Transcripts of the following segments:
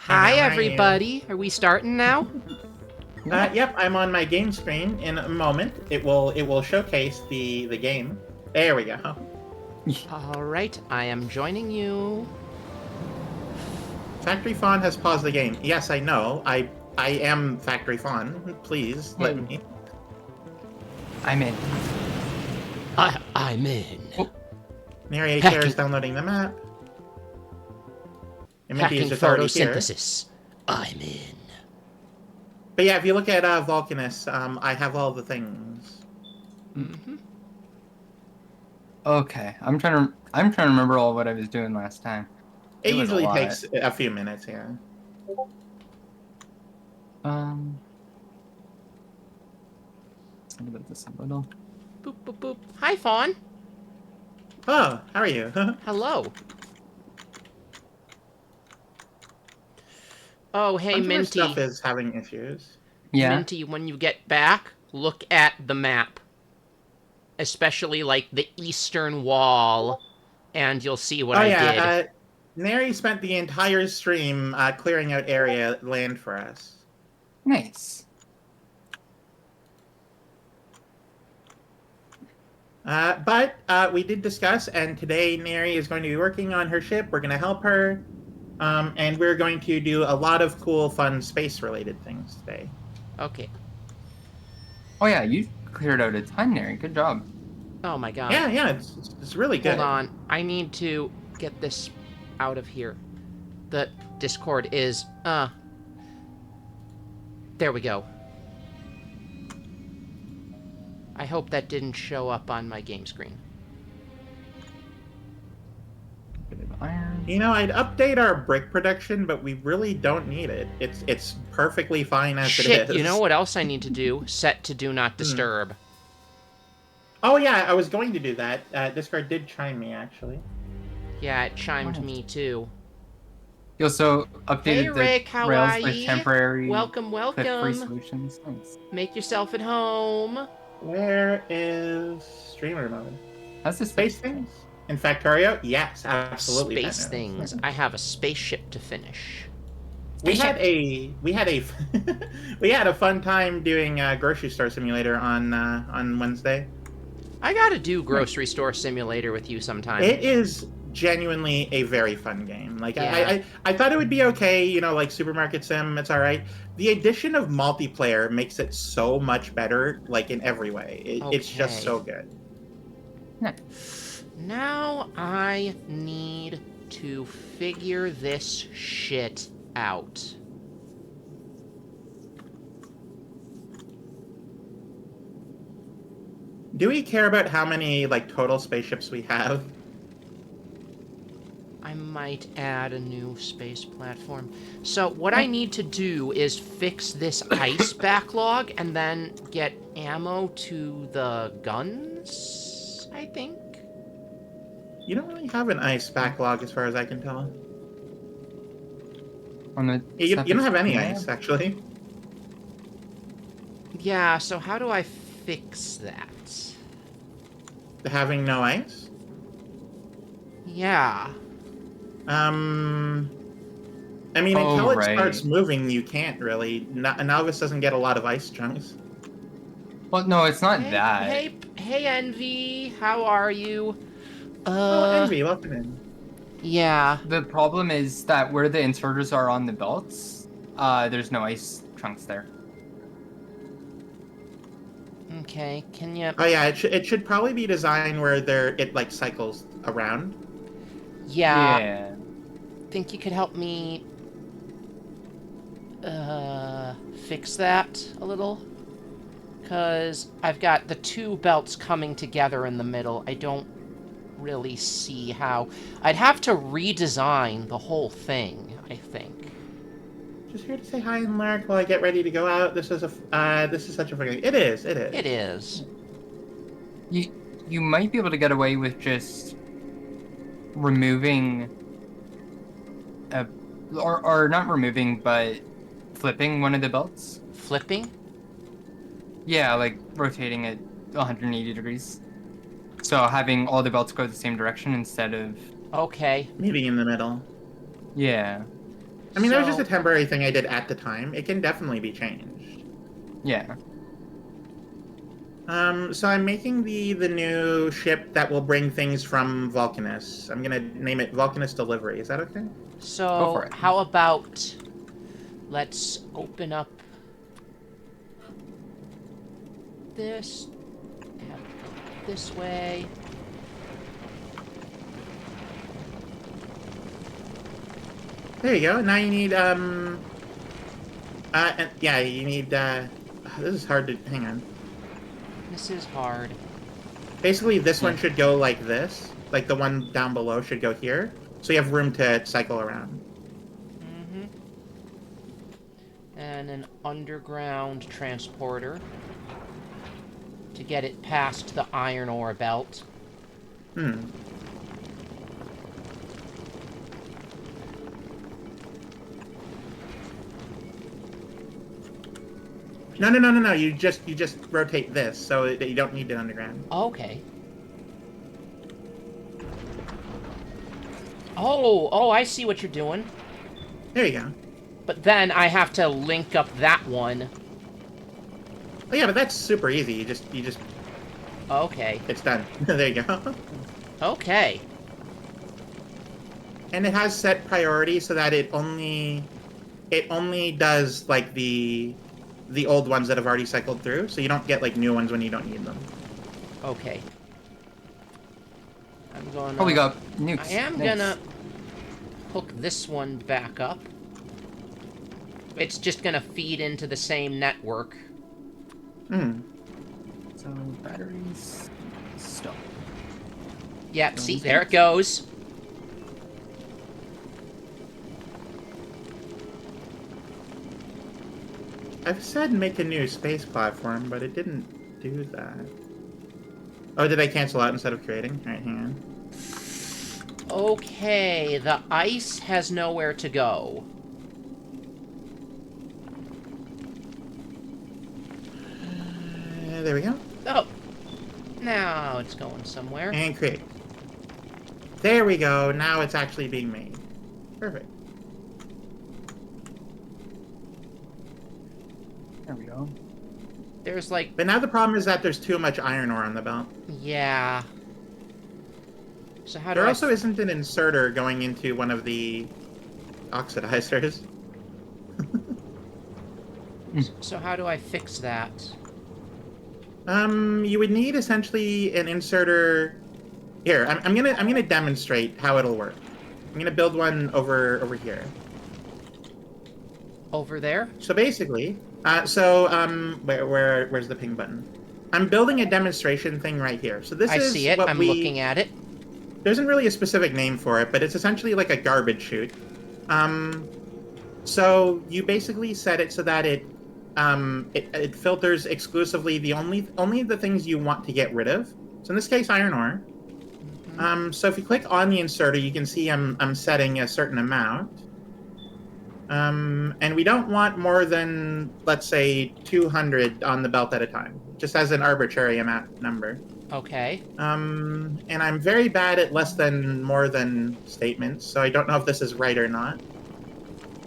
Hey, Hi, how are you? everybody. Are we starting now? Yep, I'm on my game screen. In a moment, it will showcase the game. There we go. All right, I am joining you. Factory Fawn has paused the game. Yes, I know. I am Factory Fawn. Please let Hey, me. I'm in. I'm in. Oh, Mary A. Chair is Hacking, downloading the map. And Minty is hacking just already here. photosynthesis. I'm in. But yeah, if you look at Volcanus, I have all the things. Mm-hmm. okay. I'm trying to remember all what I was doing last time. It It was a usually lot. takes a few minutes, yeah. Um, think about this a little. Boop, boop, boop. Hi, Fawn. Oh, how are you? Hello. Oh, hey, Bunch of our stuff Minty. is having issues. Yeah. Minty, when you get back, look at the map, especially like the eastern wall, and you'll see what Oh I yeah, did. Neri spent the entire stream clearing out area land for us. Nice. But we did discuss, and today Neri is going to be working on her ship. We're going to help her, and we're going to do a lot of cool, fun space-related things today. Okay. Oh yeah, you cleared out a ton there. Good job. Oh my god. Yeah, yeah, it's really Hold good. on. I need to get this out of here. The Discord is, there we go. I hope that didn't show up on my game screen. Bit of iron. You know, I'd update our brick production, but we really don't need it. It's perfectly fine as it Shit, is. you know what else I need to do? Set to do not Hmm. disturb. Oh yeah, I was going to do that. Discord did chime me actually. Yeah, it chimed Nice. me too. You also Hey updated the Rick, how Rails are with ye? temporary Welcome, cliff-free welcome. solutions. Nice. Make yourself at home. Where is streamer mode? How's this Space things? In Factorio? Yes, absolutely. Space Factorio. things. I have a spaceship to finish. We Spaceship. had a we had a fun time doing grocery store simulator on Wednesday. I gotta do grocery store simulator with you sometime. It is genuinely a very fun game. Like Yeah. I thought it would be okay, you know, like supermarket sim, it's all right. The addition of multiplayer makes it so much better, like in every way. It's just Okay. so good. Now I need to figure this shit out. Do we care about how many like total spaceships we have? I might add a new space platform. So what I need to do is fix this ice backlog and then get ammo to the guns, I think. You don't really have an ice backlog as far as I can tell. On the You don't have any yeah. ice, actually. Yeah, so how do I fix that? Having no ice? Yeah. I mean, until Oh, it right. starts moving, you can't really. Novice doesn't get a lot of ice chunks. Well, no, it's not Hey, that. hey, Envy. How are you? Oh, Envy, welcome in. Yeah. The problem is that where the inserters are on the belts, there's no ice chunks there. Okay, can you... Oh yeah, it should probably be designed where it like cycles around. Yeah. Yeah. Think you could help me... fix that a little? Because I've got the two belts coming together in the middle. I don't really see how... I'd have to redesign the whole thing, I think. Just here to say hi and lurk while I get ready to go out. This is such a fucking. It is. It is. It is. You might be able to get away with just removing or not removing, but flipping one of the belts. Flipping? Yeah, like rotating it 180 degrees. So having all the belts go the same direction instead of... Okay. Meeting in the middle. Yeah. I mean, that was just a So- temporary thing I did at the time. It can definitely be changed. Yeah. So I'm making the new ship that will bring things from Vulcanus. I'm gonna name it Vulcanus Delivery. Is that okay? Go So, for it. how about let's open up this, have it go this way. There you go. Now you need and, yeah, you need this is hard to hang on. This is hard. Basically, this one should go like this. Like the one down below should go here. So you have room to cycle around. Mm-hmm. And an underground transporter to get it past the iron ore belt. Hmm. No. You just rotate this so that you don't need it underground. Okay. Oh, I see what you're doing. There you go. But then I have to link up that one. Oh yeah, but that's super easy. You just Okay. it's done. There you go. Okay. And it has set priority so that it only does like the old ones that have already cycled through, so you don't get like new ones when you don't need them. Okay. I'm gonna... Oh, we got nukes. I am Nice. gonna hook this one back up. It's just gonna feed into the same network. Hmm. So batteries. Stop. Yep, see, there it goes. I've said make a new space platform, but it didn't do that. Oh, did I cancel out instead of creating? Alright, hang on. Okay, the ice has nowhere to go. There we go. Oh, now it's going somewhere. And create. There we go. Now it's actually being made. Perfect. There we go. There's like, But now the problem is that there's too much iron ore on the belt. yeah. So how do There I... also isn't an inserter going into one of the oxidizers. So how do I fix that? You would need essentially an inserter. Here, I'm gonna demonstrate how it'll work. I'm gonna build one over here. Over there? So basically, where's the ping button? I'm building a demonstration thing right here. So this I is see it. what I'm looking at it. There isn't really a specific name for it, but it's essentially like a garbage chute. So you basically set it so that it filters exclusively only the things you want to get rid of. So in this case, iron ore. So if you click on the inserter, you can see I'm setting a certain amount. And we don't want more than, let's say, 200 on the belt at a time, just as an arbitrary amount number. Okay. And I'm very bad at less than, more than statements, so I don't know if this is right or not.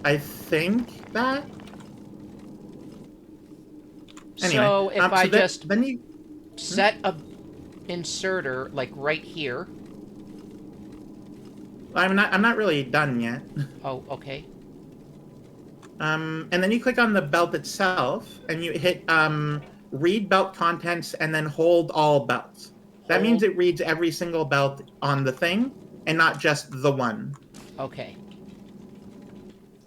I think that. Anyway, So if I then, just then you set a inserter like right here. I'm not really done yet. Oh, okay. And then you click on the belt itself, and you hit read belt contents, and then hold all belts. That means it reads every single belt on the thing, and not just the one. Okay.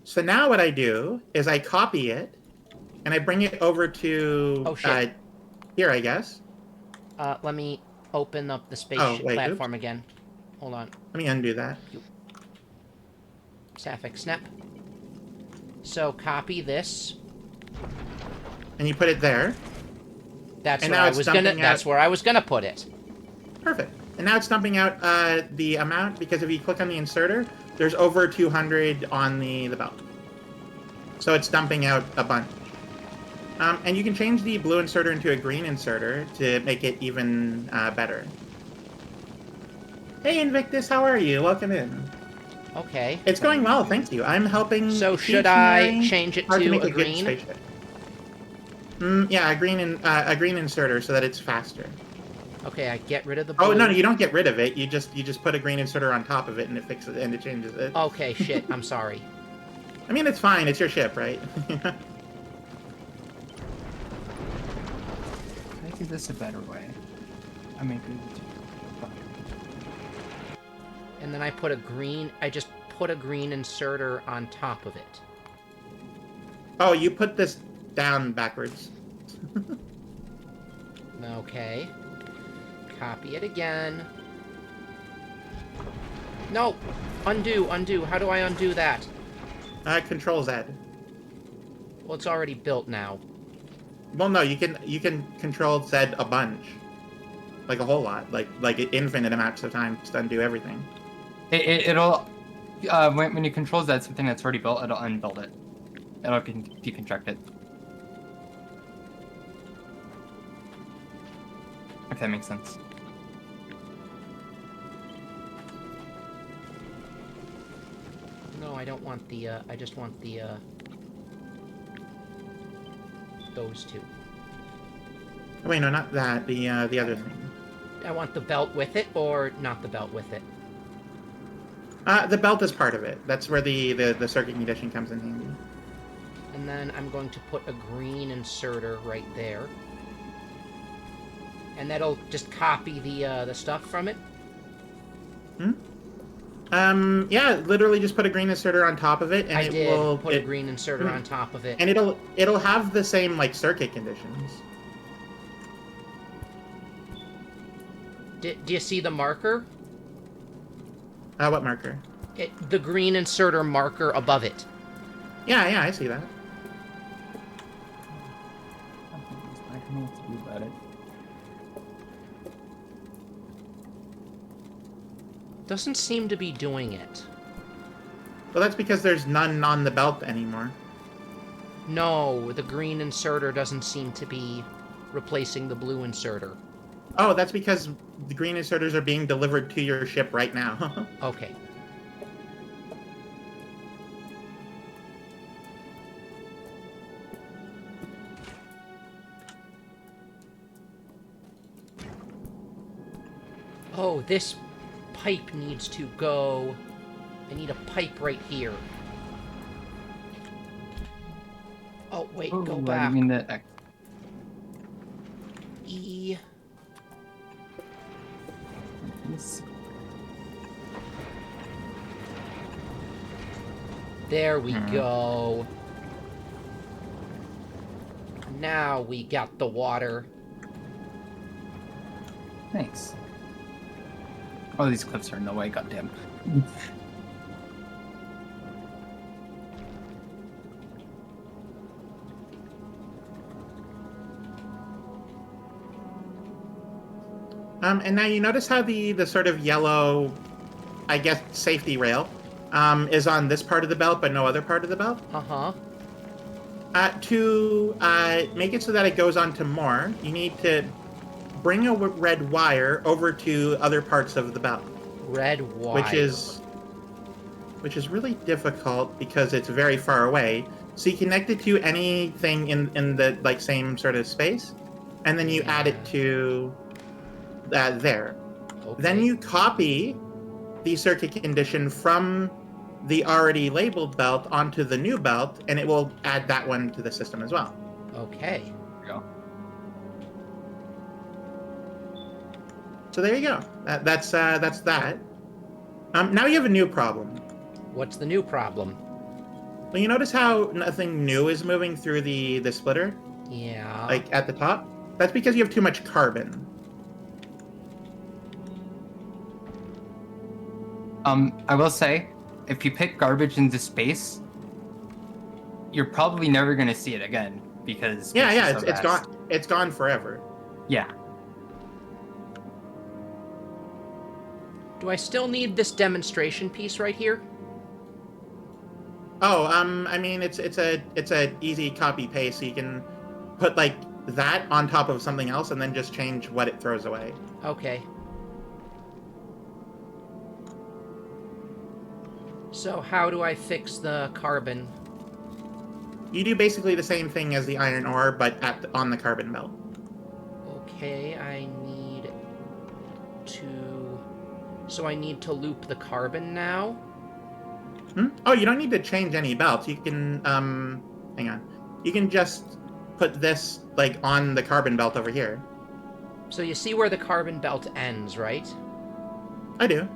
So now what I do is I copy it, and I bring it over to Oh, shit. Here, I guess. Let me open up the spaceship wait, platform again. Hold on. Let me undo that. Sapphic snap. So copy this. And you put it there. That's And where now I it's was gonna. dumping That's out- where I was gonna put it. Perfect. And now it's dumping out the amount, because if you click on the inserter, there's over 200 on the belt. So it's dumping out a bunch. And you can change the blue inserter into a green inserter to make it even better. Hey Invictus, how are you? Welcome in. Okay. It's going well, thank you. I'm helping. So teach should I Mary change it how to make a good green? spaceship. Yeah, a green inserter so that it's faster. Okay, I get rid of the blue. Oh no, you don't get rid of it. You just put a green inserter on top of it, and it fixes and it changes it. Okay, shit. I'm sorry. I mean, it's fine. It's your ship, right? I think this is a better way. I may agree with you. And then I put a green. I just put a green inserter on top of it. Oh, you put this down backwards. Okay. Copy it again. No! Undo, undo. How do I undo that? Control Z. Well, it's already built now. Well, no, you can control Z a bunch, like a whole lot, like infinite amounts of times to undo everything. It'll when you control that something that's already built, it'll unbuild it. It'll deconstruct it. If that makes sense. No, I don't want the, I just want the, those two. Wait, no, not that. The other thing. I want the belt with it, or not the belt with it? The belt is part of it. That's where the circuit condition comes in handy. And then I'm going to put a green inserter right there. And that'll just copy the stuff from it? Yeah, literally just put a green inserter on top of it, and I it will put a green inserter on top of it. And it'll have the same like circuit conditions. Do you see the marker? What marker? The green inserter marker above it. Yeah, I see that. I don't know what to do about it. Doesn't seem to be doing it. Well, that's because there's none on the belt anymore. No, the green inserter doesn't seem to be replacing the blue inserter. Oh, that's because the green inserters are being delivered to your ship right now. Okay. Oh, this pipe needs to go. I need a pipe right here. Oh, wait, go back. I mean the E. There we go. Now we got the water. Thanks. Oh, these clips are in the way, goddamn. And now you notice how the sort of yellow, I guess, safety rail is on this part of the belt, but no other part of the belt? Uh-huh. To make it so that it goes on to more, you need to bring a red wire over to other parts of the belt. Red wire. Which is really difficult because it's very far away. So you connect it to anything in the like same sort of space, and then you add it to there. Okay. Then you copy the circuit condition from the already labeled belt onto the new belt, and it will add that one to the system as well. Okay. There we go. So there you go. That's that. Now you have a new problem. What's the new problem? Well, you notice how nothing new is moving through the splitter? Yeah. Like at the top? That's because you have too much carbon. I will say, if you pick garbage into space, you're probably never gonna see it again because it's gone. It's gone forever. Yeah. Do I still need this demonstration piece right here? Oh, I mean, it's a easy copy paste. So you can put like that on top of something else, and then just change what it throws away. Okay. So how do I fix the carbon? You do basically the same thing as the iron ore, but on the carbon belt. Okay, I need to... So I need to loop the carbon now? Oh, you don't need to change any belts. You can, hang on. You can just put this, like, on the carbon belt over here. So you see where the carbon belt ends, right? I do.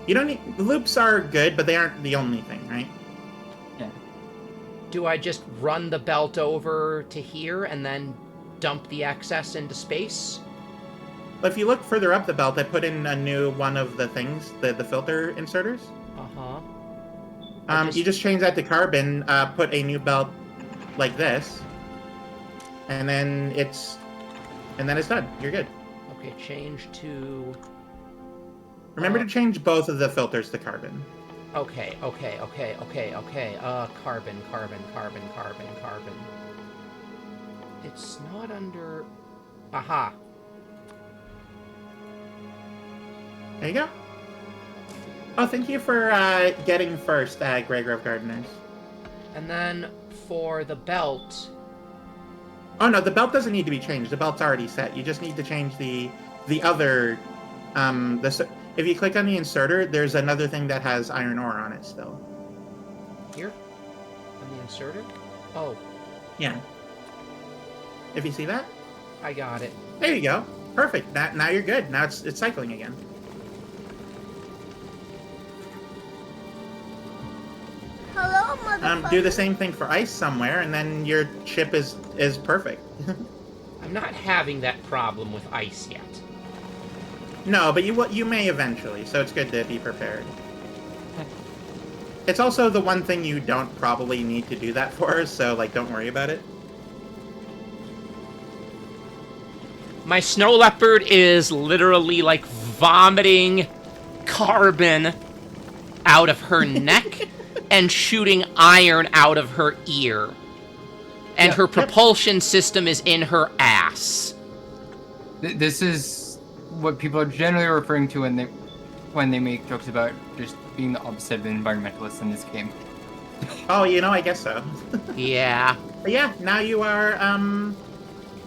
You don't need... Loops are good, but they aren't the only thing, right? Yeah. Do I just run the belt over to here and then dump the excess into space? But if you look further up the belt, I put in a new one of the things, the filter inserters. Uh-huh. You just change that to carbon, put a new belt like this, and then it's done. You're good. Okay, change to... Remember to change both of the filters to carbon. Okay. Carbon. It's not under... Aha. There you go. Oh, thank you for getting first, Grey Grove Gardeners. And then for the belt... Oh no, the belt doesn't need to be changed. The belt's already set. You just need to change the other... If you click on the inserter, there's another thing that has iron ore on it still. Here? On the inserter? Oh. Yeah. If you see that? I got it. There you go. Perfect. Now you're good. Now it's cycling again. Hello, motherfucker. Do the same thing for ice somewhere, and then your ship is perfect. I'm not having that problem with ice yet. No, but you may eventually, so it's good to be prepared. It's also the one thing you don't probably need to do that for, so, like, don't worry about it. My snow leopard is literally, like, vomiting carbon out of her neck and shooting iron out of her ear. And her propulsion system is in her ass. This is what people are generally referring to when they make jokes about just being the opposite of an environmentalist in this game. Oh, I guess so. Yeah. But yeah, now you are,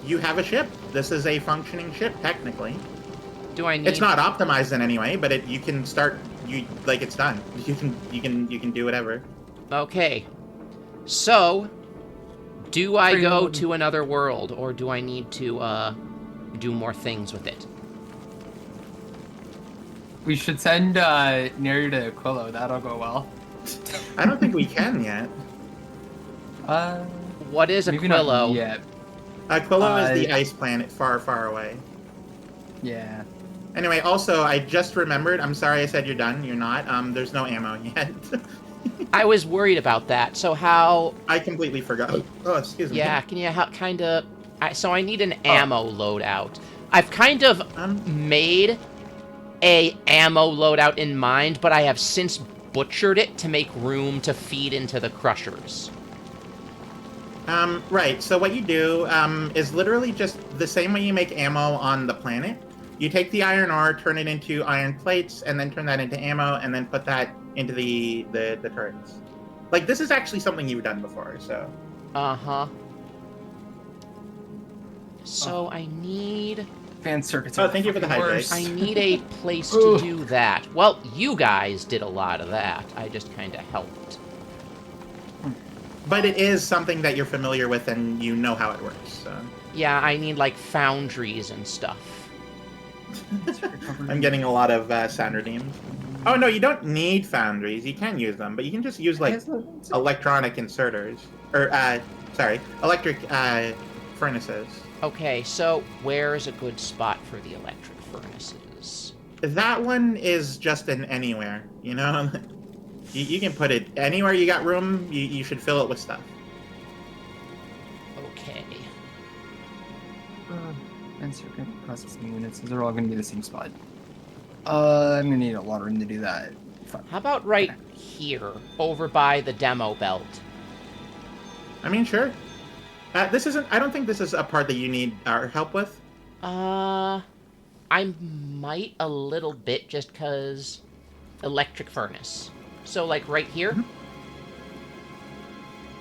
you have a ship. This is a functioning ship, technically. Do I need... It's not optimized in any way, but you can start, it's done. You can do whatever. Okay. So, do I go to another world, or do I need to, do more things with it? We should send Neri to Quillo. That'll go well. I don't think we can yet. What is maybe Aquilo? not yet. Quillo is the ice planet far, far away. Yeah. Anyway, also, I just remembered, I'm sorry I said you're done. You're not. There's no ammo yet. I was worried about that. So how... I completely forgot. Oh, excuse me. Yeah, can you kind of... So I need an ammo loadout. I've kind of made a ammo loadout in mind, but I have since butchered it to make room to feed into the crushers. Right, so what you do is literally just the same way you make ammo on the planet. You take the iron ore, turn it into iron plates, and then turn that into ammo, and then put that into the turrets. Like, this is actually something you've done before, so... Uh-huh. So I need... Advanced circuits. Oh, thank you for the hydrate. I need a place to do that. Well, you guys did a lot of that. I just kind of helped. But it is something that you're familiar with and you know how it works, so... Yeah, I need, like, foundries and stuff. I'm getting a lot of sound redeems. Oh, no, you don't need foundries. You can use them, but you can just use, like, electronic inserters. Or, electric furnaces. Okay, so where's a good spot for the electric furnaces? That one is just in anywhere, you know? You can put it anywhere you got room, you should fill it with stuff. Okay. Advanced circuit processing units. Those are all going to be the same spot. I'm going to need a lot of room to do that. How about right here, over by the demo belt? I mean, sure. This isn't... I don't think this is a part that you need our help with. I might a little bit just because electric furnace. So, like, right here?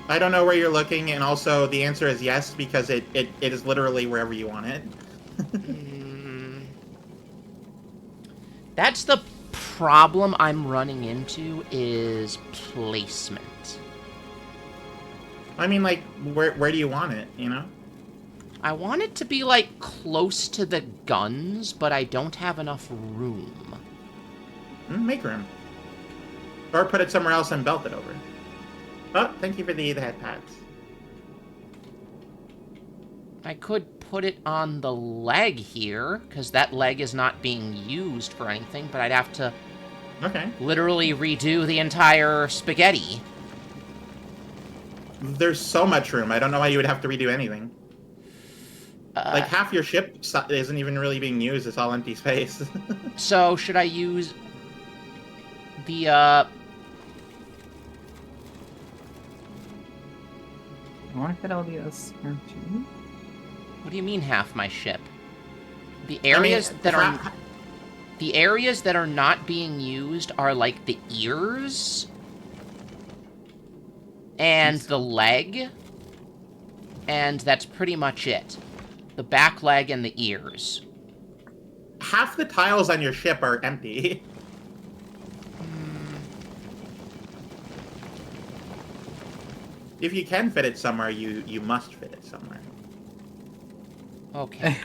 I don't know where you're looking, and also the answer is yes, because it is literally wherever you want it. That's the problem I'm running into is placement. I mean, like, where do you want it, you know? I want it to be, like, close to the guns, but I don't have enough room. Make room. Or put it somewhere else and belt it over. Oh, thank you for the head pads. I could put it on the leg here, because that leg is not being used for anything, but I'd have to literally redo the entire spaghetti. There's so much room. I don't know why you would have to redo anything. Like, half your ship isn't even really being used. It's all empty space. So, should I use the, I want to get LDS here too. What do you mean half my ship? The areas the areas that are not being used are like the ears and the leg, and that's pretty much it. The back leg and the ears. Half the tiles on your ship are empty. If you can fit it somewhere, you must fit it somewhere. Okay.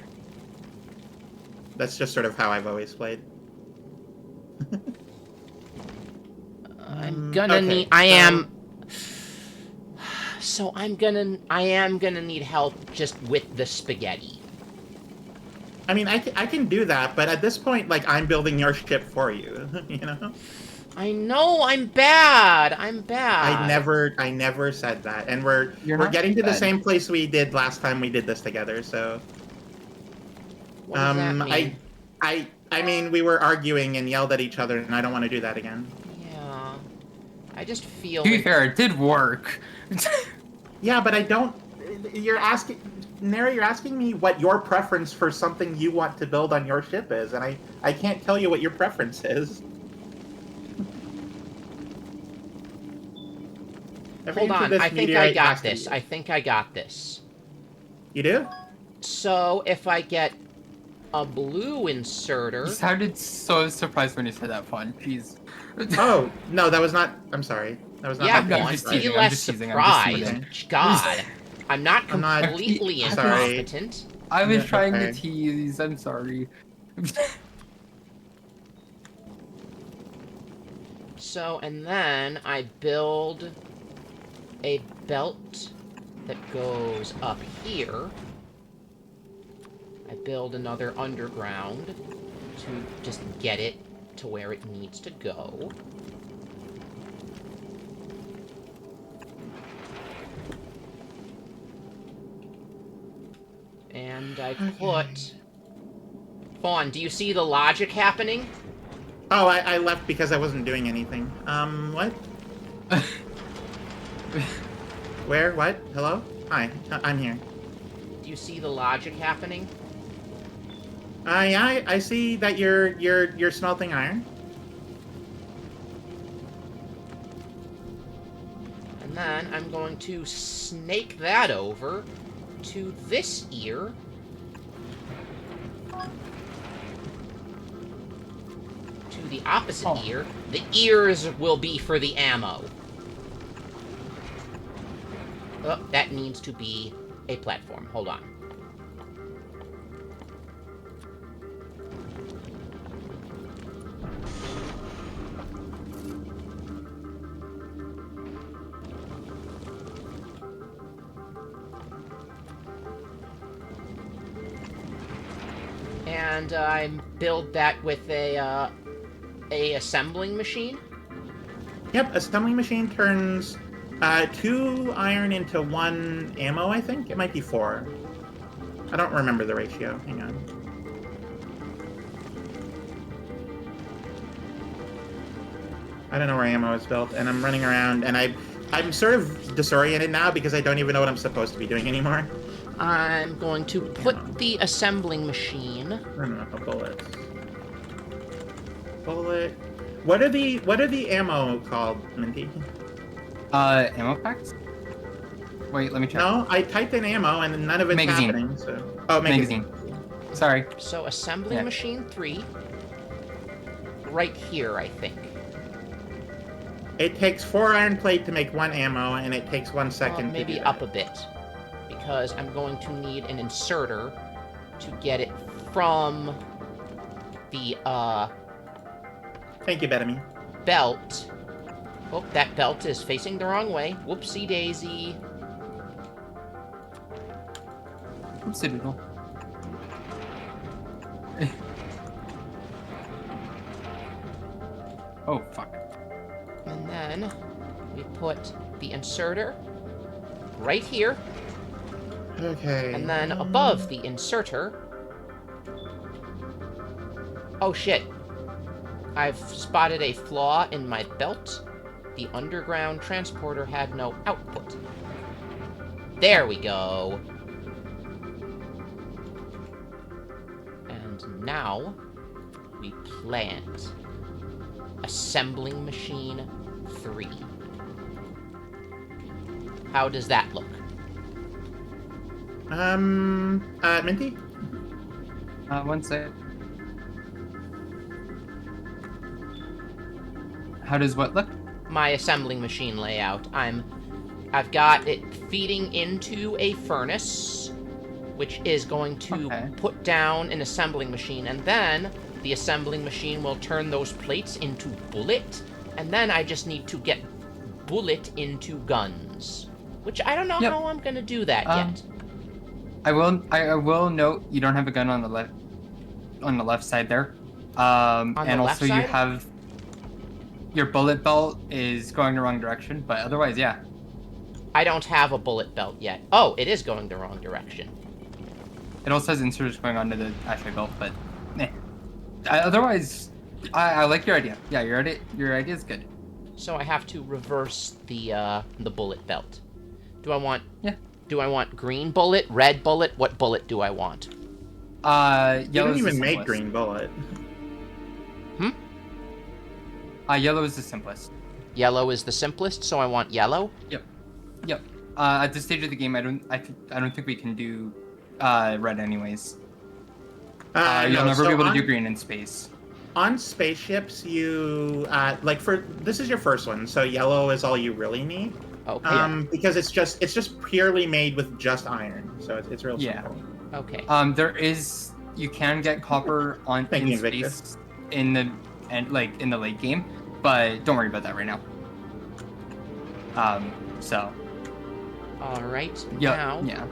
That's just sort of how I've always played. I'm gonna need. I am gonna need help just with the spaghetti. I mean, I can do that, but at this point, like, I'm building your ship for you, you know? I know, I'm bad. I'm bad. I never said that. And we're getting to the same place we did last time we did this together, so... What does that mean? I mean, we were arguing and yelled at each other, and I don't want to do that again. Yeah. I just feel... To be fair, it did work. Yeah, but I don't... Neri, you're asking me what your preference for something you want to build on your ship is, and I can't tell you what your preference is. Hold on, I think I got this. I think I got this. You do? So, if I get a blue inserter... You sounded so surprised when you said that, Fawn. Jeez. Oh, no, that was not... I'm sorry. That was not... Yeah, my Fawn, fault. be less surprised. God. I'm not completely incompetent. I was trying to tease. I'm sorry. So, and then I build a belt that goes up here. I build another underground to just get it to where it needs to go. And I put... Fawn, do you see the logic happening? Oh, I left because I wasn't doing anything. What? Where? What? Hello? Hi, I'm here. Do you see the logic happening? Yeah, I see that you're smelting iron. And then I'm going to snake that over to this ear. To the opposite ear. The ears will be for the ammo. Oh, that needs to be a platform. Hold on. And I build that with a assembling machine. Yep, assembling machine turns 2 iron into 1 ammo, I think? It might be 4. I don't remember the ratio. Hang on. I don't know where ammo is built, and I'm running around, and I'm sort of disoriented now because I don't even know what I'm supposed to be doing anymore. I'm going to put the assembling machine. I don't know, bullets. Bullet. What are the ammo called, Minty? Ammo packs? Wait, let me check. No, I typed in ammo and none of it's Magazine. happening. So, oh, magazine. Sorry. So assembling Yeah. machine 3. Right here, I think. It takes 4 iron plate to make 1 ammo, and it takes 1 second Maybe to do up that. a bit. Because I'm going to need an inserter to get it from the, Thank you, Betamy. belt. Oh, that belt is facing the wrong way. Whoopsie daisy. Oopsie doodle. Oh, fuck. And then we put the inserter right here. Okay. And then above the inserter... Oh shit. I've spotted a flaw in my belt. The underground transporter had no output. There we go. And now we plant assembling machine 3. How does that look? Minty? One sec. How does what look? My assembling machine layout. I've got it feeding into a furnace, which is going to put down an assembling machine, and then the assembling machine will turn those plates into bullet, and then I just need to get bullet into guns. Which I don't know how I'm gonna do that yet. I will note you don't have a gun on the left side there. And also you have your bullet belt is going the wrong direction, but otherwise, yeah. I don't have a bullet belt yet. Oh, it is going the wrong direction. It also has inserters going onto the ashtray belt, but otherwise, I like your idea. Yeah, your idea is good. So I have to reverse the bullet belt. Do I want? Yeah. Do I want green bullet, red bullet? What bullet do I want? You don't even make green bullet. Yellow is the simplest. Yellow is the simplest, so I want yellow. Yep. At this stage of the game, I don't think we can do red anyways. You'll never be able to do green in space. On spaceships, you this is your first one, so yellow is all you really need. Okay. Because it's just purely made with just iron, so it's real simple. Okay. You can get copper in space in the late game, but don't worry about that right now. So. All right. Yeah. Now. Yeah.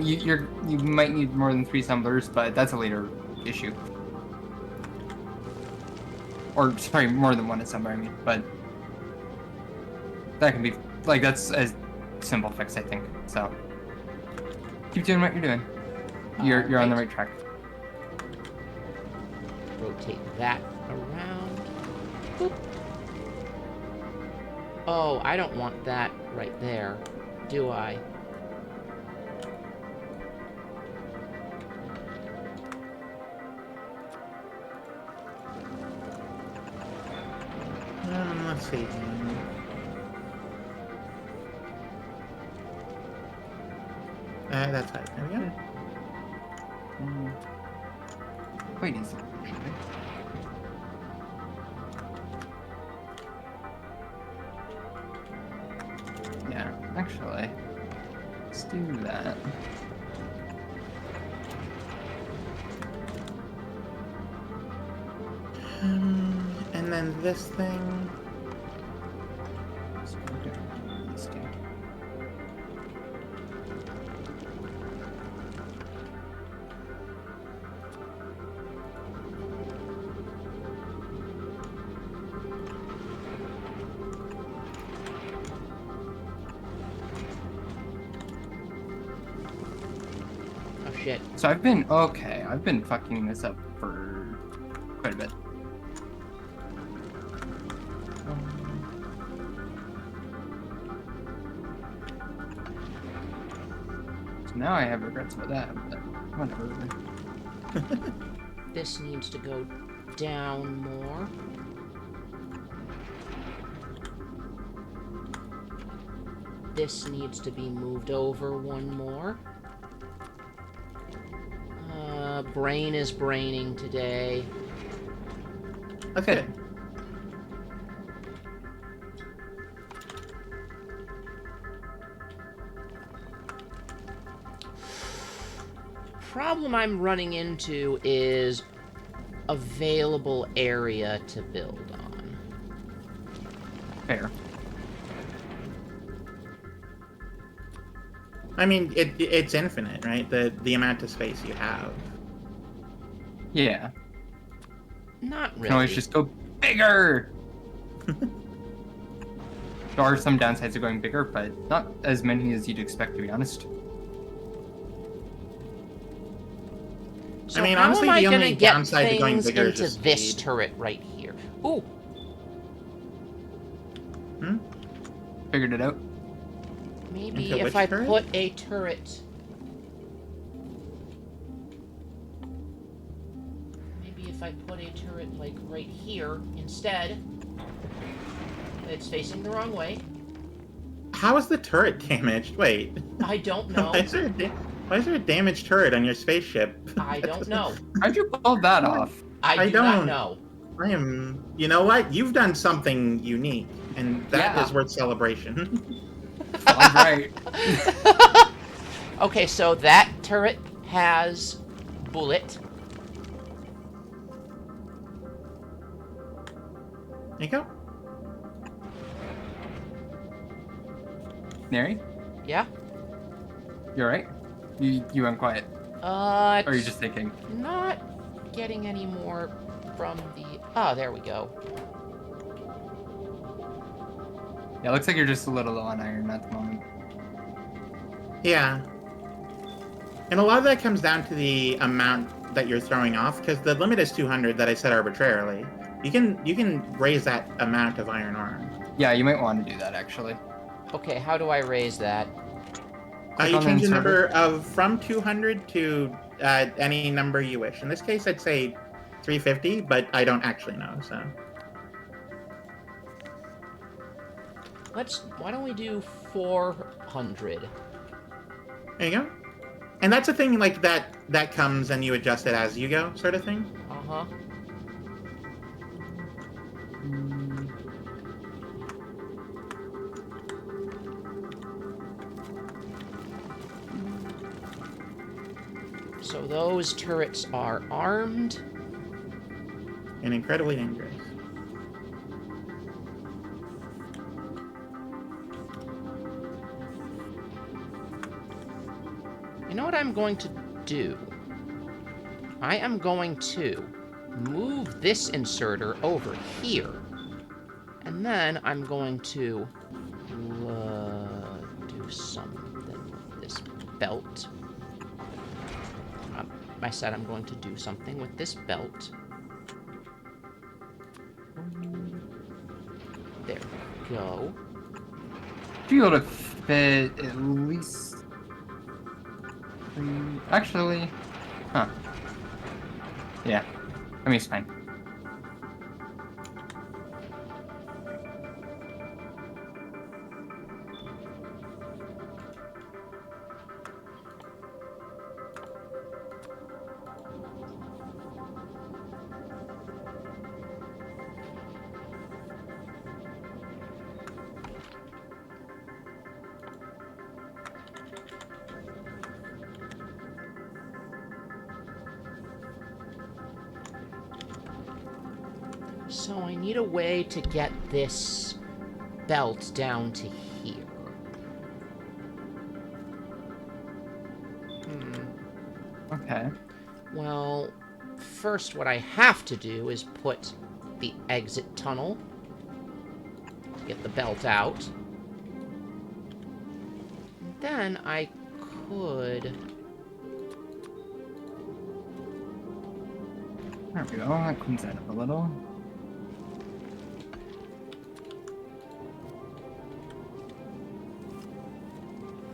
You might need more than 3 assemblers, but that's a later issue. Or sorry, more than 1 assembler. I mean, but that can be that's a simple fix, I think. So keep doing what you're doing. You're on the right track. Rotate that around. Boop. Oh, I don't want that right there, do I? Let's see. That's right. There we go. Quite easy, actually. Yeah, actually, let's do that. And then this thing. Shit. So I've been fucking this up for quite a bit. So now I have regrets about that, but whatever. This needs to go down more. This needs to be moved over one more. Brain is braining today. Okay. Problem I'm running into is available area to build on. Fair. I mean, it's infinite, right? The amount of space you have. Yeah. Not You really. can always just go bigger! There are some downsides to going bigger, but not as many as you'd expect, to be honest. So I mean, how honestly, am I the gonna only get downside to going things bigger is into just this speed. turret right here? Ooh, Hmm? Figured it out. maybe Into if which I turret? put a turret... Maybe if I put a turret, like, right here instead. It's facing the wrong way. How is the turret damaged? Wait. I don't know. Why is there a damaged turret on your spaceship? I don't know. How'd you pull that off? I do not know. I am... You know what? You've done something unique, and that is Yeah. worth celebration. All right. Okay, so that turret has bullet. There you go. Neri, Yeah? you alright? You went quiet. Or are you just thinking? Not getting any more from the... Oh, there we go. Yeah, it looks like you're just a little low on iron at the moment. Yeah. And a lot of that comes down to the amount that you're throwing off, because the limit is 200 that I set arbitrarily. You can raise that amount of iron arm. Yeah, you might want to do that, actually. Okay, how do I raise that? Click You on change the inserter. number of from 200 to any number you wish. In this case, I'd say 350, but I don't actually know, so... Why don't we do 400? There you go. And that's a thing like that comes and you adjust it as you go, sort of thing. Uh-huh. So those turrets are armed. And incredibly dangerous. You know what I'm going to do? I am going to move this inserter over here. And then I'm going to do something with this belt. I said I'm going to do something with this belt. There we go. Be able to fit at least... Actually... Huh. Yeah. I mean, it's fine. So I need a way to get this belt down to here. Okay. Well, first what I have to do is put the exit tunnel. Get the belt out. Then I could... There we go. That cleans that up a little.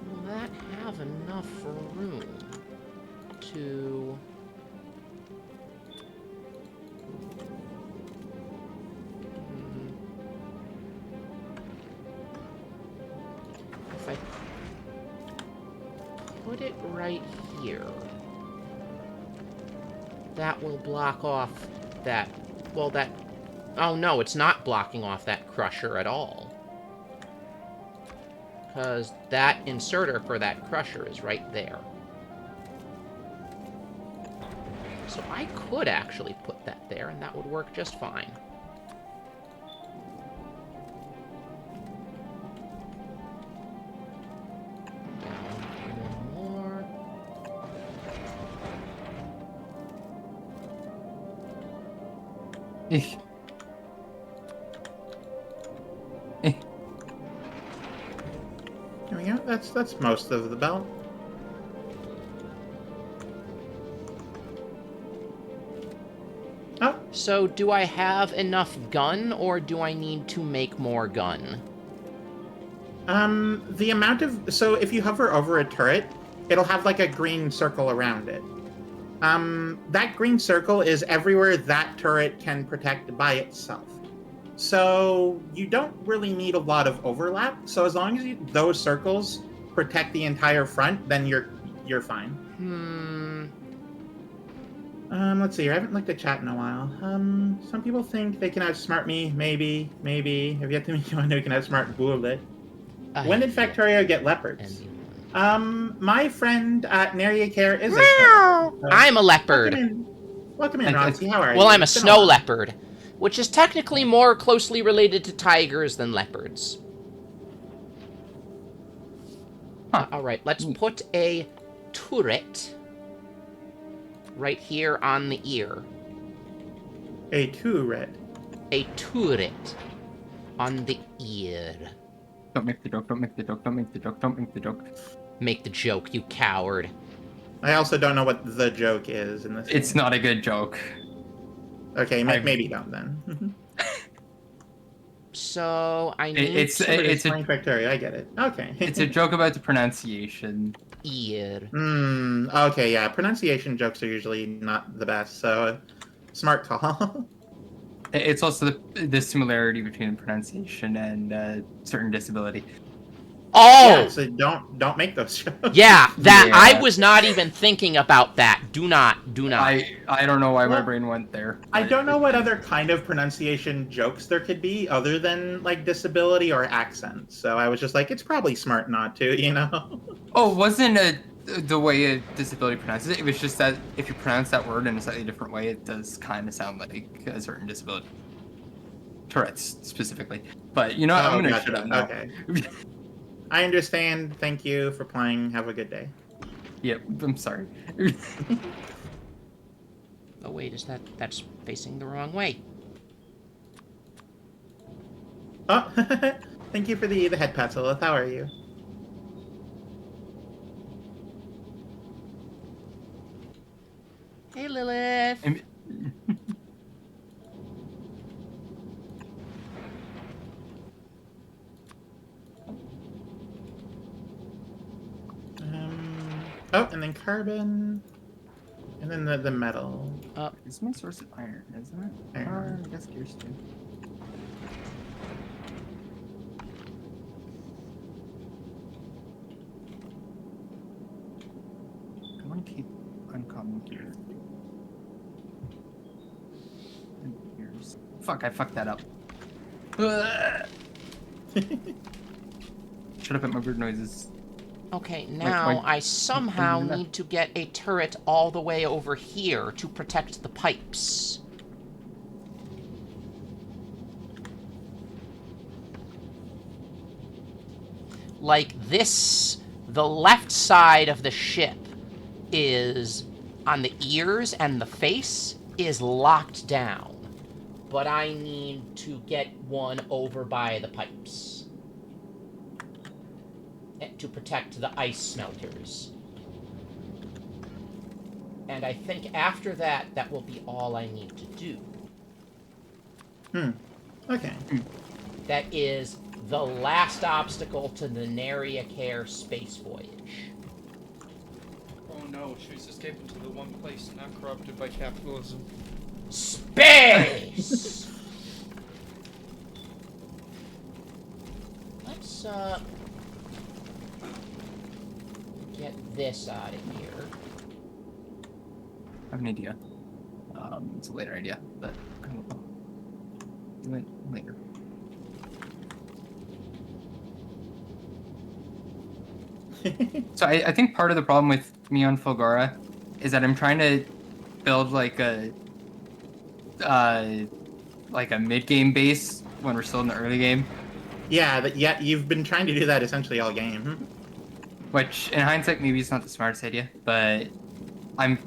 Will that have enough room? to... If I put it right here, that will block off that... Well, that... Oh, no, it's not blocking off that crusher at all. Because that inserter for that crusher is right there. So I could actually put that there, and that would work just fine. One more. There we go. That's most of the belt. Oh. So do I have enough gun, or do I need to make more gun? The amount of... So if you hover over a turret, it'll have like a green circle around it. That green circle is everywhere that turret can protect by itself. So you don't really need a lot of overlap. So as long as those circles protect the entire front, then you're fine. Let's see. I haven't looked at chat in a while. Some people think they can outsmart me. Maybe. Have yet to meet someone who can outsmart Bullet. When did Factorio get leopards? My friend Neria Care is a leopard. I'm a leopard. Welcome in, Roxy. How are you? Well, I'm a snow leopard, which is technically more closely related to tigers than leopards. Huh. Alright, let's put a turret right here on the ear. A turret. A turret on the ear. Don't make the joke, don't make the joke, don't make the joke, don't make the joke. Make the joke, you coward. I also don't know what the joke is in this. It's not a good joke. Okay, maybe don't then. So I need it's a Factorio. I get it. Okay. It's a joke about the pronunciation. ear. Okay, yeah. Pronunciation jokes are usually not the best, so smart call. It's also the similarity between pronunciation and certain disability. Oh! Yeah, so don't make those jokes. Yeah, that Yeah. I was not even thinking about that. Do not. I don't know why my brain went there. I don't know what other kind of pronunciation jokes there could be other than like disability or accent. So I was just like, it's probably smart not to, you know? Oh, wasn't the way a disability pronounces it? It was just that if you pronounce that word in a slightly different way, it does kind of sound like a certain disability. Tourette's specifically. But you know what? I'm gonna shut up now. Okay. I understand. Thank you for playing. Have a good day. Yep, I'm sorry. Oh wait, that's facing the wrong way. Oh, thank you for the head pat, Lilith. How are you? Hey, Lilith. Oh, and then carbon, and then the metal. It's my source of iron, isn't it? Iron. I guess gears too. I want to keep uncommon gear. And gears. Fuck! I fucked that up. Shut up at my weird noises. Okay, now wait. I somehow need to get a turret all the way over here to protect the pipes. Like this, the left side of the ship is on the ears and the face is locked down. But I need to get one over by the pipes to protect the ice smelters. And I think after that, that will be all I need to do. Okay. That is the last obstacle to the Neria Care space voyage. Oh no, she's escaping to the one place not corrupted by capitalism. Space! Let's, get this out of here. I have an idea. It's a later idea, but I will do it later. So I think part of the problem with me on Fulgora is that I'm trying to build like a mid-game base when we're still in the early game. Yeah, you've been trying to do that essentially all game. Which, in hindsight, maybe it's not the smartest idea, but I'm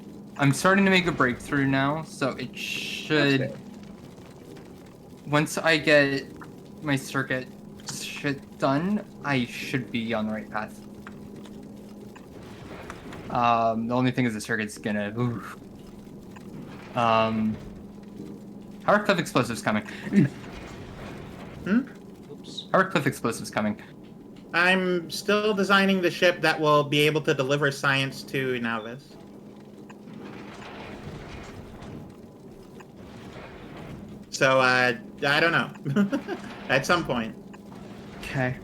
starting to make a breakthrough now, so it should. Once I get my circuit shit done, I should be on the right path. The only thing is the circuit's gonna. Oof. How are cliff explosives coming? Oops. How are cliff explosives coming? I'm still designing the ship that will be able to deliver science to Nauvis. So, I don't know. At some point. Okay.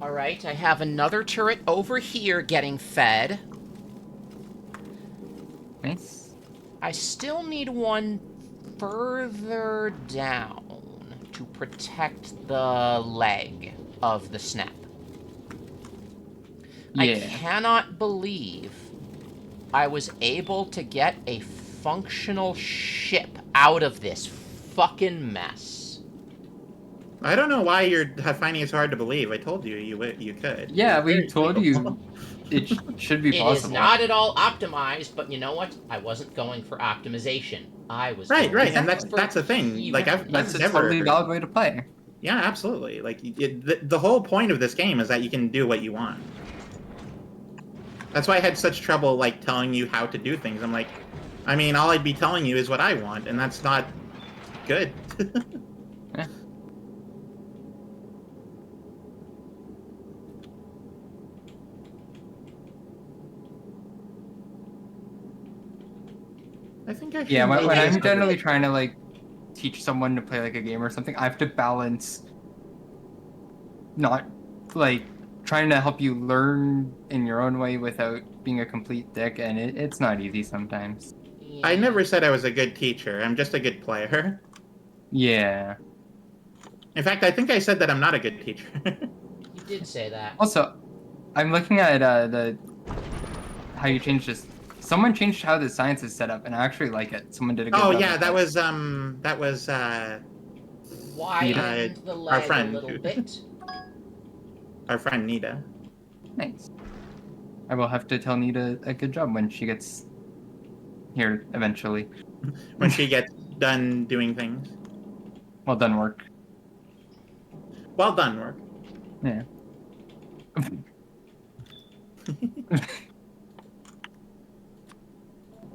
Alright, I have another turret over here getting fed. Nice. I still need one further down to protect the leg of the snap. Yeah. I cannot believe I was able to get a functional ship out of this fucking mess. I don't know why you're finding it hard to believe. I told you you could. Yeah, we Very told capable. you it should be It possible. is not at all optimized, but you know what? I wasn't going for optimization. I was Right, going and for that's the thing. Like That's a never. totally valid way to play. Yeah, absolutely. Like the whole point of this game is that you can do what you want. That's why I had such trouble like telling you how to do things. I'm like, I mean, all I'd be telling you is what I want, and that's not good. Yeah. I think I should. Yeah, when make I'm this generally over. trying to like teach someone to play like a game or something, I have to balance not like trying to help you learn in your own way without being a complete dick, and it's not easy sometimes. I never said I was a good teacher. I'm just a good player. Yeah. In fact, I think I said that I'm not a good teacher. You did say that. Also, I'm looking at the how you changed this. Someone changed how the science is set up, and I actually like it. Someone did a good Oh job. yeah, with that it. was Widen the leg friend a little who- bit. our friend Nita. Nice. I will have to tell Nita a good job when she gets here eventually. When she gets done doing things. Well done work. Well done, work. Yeah.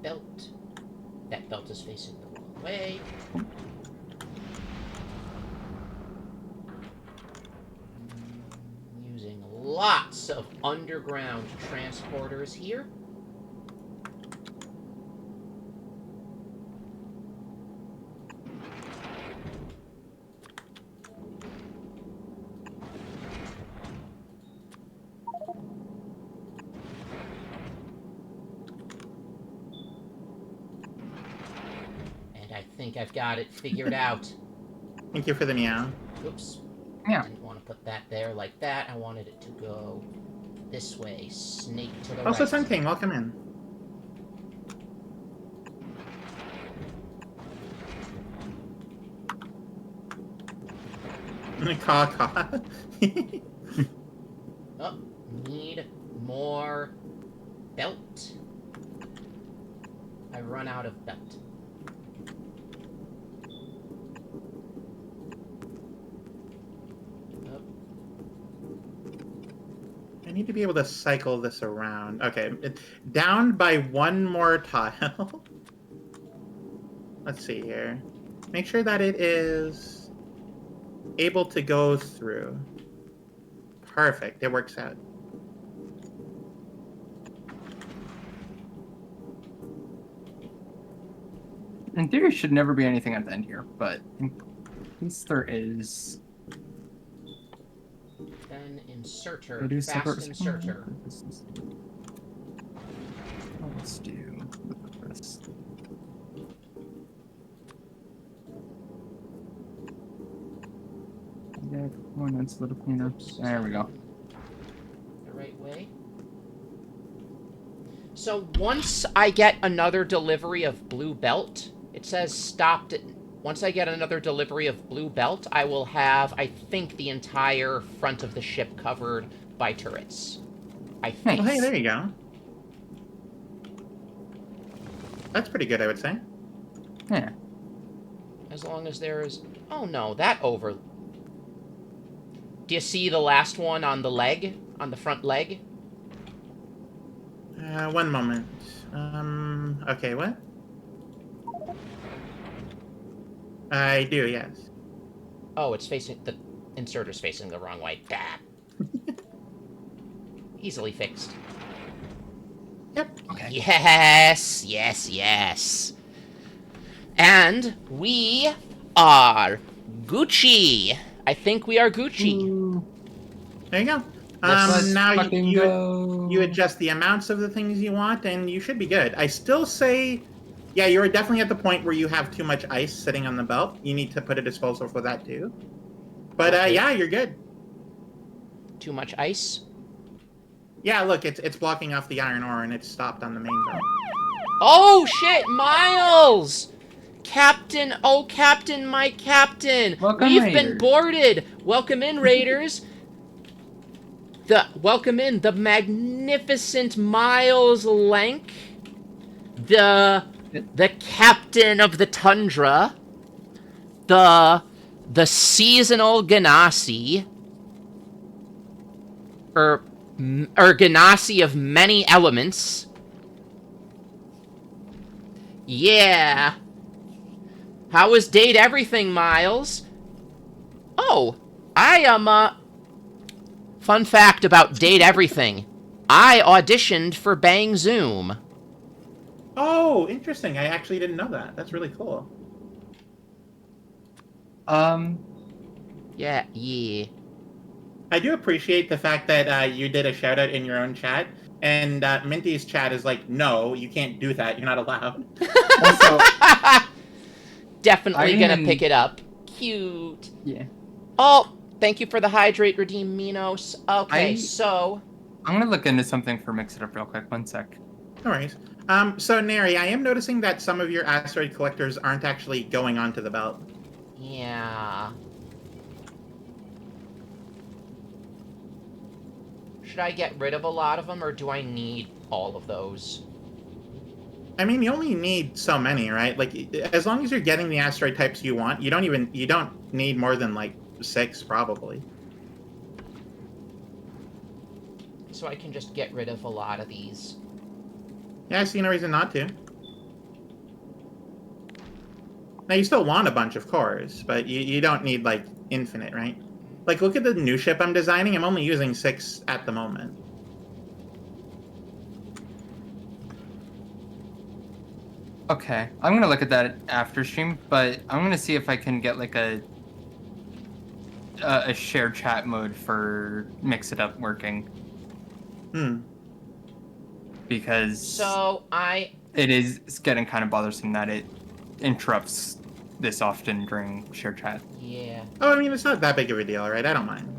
Belt. That belt is facing the wrong way. Using lots of underground transporters here. I think I've got it figured out. Thank you for the meow. Oops. Yeah. Didn't want to put that there like that. I wanted it to go this way. Snake to the Also, right. Sun King, welcome in. Caw caw. Oh, need more belt. I run out of belt. I need to be able to cycle this around. Okay, down by one more tile. Let's see here. Make sure that it is able to go through. Perfect, it works out. in theory, should never be anything at the end here, but in case there is... Then inserter, We do fast separate- inserter. Let's do this. Yeah, come on, that's a little cleaner. There we go. The right way. So once I get another delivery of blue belt, it says stopped at... Once I get another delivery of blue belt, I will have, I think, the entire front of the ship covered by turrets. I think. Well, hey, there you go. That's pretty good, I would say. Yeah. As long as there is... Oh no, that over... Do you see the last one on the leg? On the front leg? One moment. Okay, what? I do, yes. Oh, it's facing... The inserter's facing the wrong way. Bah. Easily fixed. Yep. Okay. Yes, yes, yes. And we are Gucci. I think we are Gucci. There you go. Let's Now fucking go. you adjust the amounts of the things you want, and you should be good. I still say, yeah, you're definitely at the point where you have too much ice sitting on the belt. You need to put a disposal for that too. But Okay. yeah, you're good. Too much ice. Yeah, look, it's blocking off the iron ore, and it's stopped on the main belt. Oh, shit, Miles! Captain, oh, Captain, my Captain! Welcome, We've been Raiders. boarded! Welcome in, Raiders! Welcome in, the magnificent Miles Lank, the Captain of the Tundra, the seasonal Ganassi, or Ganassi of many elements. Yeah. How was Date Everything, Miles? Oh, I am, Fun fact about Date Everything. I auditioned for Bang Zoom. Oh, interesting. I actually didn't know that. That's really cool. Yeah. I do appreciate the fact that you did a shout out in your own chat, and Minty's chat is like, no, you can't do that. You're not allowed. Also, Definitely I gonna am- pick it up. Cute. yeah. Oh, thank you for the hydrate, Redeem Minos. Okay, I- so... I'm gonna look into something for Mix It Up real quick. One sec. No worries. So, Neri, I am noticing that some of your asteroid collectors aren't actually going onto the belt. Yeah. Should I get rid of a lot of them, or do I need all of those? I mean, you only need so many, right? Like, as long as you're getting the asteroid types you want, you don't need more than, like, 6, probably. So I can just get rid of a lot of these. Yeah, I see no reason not to. Now, you still want a bunch of cores, but you don't need, like, infinite, right? Like, look at the new ship I'm designing. I'm only using 6 at the moment. Okay, I'm gonna look at that after stream, but I'm gonna see if I can get like a shared chat mode for Mix It Up working. Because So it is getting kind of bothersome that it interrupts this often during shared chat. Yeah. Oh, I mean, it's not that big of a deal, right? I don't mind.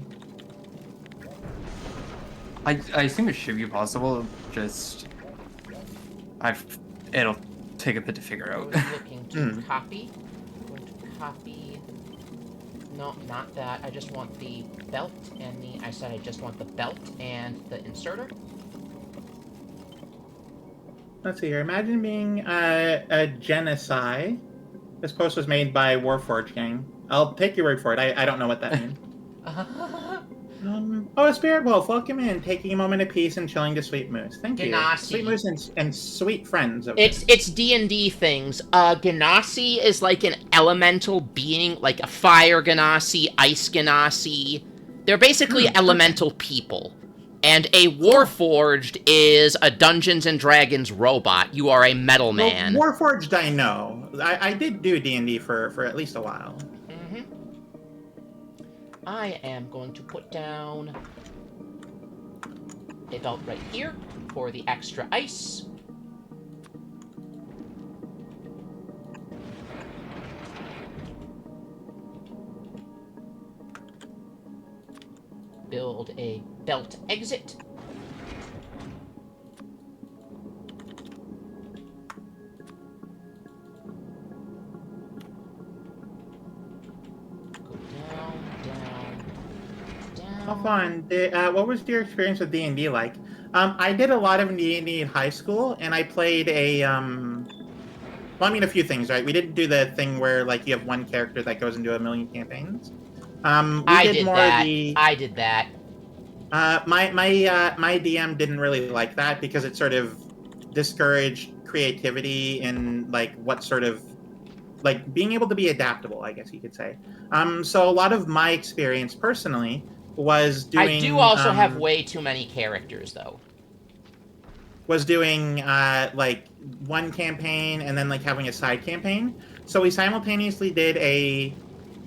I assume it should be possible. Just it'll take a bit to figure I out. was looking to copy. I'm going to copy. No, not that. I just want the belt and the... I said I just want the belt and the inserter. Let's see here. Imagine being a genocide. This post was made by Warforged Gang. I'll take your word for it. I don't know what that means. A spirit wolf. Welcome in. Taking a moment of peace and chilling to Sweet Moose. Thank you. Ganassi. Sweet Moose and sweet friends. Of It's D&D things. Ganassi is like an elemental being, like a fire Ganassi, ice Ganassi. They're basically elemental people. And a Warforged is a Dungeons and Dragons robot. You are a metal man. Well, Warforged, I know. I did do D&D for at least a while. Mm-hmm. I am going to put down a belt right here for the extra ice. Build a belt exit. Go down, down, down. How fun. What was your experience with D&D like? I did a lot of D&D in high school, and I played a, well, I mean, a few things, right? We didn't do the thing where, like, you have one character that goes into a million campaigns. I did that. My DM didn't really like that because it sort of discouraged creativity and like what sort of like being able to be adaptable, I guess you could say. So a lot of my experience personally was doing. I do also have way too many characters though. Was doing like one campaign and then like having a side campaign. So we simultaneously did a.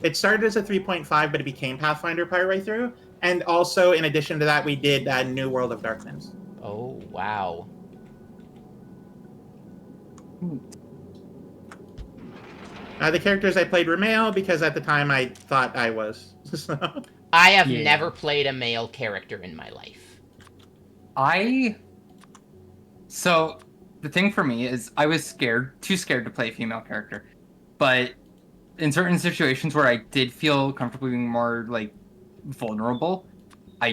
It started as a 3.5, but it became Pathfinder Pirate right through. And also, in addition to that, we did New World of Darkness. Oh, wow. The characters I played were male because at the time I thought I was. So. I have never played a male character in my life. So, the thing for me is I was too scared to play a female character. But in certain situations where I did feel comfortable being more, like, vulnerable, I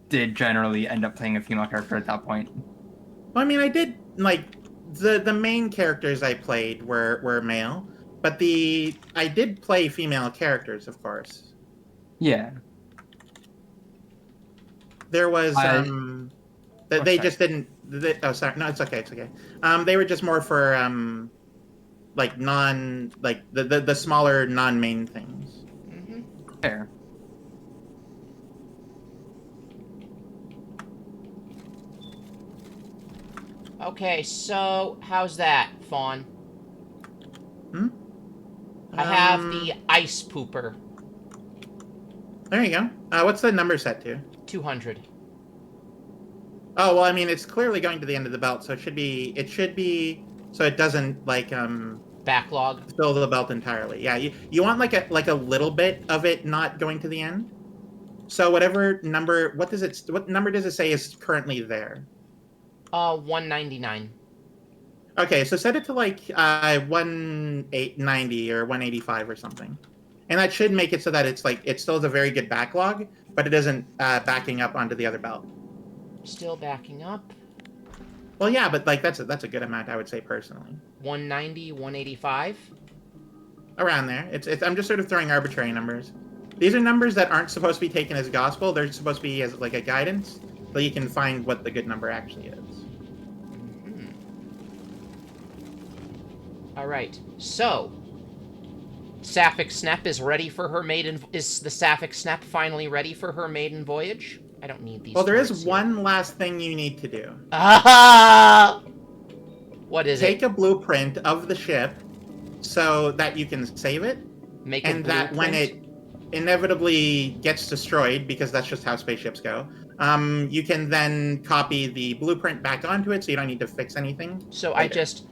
did generally end up playing a female character at that point. Well, I mean, I did, like, the main characters I played were male, but I did play female characters, of course. Yeah. There was, they just didn't, sorry, no, it's okay. They were just more for, like, the smaller non-main things. Mm-hmm. Fair. Okay, so how's that, Fawn? I have the ice pooper. There you go. What's the number set to? 200. Oh, well, I mean, it's clearly going to the end of the belt, so it should be, so it doesn't, like, backlog. Fill the belt entirely. Yeah, you want, like a little bit of it not going to the end. So whatever number, what number does it say is currently there? 199. Okay, so set it to, like, 1890 or 185 or something. And that should make it so that it's, like, it still has a very good backlog, but it isn't backing up onto the other belt. Still backing up. Well, yeah, but, like, that's a good amount, I would say, personally. 190, 185? Around there. I'm just sort of throwing arbitrary numbers. These are numbers that aren't supposed to be taken as gospel. They're supposed to be as, like, a guidance, so you can find what the good number actually is. All right, so Sapphic Snep is ready for her maiden. Is the Sapphic Snep finally ready for her maiden voyage? I don't need these. Well, there is one last thing you need to do. Ah! What is it? Take a blueprint of the ship so that you can save it. Make a blueprint? And that when it inevitably gets destroyed, because that's just how spaceships go, you can then copy the blueprint back onto it so you don't need to fix anything. So later. I just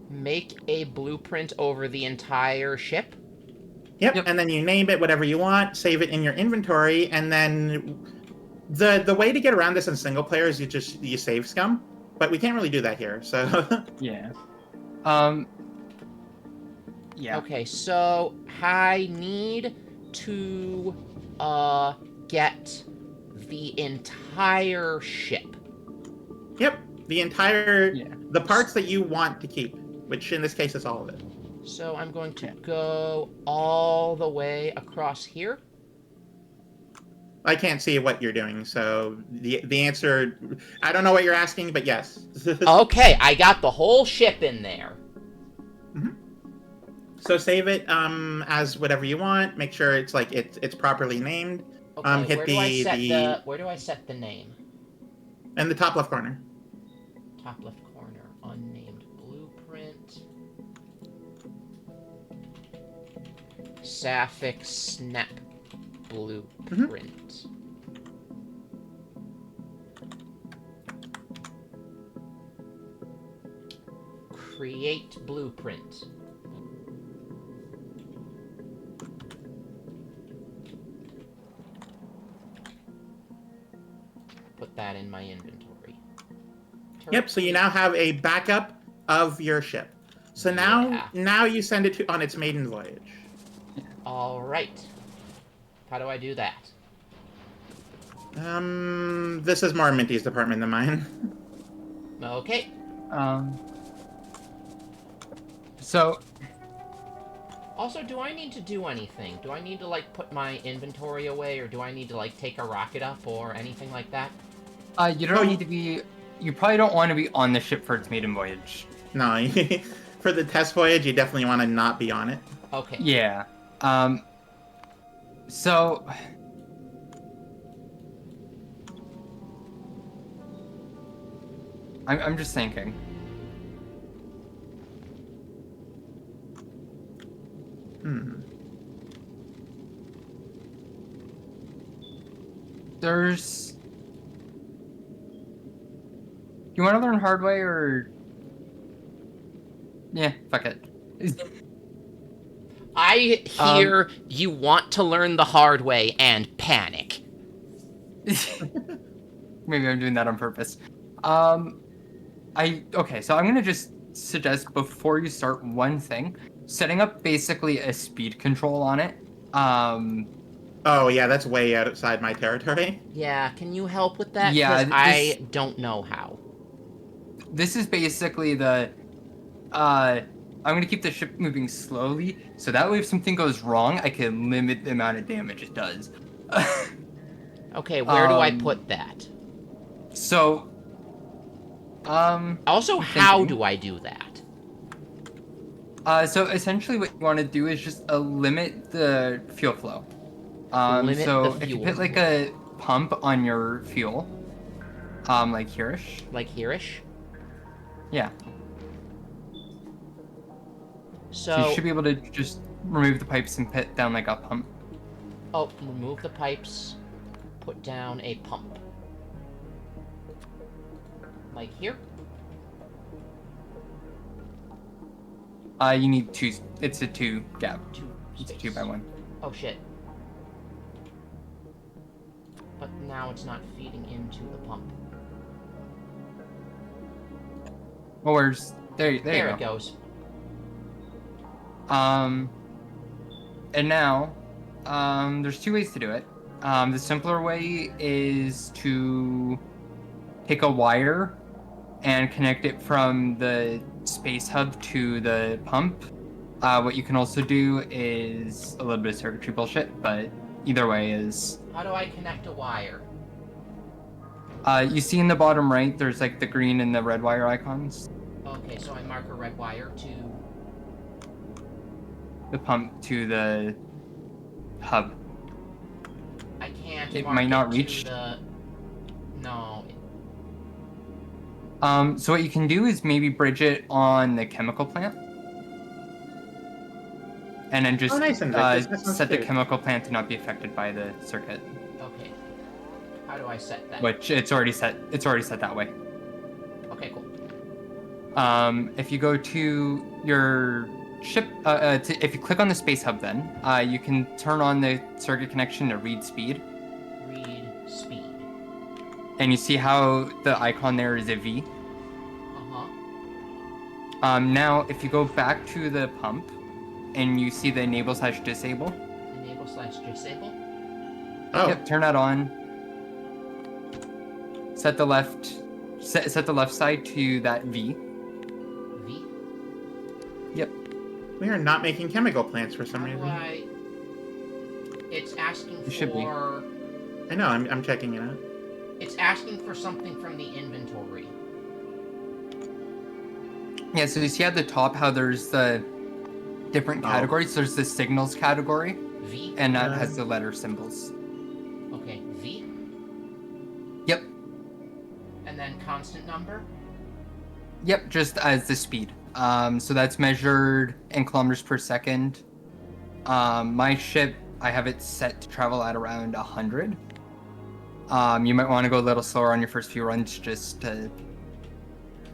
make a blueprint over the entire ship? Yep, and then you name it whatever you want, save it in your inventory, and then the way to get around this in single player is you save scum, but we can't really do that here, so... Yeah. Yeah. Okay, so I need to get the entire ship. Yep, the parts that you want to keep, which in this case is all of it. So I'm going to go all the way across here. I can't see what you're doing, so the answer, I don't know what you're asking, but yes. Okay, I got the whole ship in there. Mm-hmm. So save it as whatever you want. Make sure it's like it's properly named. Okay, hit where do I set the where do I set the name? in the top left corner. Top left corner, unnamed blueprint. Sapphic snap blueprint. Create blueprint. Put that in my inventory. Yep, so you now have a backup of your ship. So now you send it on its maiden voyage. All right. How do I do that? This is more Minty's department than mine. Okay. So. Also, do I need to do anything? Do I need to, like, put my inventory away, or do I need to, like, take a rocket up, or anything like that? You don't need to be... You probably don't want to be on the ship for its maiden voyage. No, for the test voyage, you definitely want to not be on it. Okay. Yeah. So... I'm just thinking. There's... You want to learn hard way, or... Yeah, fuck it. I hear you want to learn the hard way and panic. Maybe I'm doing that on purpose. Okay, so I'm gonna just suggest before you start one thing, setting up basically a speed control on it. Oh yeah, that's way outside my territory. Yeah, can you help with that? Yeah, I don't know how. This is basically the, I'm gonna keep the ship moving slowly, so that way if something goes wrong, I can limit the amount of damage it does. Okay, where do I put that? So, Also, how do I do that? So essentially what you want to do is just limit the fuel flow. Limit so the if you fuel put like a pump on your fuel, like here-ish. Like here-ish? Yeah. So you should be able to just remove the pipes and put down like a pump. Oh, remove the pipes, put down a pump. Like here? You need two, it's a 2 gap. It's a space. 2x1. Oh shit. But now it's not feeding into the pump. Well, where's, there you There go. it goes. And now, there's 2 ways to do it. The simpler way is to take a wire and connect it from the space hub to the pump. What you can also do is a little bit of circuitry bullshit, but either way is... How do I connect a wire? You see in the bottom right, there's like the green and the red wire icons. Okay, so I mark a red wire to... The pump to the hub. I can't It mark might not to reach. The... No. So what you can do is maybe bridge it on the chemical plant. And then just nice and That sounds set the good. chemical plant to not be affected by the circuit. Okay. How do I set that? Which it's already set that way. Okay, cool. If you go to your ship, if you click on the space hub then, you can turn on the circuit connection to read speed. Read speed. And you see how the icon there is a V? Uh-huh. Now, if you go back to the pump, and you see the enable/disable. Enable/disable? Oh. Yep, turn that on. Set the left side to that V. V? Yep. We are not making chemical plants for some How do reason. I... It's asking It should be. for... I know, I'm checking it out. It's asking for something from the inventory. Yeah, so you see at the top how there's the different categories. There's the signals category, V? and that has the letter symbols. And then constant number? Yep, just as the speed. So that's measured in kilometers per second. My ship, I have it set to travel at around 100. You might want to go a little slower on your first few runs just to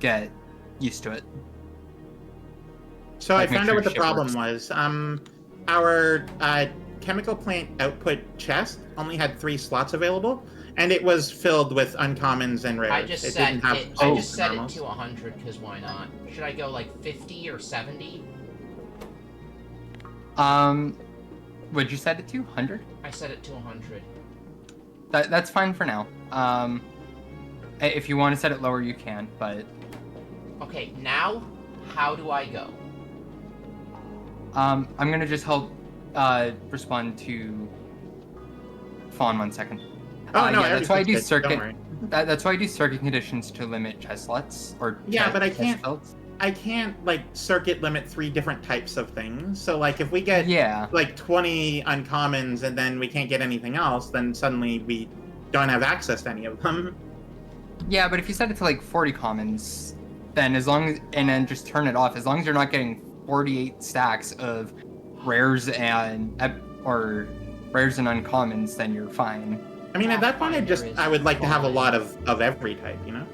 get used to it. So Like, I make found sure out what the your ship problem works. was. Our chemical plant output chest only had 3 slots available, and it was filled with uncommons and rares. I just it set didn't have it. I souls just and set it normals. to 100 because why not? Should I go like 50 or 70? Would you set it to 100? I set it to 100. That's fine for now. If you want to set it lower, you can, but Okay, now how do I go? I'm gonna just help respond to Fawn 1 second. Oh, no, yeah, that's why I do everything's good, don't circuit. worry. That's why I do circuit conditions to limit chest slots or Yeah, but I chest can't- fills. I can't, like, circuit limit 3 different types of things. So, like, if we get, Yeah, like, 20 uncommons and then we can't get anything else, then suddenly we don't have access to any of them. yeah, but if you set it to like 40 commons, then and then just turn it off. As long as you're not getting 48 stacks of rares and uncommons, then you're fine. I mean, at that point, Pathfinder is I would like to have a fine. lot of every type, you know?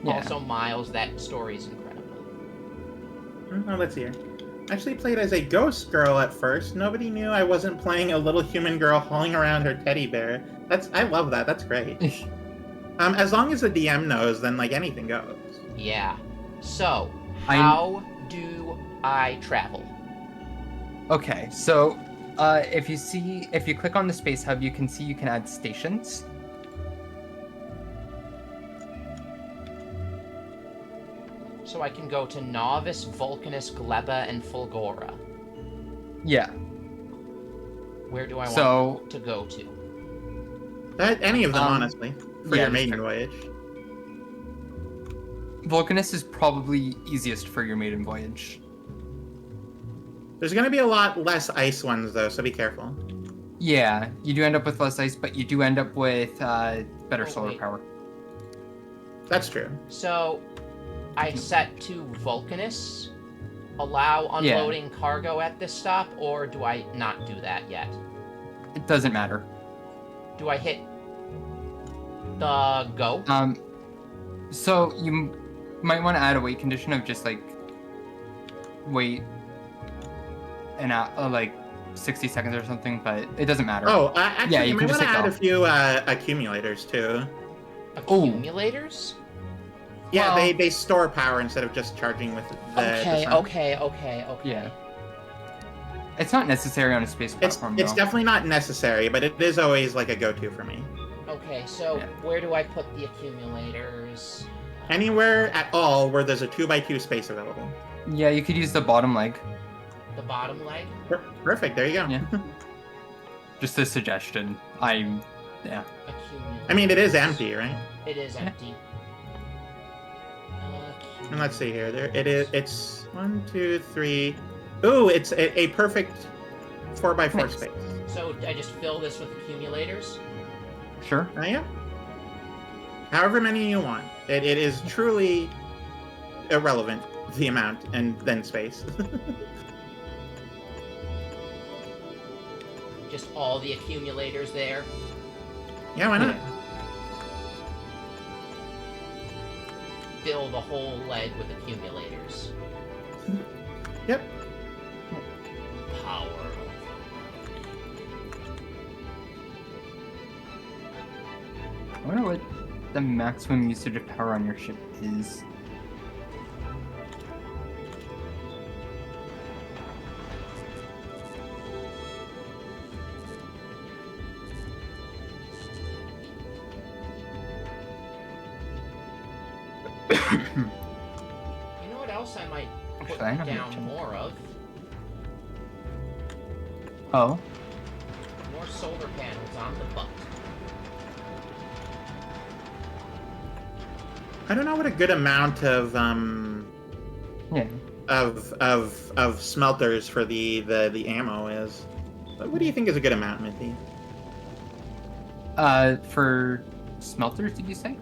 Yeah. Also, Miles, that story is incredible. Oh, let's see here. I actually played as a ghost girl at first. Nobody knew I wasn't playing a little human girl hauling around her teddy bear. I love that. That's great. As long as the DM knows, then like anything goes. Yeah. So, how do I travel? Okay, so if you click on the space hub, you can see you can add stations. So I can go to Novice, Vulcanus, Gleba, and Fulgora. Yeah. Where do I want So to go to? Any of them, honestly, for yeah, your just maiden check. voyage. Vulcanus is probably easiest for your maiden voyage. There's going to be a lot less ice ones, though, so be careful. Yeah, you do end up with less ice, but you do end up with better Oh, solar wait. power. That's true. So, I set to Vulcanus, allow unloading cargo at this stop, or do I not do that yet? It doesn't matter. Do I hit the go? So you might want to add a wait condition of just like wait an like 60 seconds or something, but it doesn't matter. Oh, actually, Yeah, you you can might just want to hit add a go. few accumulators, too. Accumulators? Yeah, Well- they store power instead of just charging with the sun. Okay. Yeah. It's not necessary on a space It's platform, though. definitely not necessary, but it is always like a go-to for me. Okay, so Yeah. where do I put the accumulators? Anywhere at all where there's a 2x2 space available. Yeah, you could use the bottom leg. The bottom leg? Perfect, there you go. Yeah. Just a suggestion. Yeah. Accumulators. I mean, it is empty, right? It is empty. And let's see here. There it is. It's 1, 2, 3. Ooh, it's a perfect 4x4 Nice. space. So I just fill this with accumulators? Sure. Yeah. However many you want. It is truly irrelevant, the amount, and then space. Just all the accumulators there? Yeah, why not? Fill the whole leg with accumulators. Yep. Power. I wonder what the maximum usage of power on your ship is. You know what else I might put Actually, I know down which one. more of? Oh, More solar panels on the butt. I don't know what a good amount of yeah. of smelters for the ammo is. But what do you think is a good amount, Mithy? For smelters, did you say?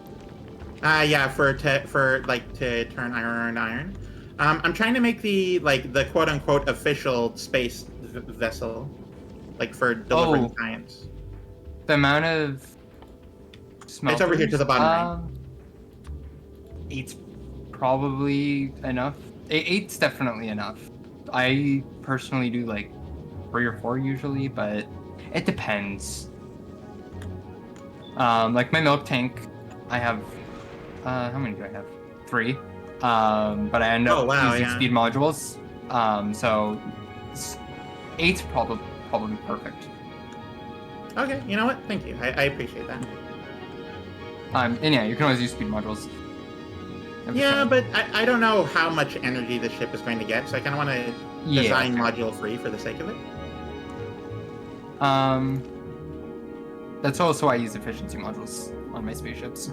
Yeah, to turn iron to iron. I'm trying to make the quote unquote official space vessel, like for delivering science. The amount of smelters, It's over here to the bottom right. 8's probably enough. 8's definitely enough. I personally do like 3 or 4 usually, but it depends. Like my milk tank, I have how many do I have? 3. But I end up using speed modules. So 8's probably perfect. Okay, you know what? Thank you. I appreciate that. And yeah, you can always use speed modules. Yeah, but I don't know how much energy the ship is going to get, so I kind of want to design module free for the sake of it. That's also why I use efficiency modules on my spaceships.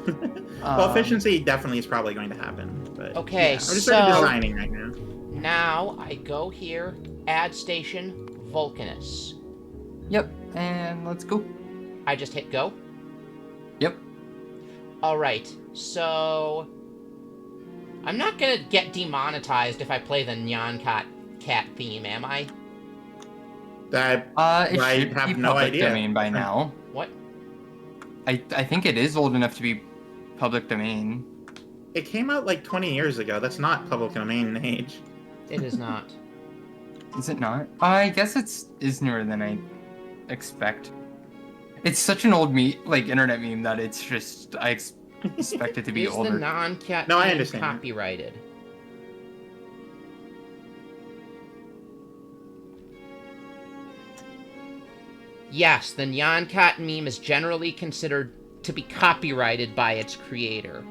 Well, efficiency definitely is probably going to happen. But okay, yeah, we're just sort of designing right now. Now I go here, add station, Vulcanus. Yep, and let's go. I just hit go? Yep. Alright, so... I'm not gonna get demonetized if I play the Nyan Cat theme, am I? It should have no idea. Domain by now. What? I think it is old enough to be public domain. It came out like 20 years ago. That's not public domain age. It is not. Is it not? I guess is newer than I expect. It's such an old internet meme that it's just I expect it to be older. Is the non-cat I understand. Copyrighted? Yes, the Nyan Cat meme is generally considered to be copyrighted by its creator.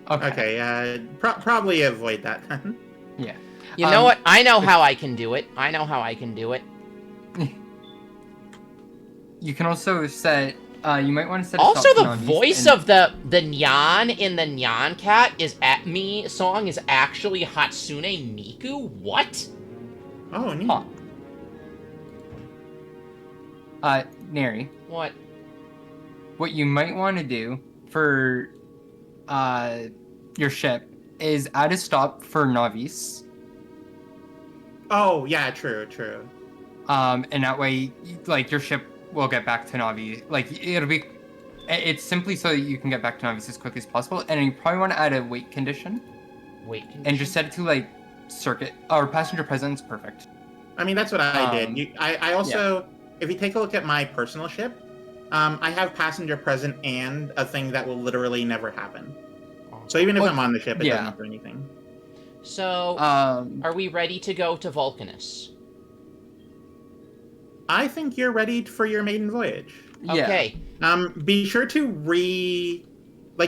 Okay, probably avoid that then. Yeah. You know what? I know how I can do it. You can also set... you might want to set... Also, the voice of the Nyan in the Nyan Cat song is actually Hatsune Miku? What? Oh, neat. Neri. What? What you might want to do for your ship is add a stop for Navis. Oh, yeah, true. And that way, your ship will get back to Navi. It's simply so that you can get back to Navis as quickly as possible. And you probably want to add a wait condition. And just set it to, circuit, or passenger presence, perfect. I mean, that's what I did. I also, if you take a look at my personal ship, I have passenger present and a thing that will literally never happen. So even if I'm on the ship, it doesn't do anything. So, are we ready to go to Vulcanus? I think you're ready for your maiden voyage. Okay. Be sure to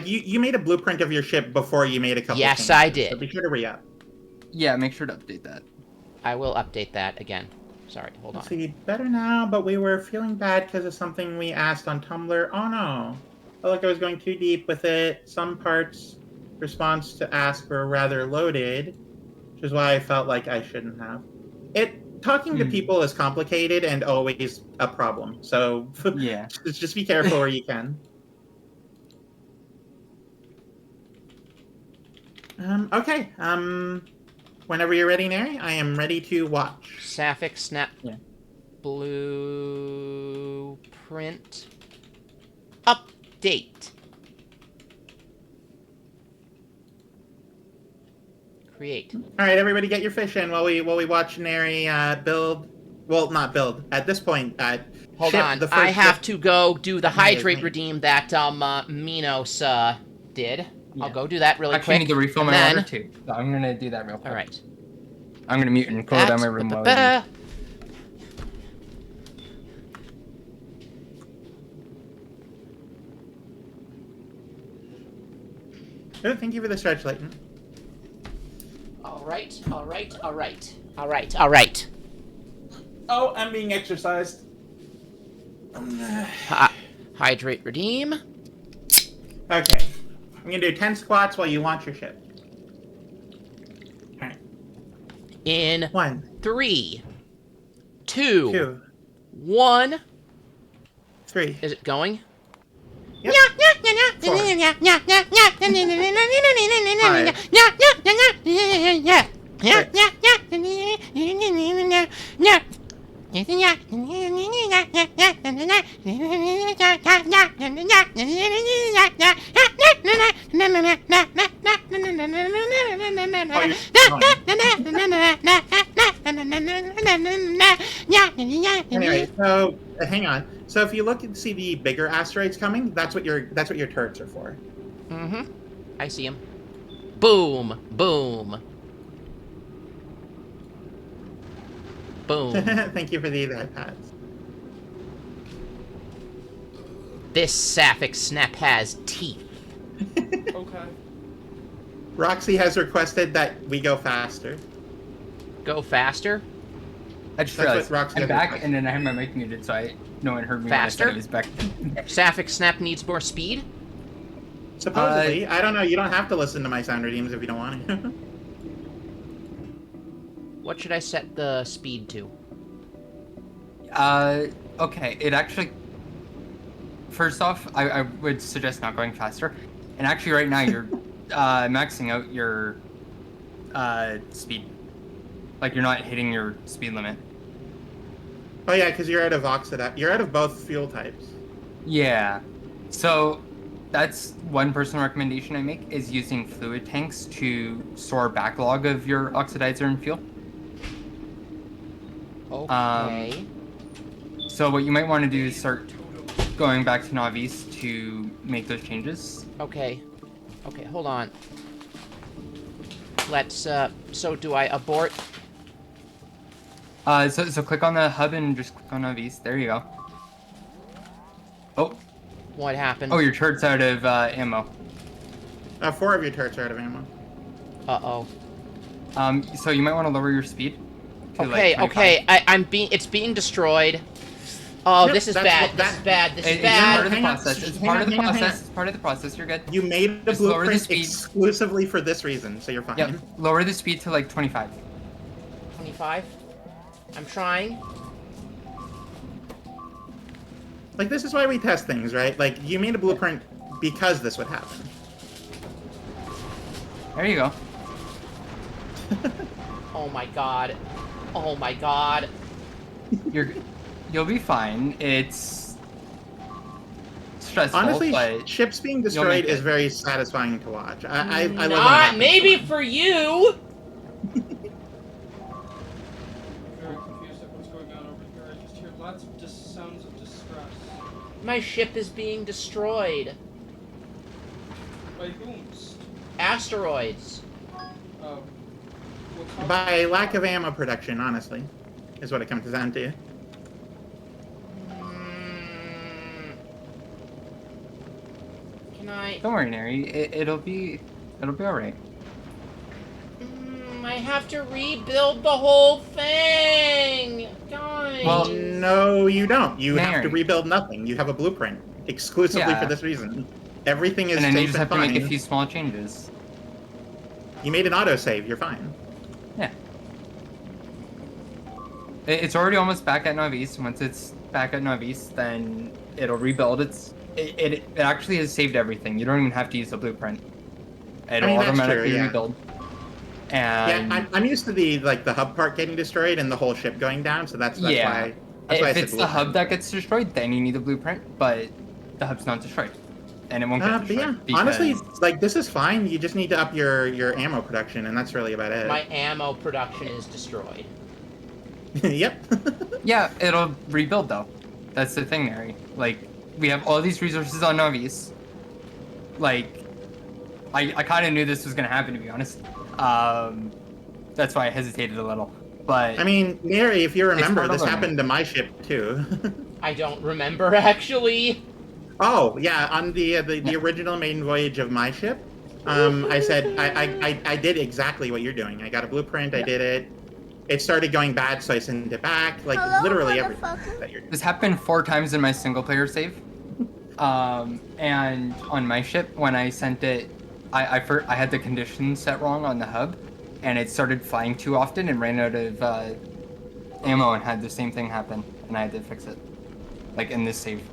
you made a blueprint of your ship before you made a couple Yes, changes, I did. So be sure to re-up. Yeah, make sure to update that. I will update that again. Sorry, hold on. Let's see, better now, but we were feeling bad because of something we asked on Tumblr. Oh no. I felt like I was going too deep with it. Some parts response to ask were rather loaded, which is why I felt like I shouldn't have. Talking to people is complicated and always a problem. So yeah, just be careful where you can. Okay. Whenever you're ready, Neri, I am ready to watch. Sapphic Snap Blueprint Update. Create. All right, everybody, get your fish in while we watch Neri build. Well, not build. At this point, hold on. I have to go do the hydrate redeem that Minos did. Yeah. I'll go do that really quick. I need to refill my water too. So I'm gonna do that real quick. All right. I'm gonna mute and close down my room while I do. Oh, thank you for the stretch, Layton. All right. Oh, I'm being exercised. Hydrate redeem. Okay. I'm gonna do 10 squats while you launch your ship. Alright. In 1, 3, 2, 1. 3. Is it going? Yep. Anyway, so hang on. So if you look and see the bigger asteroids coming, that's what your turrets are for. Mm-hmm. I see him. Boom, boom, boom. Thank you for the iPads. This sapphic snap has teeth. Okay. Roxy has requested that we go faster. Go faster? I just That's realized what Roxy I'm has back, requested. and then I have my mic muted, so no one heard me Faster? when I said I was back. Sapphic snap needs more speed? Supposedly. I don't know. You don't have to listen to my sound redeems if you don't want to. What should I set the speed to? Okay, it actually... First off, I would suggest not going faster. And actually right now you're maxing out your speed. Like you're not hitting your speed limit. Oh yeah, because you're out of You're out of both fuel types. Yeah. So that's one personal recommendation I make is using fluid tanks to store a backlog of your oxidizer and fuel. Okay. So what you might want to do is start going back to Navis to make those changes. Okay. Okay, hold on. Let's, so do I abort? So click on the hub and just click on Navis. There you go. Oh. What happened? Oh, your turret's out of ammo. 4 of your turrets are out of ammo. Uh-oh. So you might want to lower your speed. To, Okay, like, okay, it's being destroyed. Oh, Yep, this is that's bad, what- this is bad, this is It's part of bad. the process. It's part of the process. It's part of the process. You're good. You made the Just lower the blueprint speed. exclusively for this reason, so you're fine. Yep. Lower the speed to like 25. 25? I'm trying. Like, this is why we test things, right? Like, you made a blueprint because this would happen. There you go. Oh my god. Oh my god. You'll be fine. It's stressful, Honestly, but ships being make destroyed it. is very satisfying to watch. I love when it Not happens. maybe for you! Very confused at what's going on over here. I just hear lots of sounds of distress. My ship is being destroyed. By whomst? Asteroids. Oh. What caused By lack of ammo production, honestly, is what it comes down to. Can I... don't worry, Neri. It'll be all right. I have to rebuild the whole thing! Guys! Well, No, you don't. You have to Mary. rebuild nothing. You have a blueprint exclusively Yeah. for this reason. Everything is And then you safe just and have to fine. make a few small changes. You made an autosave. You're fine. Yeah. It's already almost back at Navis. Once it's back at Navis, then it'll rebuild. It actually has saved everything. You don't even have to use the blueprint. It'll that's automatically true, yeah. rebuild. And Yeah, I'm used to the hub part getting destroyed and the whole ship going down, so that's yeah. why. That's why I If said it's the blueprint. hub that gets destroyed, then you need a blueprint. But the hub's not destroyed, and it won't get But yeah, destroyed. honestly, because- like this is fine. You just need to up your ammo production, and that's really about it. My ammo production is destroyed. Yep. yeah, it'll rebuild though. That's the thing, Mary. Like we have all these resources on Navis. Like, I kind of knew this was gonna happen, to be honest. That's why I hesitated a little. But I mean, Mary, if you remember, part of this learning. happened to my ship too. I don't remember, actually. Oh yeah, on the original maiden voyage of my ship, I said I did exactly what you're doing. I got a blueprint. I did it. It started going bad, so I sent it back. Like Hello, literally everything motherfucker. that you're doing. this happened 4 times in my single player save. And on my ship, when I sent it, I had the conditions set wrong on the hub, and it started flying too often and ran out of ammo and had the same thing happen, and I had to fix it, like in this save,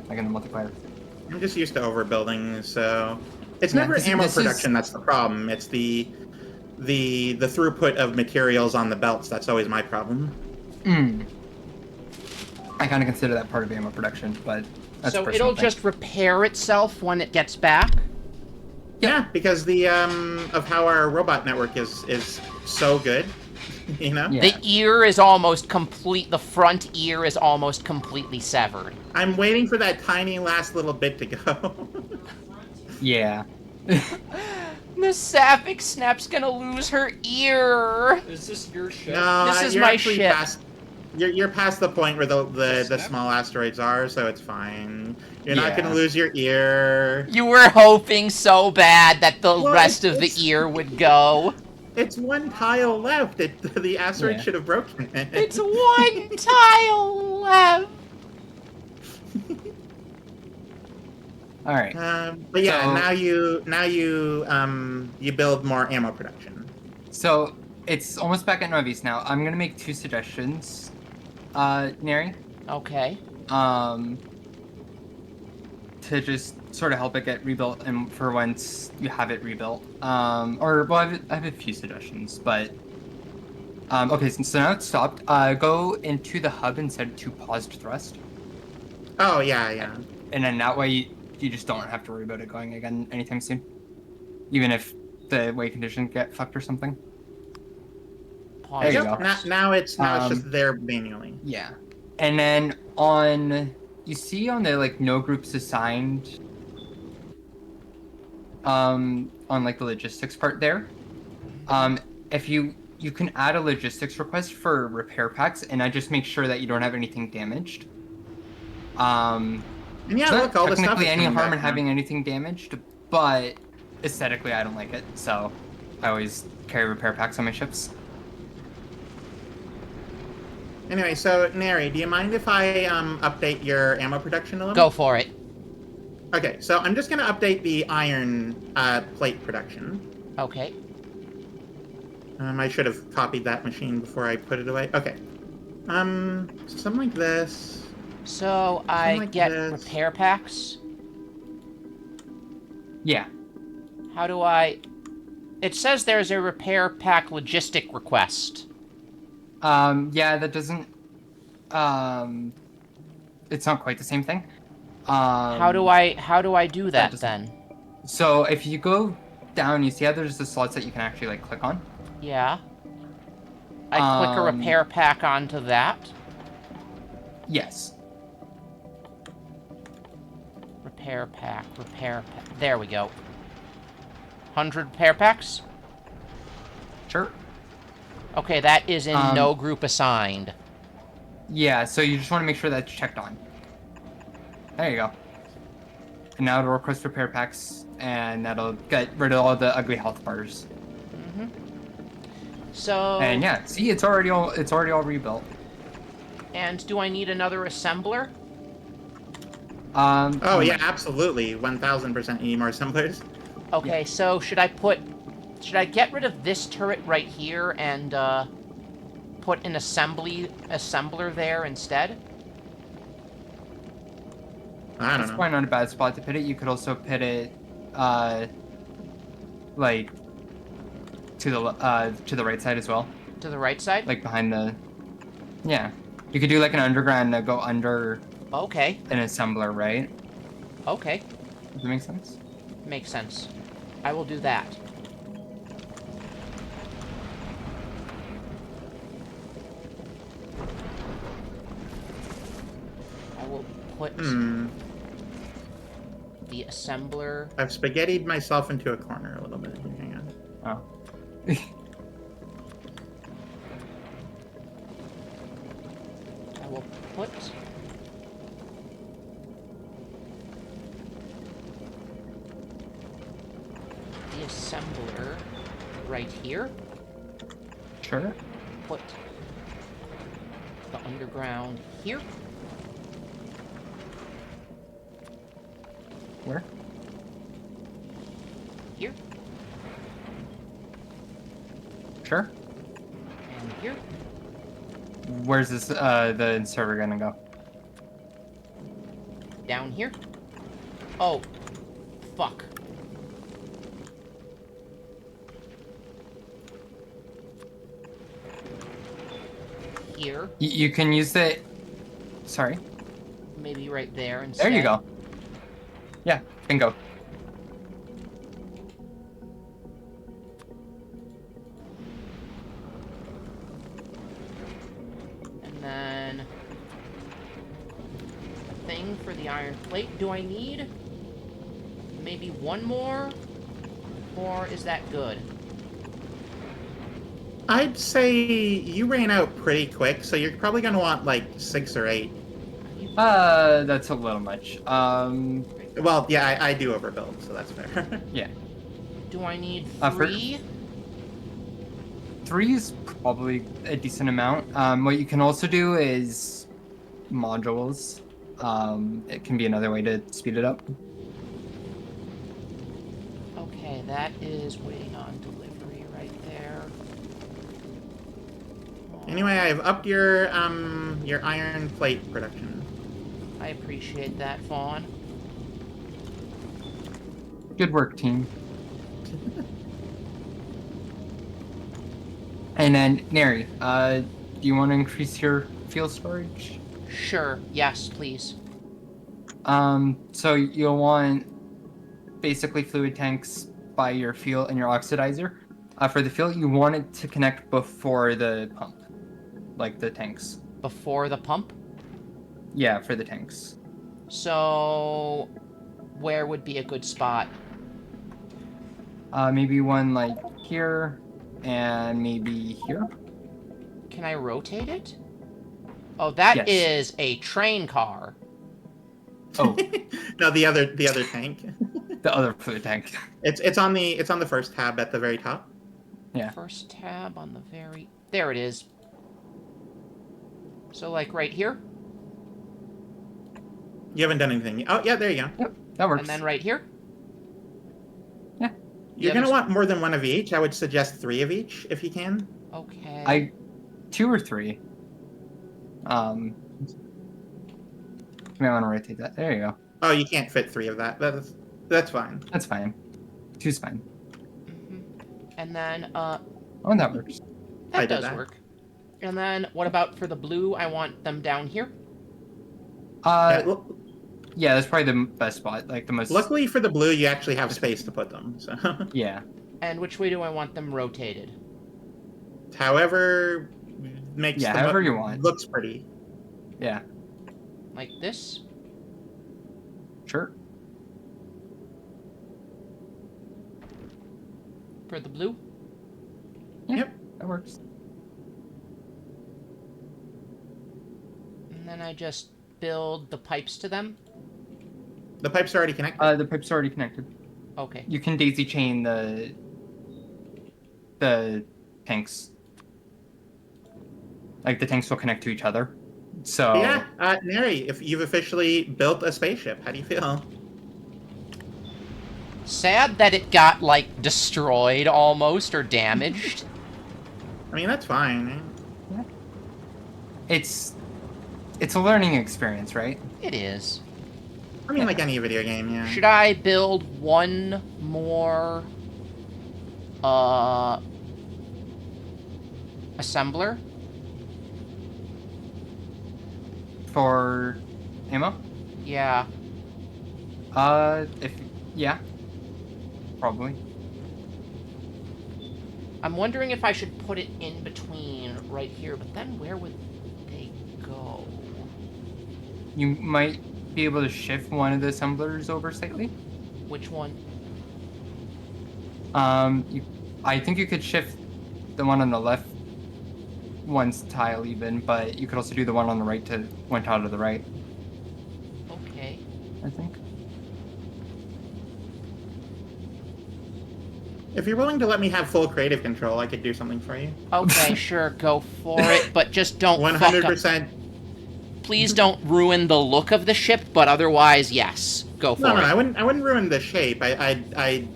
like in the multiplayer. I'm just used to overbuilding, so it's Yeah, never this ammo is- production that's the problem. It's the throughput of materials on the belts that's always my problem. I kind of consider that part of ammo production, but that's a So personal it'll thing. just repair itself when it gets back? Yeah, because the of how our robot network is so good, you know. Yeah. The ear is almost complete. The front ear is almost completely severed. I'm waiting for that tiny last little bit to go. Yeah. The Sapphic Snap's gonna lose her ear. Is this your ship? No, This is you're my actually ship. past. You're past the point where the Snap? small asteroids are, so it's fine. You're not Yeah. gonna lose your ear. You were hoping so bad that the Well, rest of the it's- ear would go. It's one tile left. The asteroid Yeah. should have broken it. It's one tile left. All right. But yeah, So- now you build more ammo production. So it's almost back at Novis now. I'm gonna make 2 suggestions, Neri, Okay. to just sort of help it get rebuilt, and for once you have it rebuilt. Or well, I have a few suggestions, but okay. So now it's stopped. Go into the hub and set it to paused thrust, Oh yeah. and then that way you just don't have to worry about it going again anytime soon, even if the way conditions get fucked or something. Pause. There you Yep, go. now it's Um, just there manually. Yeah. And then you see on the like no groups assigned on like the logistics part there, if you can add a logistics request for repair packs, and I just make sure that you don't have anything damaged. And yeah, It's not look, all the stuff technically is any coming harm back in now. having anything damaged, but aesthetically I don't like it, so I always carry repair packs on my ships. Anyway, so Neri, do you mind if I update your ammo production a little? Go for it. Okay, so I'm just gonna update the iron plate production. Okay. I should have copied that machine before I put it away. Okay. Something like this. So I like get this. repair packs. Yeah. How do I... It says there's a repair pack logistic request. Yeah, that doesn't it's not quite the same thing. How do I do that doesn't- then? So if you go down, you see how there's the slots that you can actually like click on? Yeah. I click a Um, repair pack onto that. Yes. Repair pack. There we go. 100 repair packs? Sure. Okay, that is in Um, no group assigned. Yeah, so you just want to make sure that's checked on. There you go. And now it'll request repair packs, and that'll get rid of all the ugly health bars. So... And yeah, see, it's already all rebuilt. And do I need another assembler? Oh yeah, absolutely. 1000% you need more assemblers. Okay, so should I get rid of this turret right here and put an assembler there instead? I don't That's know. probably not a bad spot to put it. You could also put it, like, to the right side as well, To the right side? like behind the. Yeah, you could do like an underground that go under Okay, an assembler, right? okay. Does that make sense? Makes sense. I will do that. I will put Hmm. the assembler... I've spaghettied myself into a corner a little bit. Hang on. Oh. I will put... the assembler right here. Sure. Put the underground here. Where? Here. Sure. And here. Where's this the server gonna go? Down here. Oh. Fuck. Here. You can use the... Sorry. Maybe right there instead. There you go. Yeah, bingo. And then... a thing for the iron plate. Do I need... maybe one more? Or is that good? I'd say you ran out pretty quick, so you're probably going to want like 6 or 8. That's a little much. Well, yeah, I do overbuild, so that's fair. Yeah. Do I need For- 3? 3 is probably a decent amount. What you can also do is modules. It can be another way to speed it up. Okay, that is waiting on delivery right there. Anyway, I've upped your iron plate production. I appreciate that, Fawn. Good work, team. And then, Neri, do you want to increase your fuel storage? Sure, yes, please. So you'll want basically fluid tanks by your fuel and your oxidizer. For the fuel, you want it to connect before the pump, like the tanks. Before the pump? Yeah, for the tanks. So, where would be a good spot? Maybe one like here, and maybe here. Can I rotate it? Oh, that Yes. is a train car. Oh, No, the other tank. the other fluid tank. It's on the first tab at the very top. Yeah. First tab on the very... There it is. So, like, right here? You haven't done anything. Oh, yeah, there you go. Yep, that works. And then right here? Yeah. You're going to want more than one of each. I would suggest 3 of each, if you can. Okay. 2 or 3. You may want to rotate that. There you go. Oh, you can't fit 3 of that. That's fine. That's fine. 2's fine. And then, Oh, that works. I that did does that. work. And then, what about for the blue? I want them down here. Yeah, that's probably the best spot. Like the most. Luckily for the blue, you actually have space to put them. So, Yeah. And which way do I want them rotated? however makes them however you want. looks pretty. Yeah. Like this? Sure. For the blue? Yeah, Yep. that works. And then I just build the pipes to them? The pipes are already connected. The pipe's already connected. Okay. You can daisy chain the tanks. Like the tanks will connect to each other. So Yeah, Neri, if you've officially built a spaceship, how do you feel? Sad that it got, like, destroyed almost, or damaged. I mean, that's fine. it's a learning experience, right? It is. I mean, like any video game, yeah. Should I build one more, assembler? For ammo? Yeah. Yeah. Probably. I'm wondering if I should put it in between right here, but then where would they go? You might be able to shift one of the assemblers over slightly. Which one? I think you could shift the one on the left one's tile even, but you could also do the one on the right to one tile to the right, Okay. I think. If you're willing to let me have full creative control, I could do something for you. Okay, sure, go for it, but just don't fuck up. 100%. Please don't ruin the look of the ship, but otherwise, yes, go for No, it. I wouldn't ruin the shape. All right,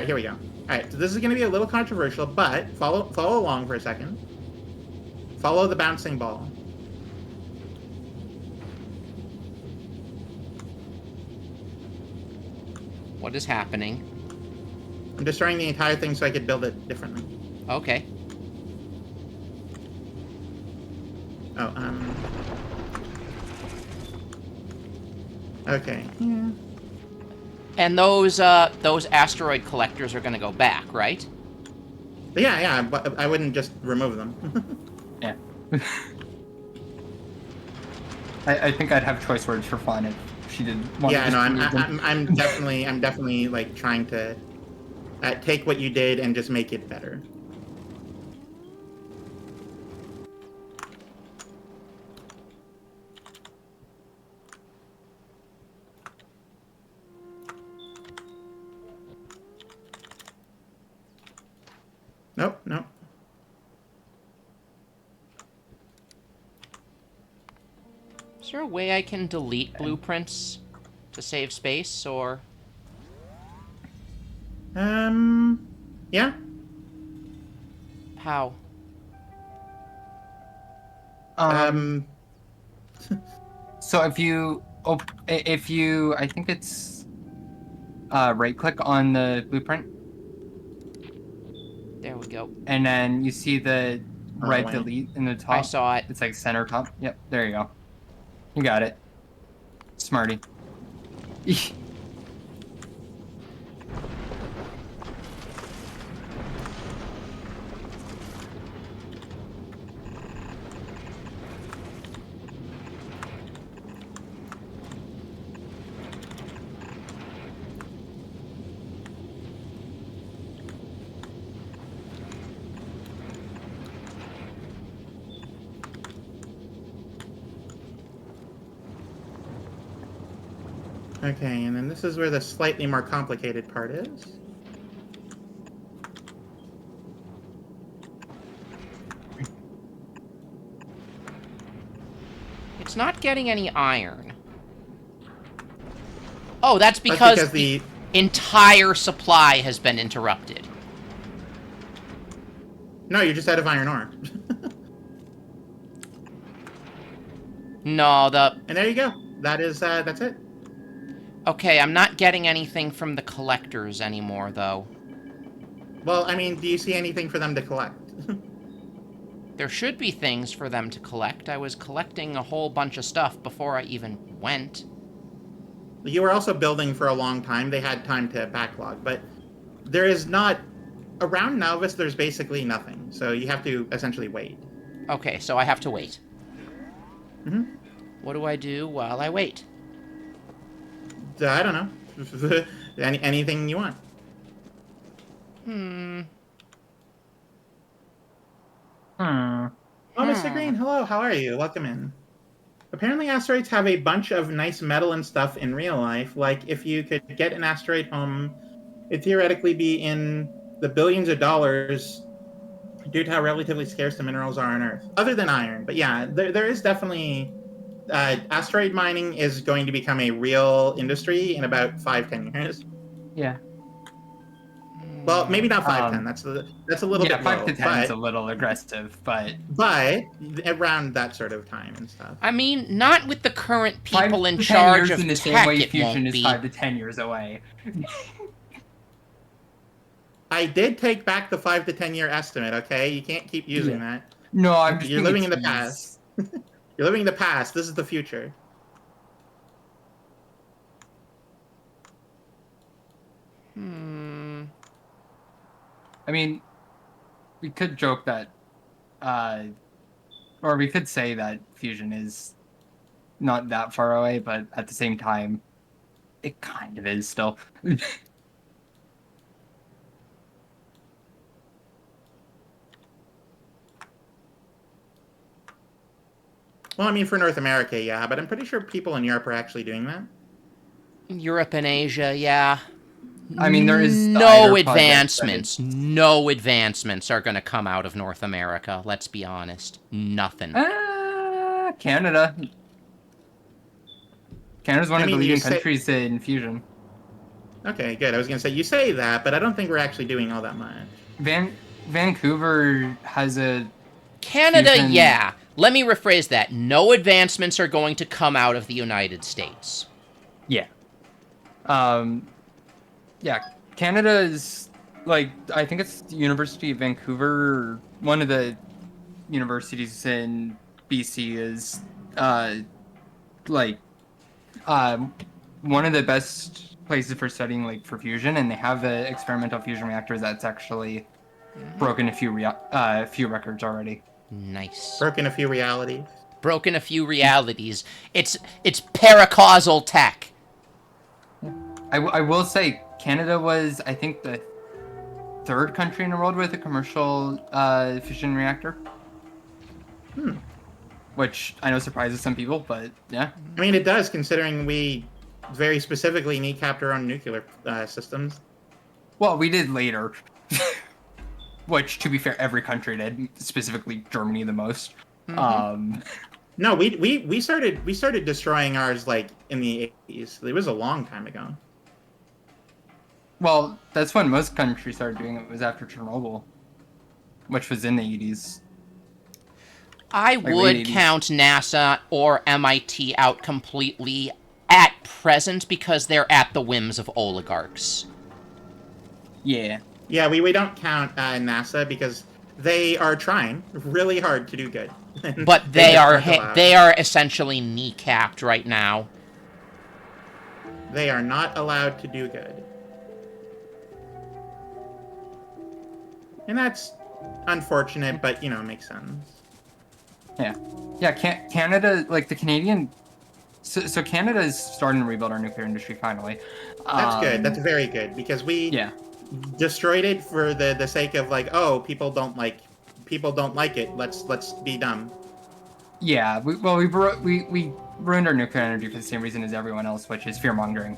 here we go. All right, so this is going to be a little controversial, but follow along for a second. Follow the bouncing ball. What is happening? I'm destroying the entire thing so I could build it differently. Okay. Oh, okay. Yeah. And those asteroid collectors are going to go back, right? But yeah, but I wouldn't just remove them. Yeah. I think I'd have choice words for fun if she didn't want Yeah, to no, remove them. I'm definitely like trying to take what you did and just make it better. Nope, nope. Is there a way I can delete blueprints to save space, or... Yeah. How? So if you, I think it's right click on the blueprint, There we go. and then you see the red wait. delete in the top. I saw it. It's like center top. Yep, there you go. You got it. Smarty. Okay, and then this is where the slightly more complicated part is. It's not getting any iron. Oh, that's because the entire supply has been interrupted. No, you're just out of iron ore. No, And there you go. That's it. Okay, I'm not getting anything from the collectors anymore, though. Well, I mean, do you see anything for them to collect? There should be things for them to collect. I was collecting a whole bunch of stuff before I even went. You were also building for a long time. They had time to backlog, but there is not... Around Nauvis, there's basically nothing, so you have to essentially wait. Okay, so I have to wait. Mm-hmm. What do I do while I wait? I don't know. Anything you want. Hmm. Oh, Mr. Green, hello, how are you? Welcome in. Apparently asteroids have a bunch of nice metal and stuff in real life. Like, if you could get an asteroid home, it'd theoretically be in the billions of dollars due to how relatively scarce the minerals are on Earth. Other than iron. But yeah, there is definitely... asteroid mining is going to become a real industry in about 5-10 years. Yeah. Well, maybe not 5-10. That's a little bit low. 5 to 10 is a little aggressive, but around that sort of time and stuff. I mean, not with the current people in 5 to 10 charge years of in the tech, same way it fusion won't is be. 5 to 10 years away. I did take back the 5 to 10 year estimate. Okay, you can't keep using that. No, I'm just You're being living in the teased. past. You're living in the past. This is the future. I mean, we could joke that, or we could say that fusion is not that far away, but at the same time, it kind of is still. Well, I mean, for North America, yeah, but I'm pretty sure people in Europe are actually doing that. Europe and Asia, yeah. I mean, there is no advancements. No advancements are going to come out of North America. Let's be honest. Nothing. Canada. Canada's one of the leading countries in fusion. Okay, good. I was going to say, you say that, but I don't think we're actually doing all that much. Vancouver has a... Canada, fusion... yeah. Let me rephrase that. No advancements are going to come out of the United States. Yeah. yeah, Canada is like I think it's the University of Vancouver, or one of the universities in BC is like one of the best places for studying like for fusion, and they have an experimental fusion reactor that's actually broken a few records already. Nice. Broken a few realities. Broken a few realities. It's paracausal tech. I will say Canada was, I think, the third country in the world with a commercial fission reactor. Which I know surprises some people, but yeah. I mean, it does, considering we very specifically kneecapped our own nuclear systems. Well, we did later. Which, to be fair, every country did, specifically Germany the most. No, we started destroying ours like in the 80s. It was a long time ago. Well, that's when most countries started doing it. It was after Chernobyl, which was in the 80s. I would count NASA or MIT out completely at present because they're at the whims of oligarchs. Yeah. Yeah, we don't count NASA because they are trying really hard to do good. But they are essentially kneecapped right now. They are not allowed to do good. And that's unfortunate, but, you know, it makes sense. Yeah. Yeah, Canada, like the Canadian... So Canada is starting to rebuild our nuclear industry, finally. That's good. That's very good, because we destroyed it for the sake of, like, oh, people don't like it. Let's be dumb. Yeah, we ruined our nuclear energy for the same reason as everyone else, which is fear-mongering.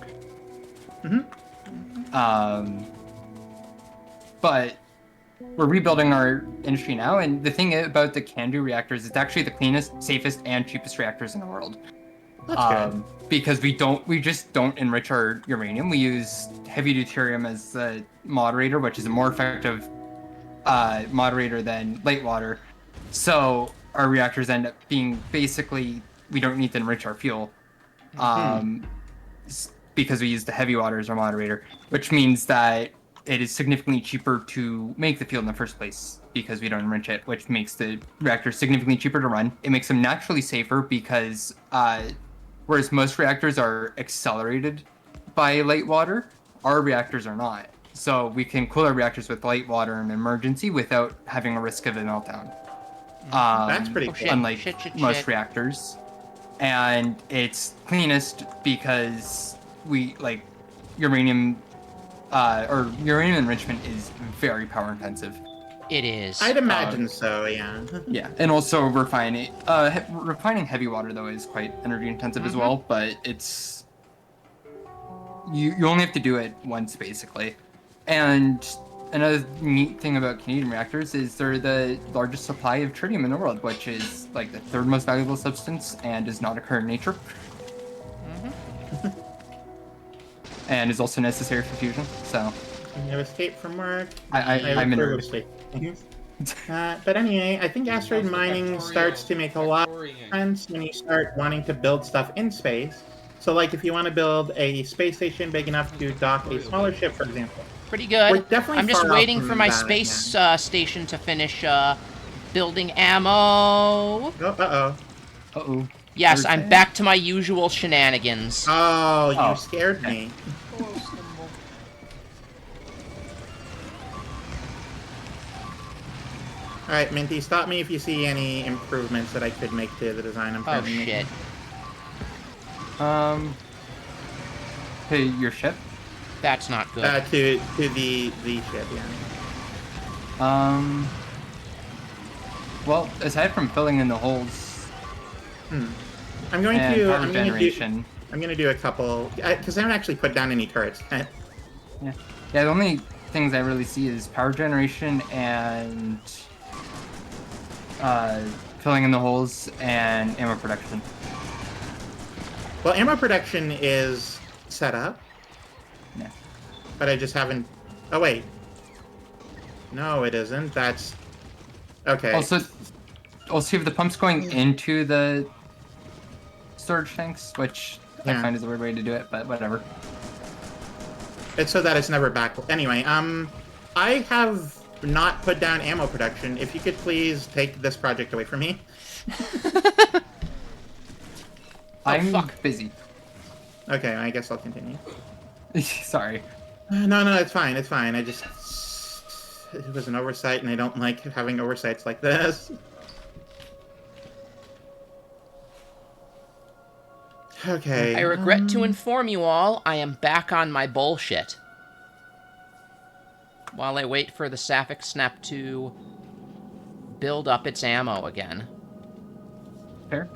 But we're rebuilding our industry now, and the thing about the CANDU reactors, it's actually the cleanest, safest, and cheapest reactors in the world. That's good. Because we just don't enrich our uranium. We use heavy deuterium as the moderator, which is a more effective moderator than light water. So our reactors end up being basically, we don't need to enrich our fuel. Because we use the heavy water as our moderator, which means that it is significantly cheaper to make the fuel in the first place because we don't enrich it, which makes the reactors significantly cheaper to run. It makes them naturally safer because whereas most reactors are accelerated by light water, our reactors are not. So we can cool our reactors with light water in emergency without having a risk of a meltdown. That's pretty cool. Unlike most reactors. And it's cleanest because we, like, uranium enrichment is very power intensive. It is. I'd imagine so, yeah. Yeah, and also refining heavy water though is quite energy intensive as well, but it's you only have to do it once basically. And another neat thing about Canadian reactors is they're the largest supply of tritium in the world, which is like the third most valuable substance and does not occur in nature. And is also necessary for fusion, so... You have escaped from work. I'm a nerd. But anyway, I think asteroid mining starts to make a lot of sense when you start wanting to build stuff in space. So, like, if you want to build a space station big enough to dock a smaller ship, for example. Pretty good. We're definitely I'm just far waiting off for from my that, space yeah. station to finish building ammo. Uh-oh. Yes, I'm back to my usual shenanigans. Oh, you scared me. Alright, Minty, stop me if you see any improvements that I could make to the design I'm Oh, currently shit. making. To your ship? That's not good. To the ship, yeah. Well, aside from filling in the holes... I'm going to do a couple, because I haven't actually put down any turrets. Yeah, the only things I really see is power generation and filling in the holes and ammo production. Well, ammo production is set up. Yeah. But I just haven't... Oh, wait. No, it isn't. That's... Okay. Also, you have the pumps going into the storage tanks, which I find is a weird way to do it, but whatever. It's so that it's never back. Anyway, I have not put down ammo production. If you could please take this project away from me. I'm busy. Okay, I guess I'll continue. Sorry. No, it's fine. It's fine. It was an oversight, and I don't like having oversights like this. Okay. I regret to inform you all, I am back on my bullshit. While I wait for the Sapphic Snap to build up its ammo again. Fair.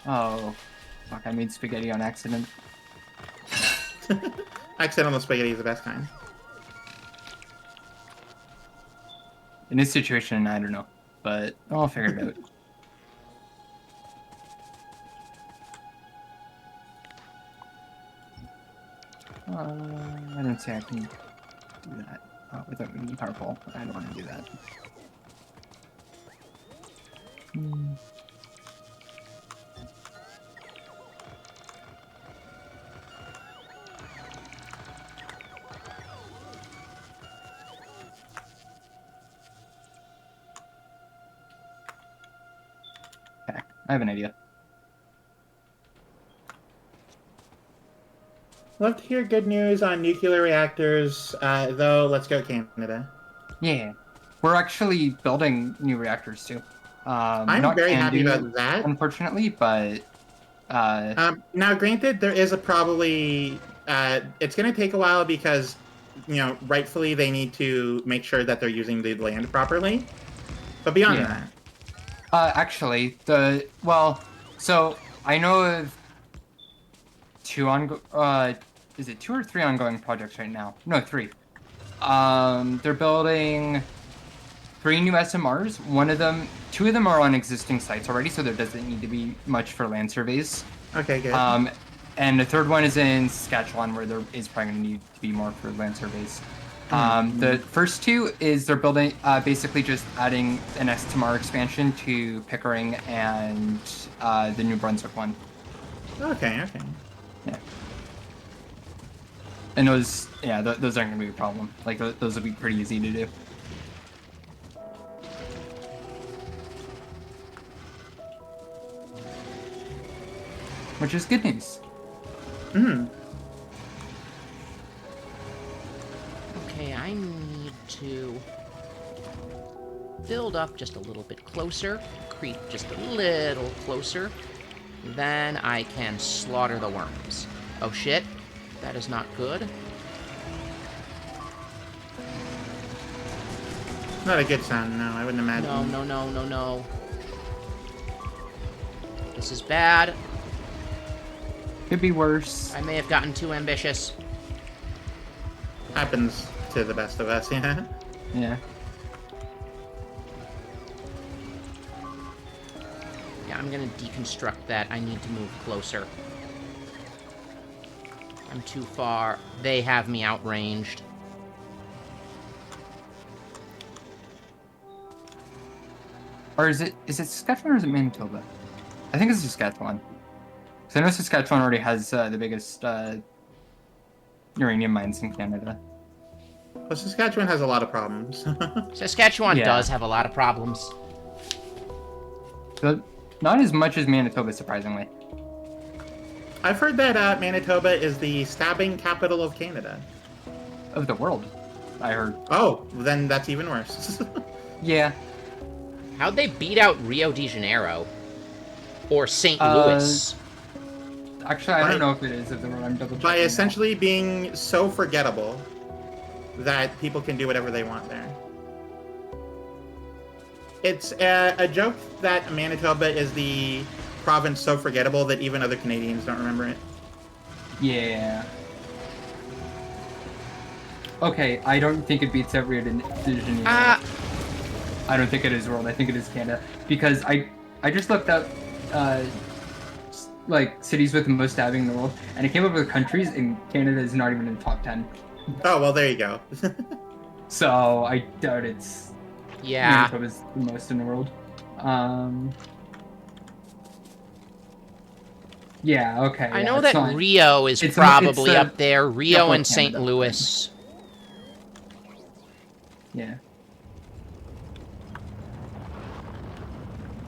Oh, fuck, I made spaghetti on accident. Accidental spaghetti is the best kind. In this situation, I don't know, but I'll figure it out. I don't see I can do that without being powerful. I don't want to do that. Okay, I have an idea. Love to hear good news on nuclear reactors, though. Let's go Canada. Yeah, we're actually building new reactors too. I'm not very can happy do, about that. unfortunately, but now, granted, there is a probably. It's going to take a while because, rightfully they need to make sure that they're using the land properly. But beyond that, actually, so I know of is it 2 or 3 ongoing projects right now? No, 3. They're building 3 new SMRs. 2 of them are on existing sites already, so there doesn't need to be much for land surveys. Okay, good. And the 3rd one is in Saskatchewan, where there is probably going to need to be more for land surveys. The first 2 is they're building, basically just adding an SMR expansion to Pickering and the New Brunswick one. Okay. Yeah. And those aren't going to be a problem. Like, those will be pretty easy to do. Which is good news. Okay, I need to build up just a little bit closer, creep just a little closer, then I can slaughter the worms. Oh shit, that is not good. Not a good sound, no, I wouldn't imagine. No. This is bad. Could be worse. I may have gotten too ambitious. Happens to the best of us, yeah. Yeah. Yeah, I'm gonna deconstruct that. I need to move closer. I'm too far. They have me outranged. Or is it Saskatchewan or is it Manitoba? I think it's Saskatchewan. Because I know Saskatchewan already has the biggest uranium mines in Canada. Well, Saskatchewan has a lot of problems. Saskatchewan does have a lot of problems. But not as much as Manitoba, surprisingly. I've heard that Manitoba is the stabbing capital of Canada. Of the world, I heard. Oh, then that's even worse. Yeah. How'd they beat out Rio de Janeiro? Or St. Louis? Actually, I don't know if it is of the world. I'm double checking. By essentially being so forgettable that people can do whatever they want there. It's a joke that Manitoba is the province so forgettable that even other Canadians don't remember it. Yeah. Okay, I don't think it beats out Rio de Janeiro. I don't think it is world. I think it is Canada. Because I just looked up like cities with the most stabbing in the world, and it came up with countries, and Canada is not even in the top 10. Oh, well, there you go. So I doubt it's Manitoba's the most in the world. Yeah, okay. I yeah, know it's that not- Rio is it's probably a up there. Rio couple and St. Canada, Louis. Yeah.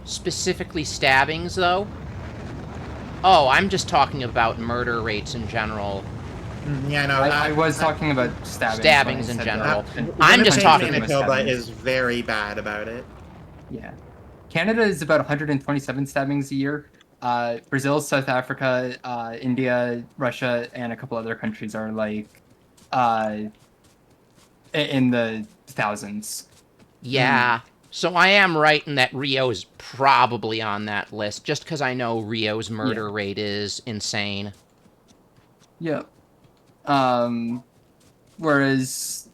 Specifically stabbings, though? Oh, I'm just talking about murder rates in general. Yeah, no. I was talking about stabbings. Stabbings when I in said general. that. I'm just Winnipeg, talking- Manitoba stabbings. is very bad about it. Yeah. Canada is about 127 stabbings a year. Brazil, South Africa, India, Russia, and a couple other countries are like in the thousands. Yeah. So I am right in that Rio is probably on that list, just because I know Rio's murder rate is insane. Yep. Whereas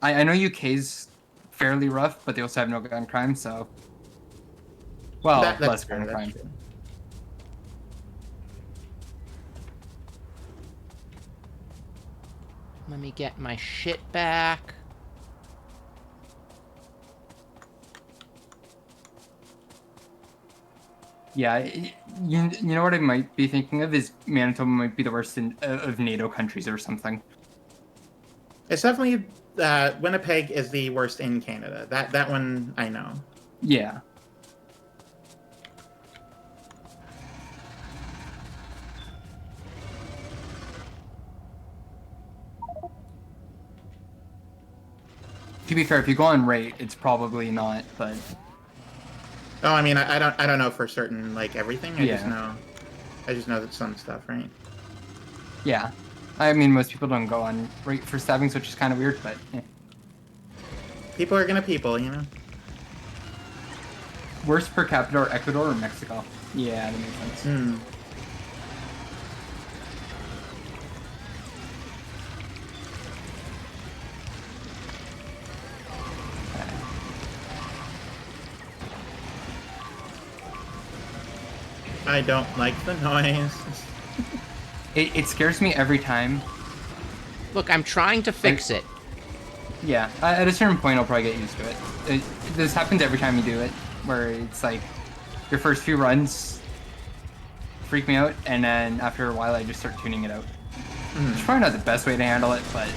I know UK's fairly rough, but they also have no gun crime, so That's less fair, gun that's crime. true. Let me get my shit back. Yeah, you know what I might be thinking of is Manitoba might be the worst of NATO countries or something. It's definitely Winnipeg is the worst in Canada. That one I know. Yeah. To be fair, if you go on rate, it's probably not, but Oh, I mean, I don't know for certain like everything. I Yeah. just know that some stuff, right? yeah. I mean, most people don't go on rate for stabbings, which is kind of weird, but yeah. People are gonna people, you know. Worst per capita are Ecuador or Mexico? Yeah, that makes sense. Hmm. I don't like the noise. It scares me every time. Look, I'm trying to fix it. Yeah, at a certain point, I'll probably get used to it. This happens every time you do it, where it's like your first few runs freak me out, and then after a while, I just start tuning it out. It's probably not the best way to handle it, but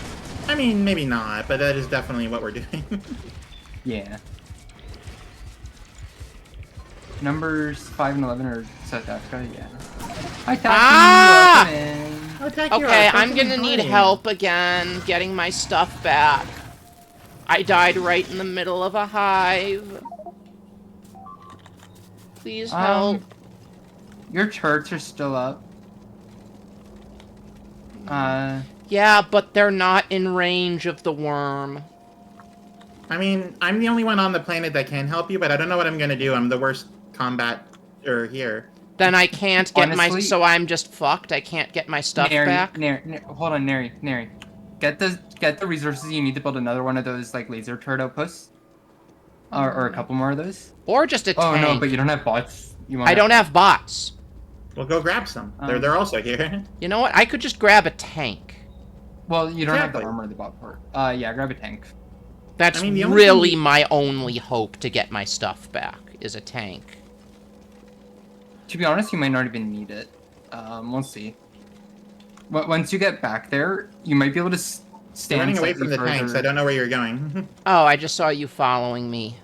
I mean, maybe not, but that is definitely what we're doing. yeah. Numbers 5 and 11 are South Africa, yeah. Hi, Taki. Ah! Welcome in. Oh, thank you, Okay, Ross. I'm Welcome gonna need in. help again getting my stuff back. I died right in the middle of a hive. Please help. Your turrets are still up. Yeah, but they're not in range of the worm. I mean, I'm the only one on the planet that can help you, but I don't know what I'm gonna do. I'm the worst combater here. Then I can't get Honestly- so I'm just fucked. I can't get my stuff back. Hold on, Neri. Get the resources you need to build another one of those like laser turret outposts, or a couple more of those. Or just a tank. Oh no, but you don't have bots. I don't have bots. Well, go grab some. They're also here. You know what? I could just grab a tank. Well, you don't have Exactly. the armor of the bot part. Yeah, grab a tank. That's I mean, the only really thing- my only hope to get my stuff back, is a tank. To be honest, you might not even need it. We'll see. Once you get back there, you might be able to You're stand running away slightly from the further. tanks. I don't know where you're going. Oh, I just saw you following me.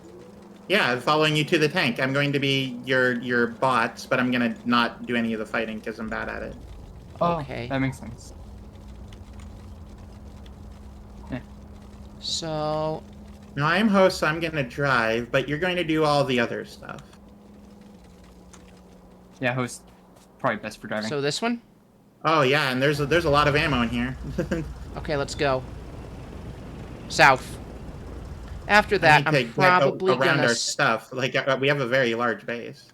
Yeah, I'm following you to the tank. I'm going to be your bots, but I'm gonna not do any of the fighting because I'm bad at it. Oh, Okay. that makes sense. So, No, I am host, so I'm gonna drive, but you're going to do all the other stuff. Yeah, host probably best for driving. so this one? Oh yeah, and there's a lot of ammo in here. Okay, let's go. South. After I that, need I'm to get probably around gonna... our stuff. Like we have a very large base.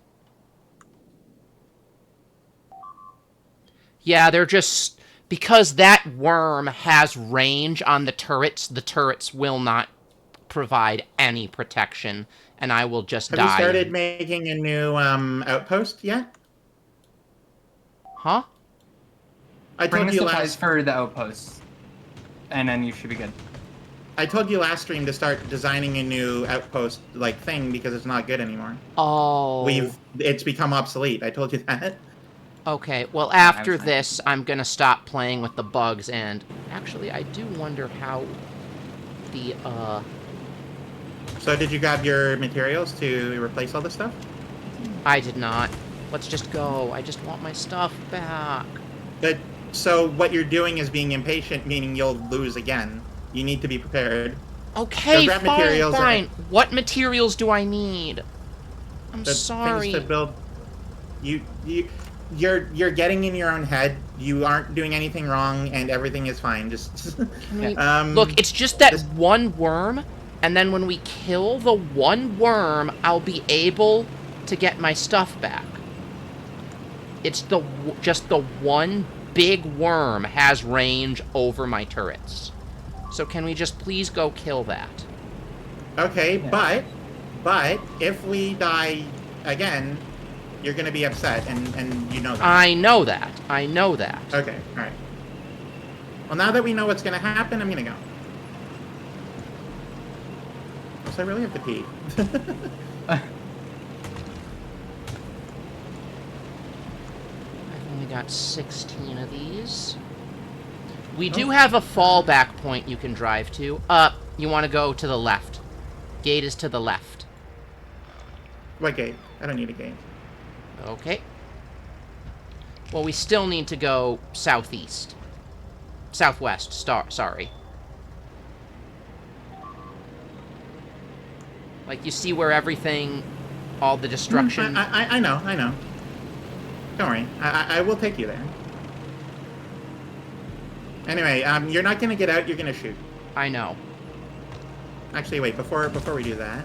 Yeah, they're just... Because that worm has range on the turrets will not provide any protection, and I will just Have die. you started making a new outpost yet? Huh? I Bring told the you supplies last. for the outposts, and then you should be good. I told you last stream to start designing a new outpost like thing because it's not good anymore. Oh. It's become obsolete. I told you that. Okay, well, I after was fine. this, I'm gonna stop playing with the bugs, and actually, I do wonder how the, So did you grab your materials to replace all this stuff? I did not. Let's just go. I just want my stuff back. But so what you're doing is being impatient, meaning you'll lose again. You need to be prepared. Okay, Go grab fine, materials fine. What materials do I need? I'm the sorry. things to build. You're getting in your own head. You aren't doing anything wrong, and everything is fine. Just Can we... um, Look, it's just that this- one worm, and then when we kill the one worm, I'll be able to get my stuff back. It's just the one big worm has range over my turrets. So can we just please go kill that? Okay, Yeah. but if we die again, you're gonna be upset, and you know that. I know that. I know that. Okay, all right. Well, now that we know what's gonna happen, I'm gonna go. So I really have to pee. I've only got 16 of these. We do have a fallback point you can drive to. You want to go to the left. Gate is to the left. What gate? I don't need a gate. Okay. Well, we still need to go southeast. Southwest, sorry. Like, you see where everything, all the destruction... I know. Don't worry. I will take you there. Anyway, you're not gonna get out, you're gonna shoot. I know. Actually, wait, before we do that,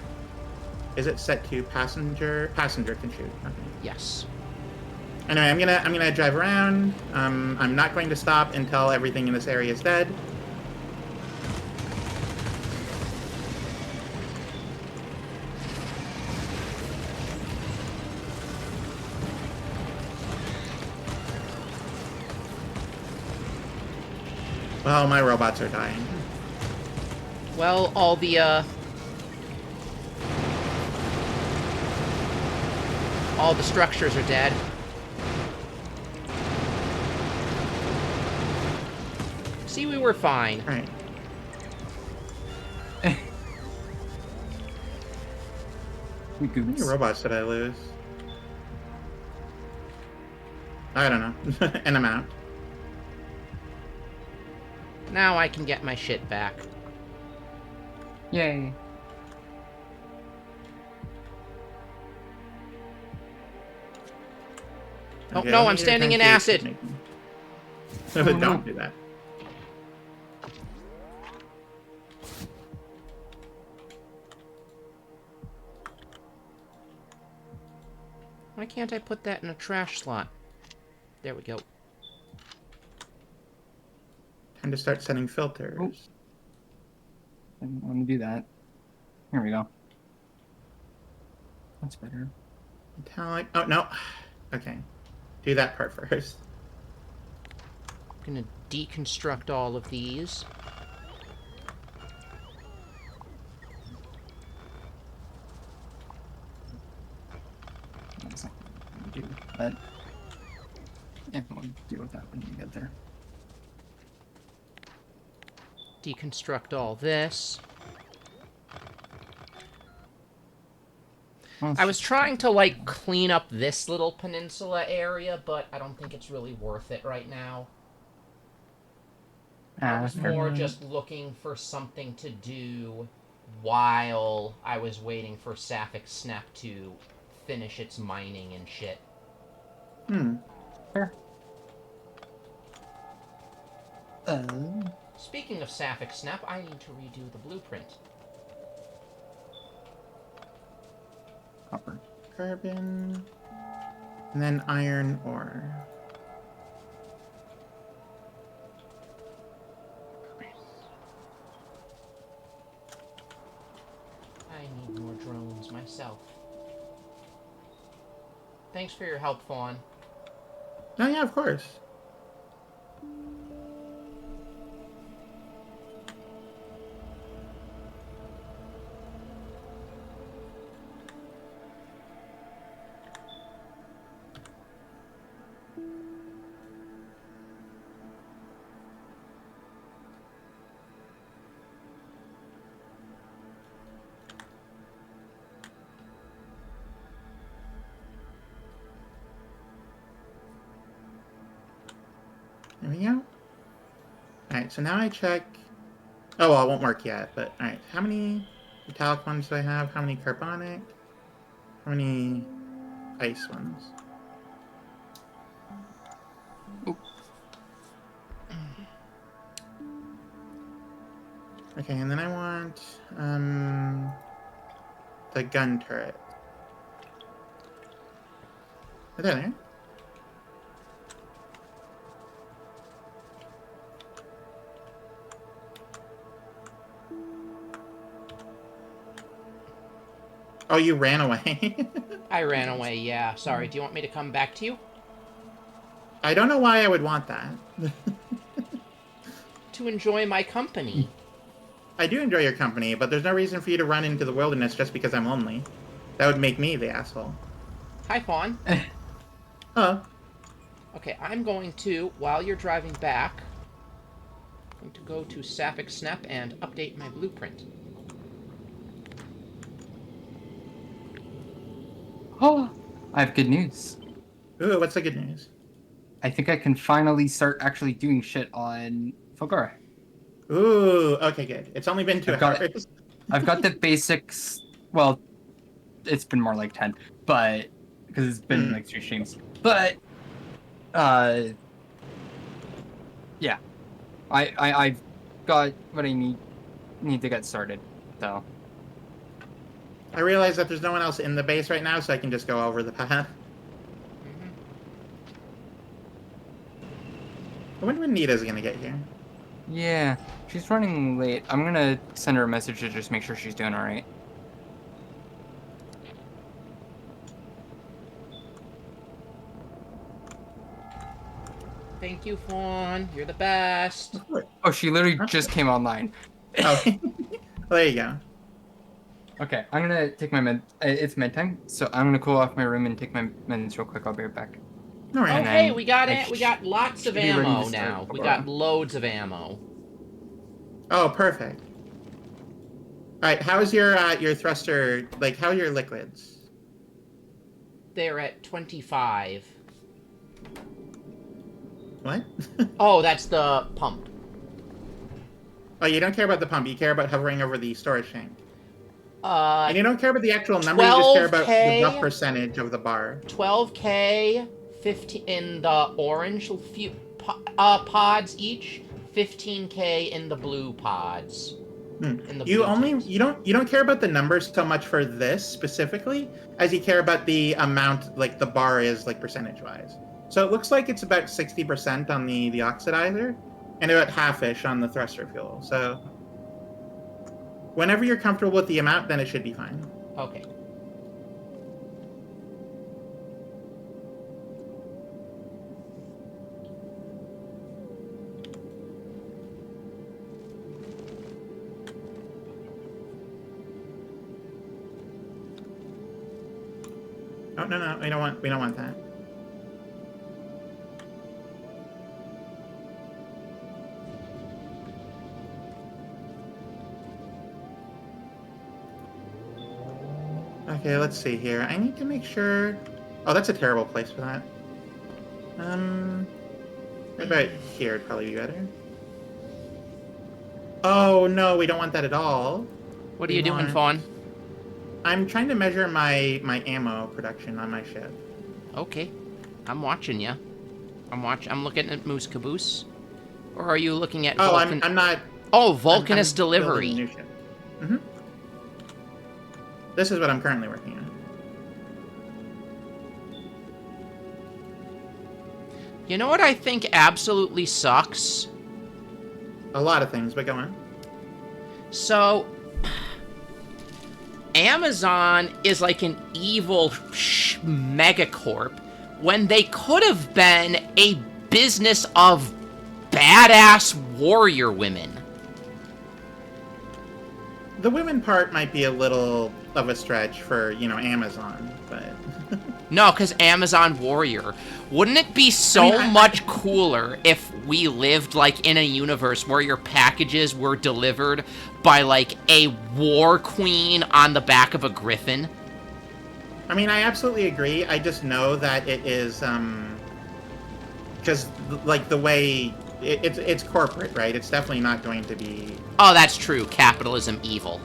is it set to passenger? Passenger can shoot. Okay. Yes. Anyway, I'm gonna drive around. I'm not going to stop until everything in this area is dead. Well, my robots are dying. Well, all the structures are dead. See, we were fine. All right. We How many robots did I lose? I don't know. An amount. Now I can get my shit back. Yay. Oh, Okay, no, let me I'm standing in return to acid. making- Oh, no. Don't do that. Why can't I put that in a trash slot? There we go. Time to start setting filters. Oh. I didn't want to do that. Here we go. That's better. Metallic. Oh, no. Okay. Do that part first. I'm gonna deconstruct all of these. That's not what I'm gonna do, but yeah, we'll deal with that when we get there. Deconstruct all this. Well, I was trying to, like, clean up this little peninsula area, but I don't think it's really worth it right now. I was more just looking for something to do while I was waiting for Sapphic Snap to finish its mining and shit. Fair. Speaking of Sapphic Snap, I need to redo the blueprint. Copper. Carbon. And then iron ore. I need more drones myself. Thanks for your help, Fawn. Oh, yeah, of course. we go. Alright, so now I check... Oh, well, it won't work yet, but alright. How many metallic ones do I have? How many carbonic? How many ice ones? Oop. Okay, and then I want the gun turret. Oh, there. Oh, you ran away. I ran away, yeah. Sorry, do you want me to come back to you? I don't know why I would want that. To enjoy my company. I do enjoy your company, but there's no reason for you to run into the wilderness just because I'm lonely. That would make me the asshole. Hi, Fawn. Oh. Okay, I'm going to, while you're driving back, I'm going to go to Sapphic Snap and update my blueprint. Oh, I have good news. Ooh, what's the good news? I think I can finally start actually doing shit on Fulgura. Ooh, okay, good. It's only been 2 hours. I've got the basics. Well, it's been more like 10, but because it's been like 3 streams. But yeah, I've got what I need to get started. So I realize that there's no one else in the base right now, so I can just go over the path. I wonder when Nita's gonna get here. yeah, she's running late. I'm gonna send her a message to just make sure she's doing all right. Thank you, Fawn. You're the best. Oh, she literally just came online. Oh, well, there you go. Okay, I'm gonna take my med. It's med time, so I'm gonna cool off my room and take my meds real quick. I'll be right back. All right. Oh, hey, we got it. We got lots of should be ready to ammo start now. We Fulgura. got loads of ammo. Oh, perfect. All right. How's your thruster? Like, how are your liquids? They're at 25. What? Oh, that's the pump. Oh, you don't care about the pump. You care about hovering over the storage tank. And you don't care about the actual number. You just care about the 12K? rough percentage of the bar. 12K, 15 in the orange pods each, 15K in the blue pods. In the blue tanks. You don't care about the numbers so much for this specifically as you care about the amount, like the bar is like percentage wise. So it looks like it's about 60% on the oxidizer and about half-ish on the thruster fuel. So whenever you're comfortable with the amount, then it should be fine. Okay. Oh no, we don't want that. Okay, let's see here. I need to make sure. Oh, that's a terrible place for that. What about here? It'd probably be better. Oh no, we don't want that at all. What are you doing, Fawn? I'm trying to measure my ammo production on my ship. Okay. I'm watching you. I'm looking at Moose Caboose. Or are you looking at Vulcan? I'm not. Oh, Vulcanist I'm delivery. building a new ship. Mm-hmm. This is what I'm currently working on. You know what I think absolutely sucks? A lot of things, but go on. So, Amazon is like an evil megacorp when they could have been a business of badass warrior women. The women part might be a little of a stretch for, Amazon, but... No, because Amazon Warrior. Wouldn't it be so much cooler if we lived, like, in a universe where your packages were delivered by, like, a war queen on the back of a griffin? I mean, I absolutely agree. I just know that it is, because, like, the way it's corporate, right? It's definitely not going to be... Oh, that's true. Capitalism evil.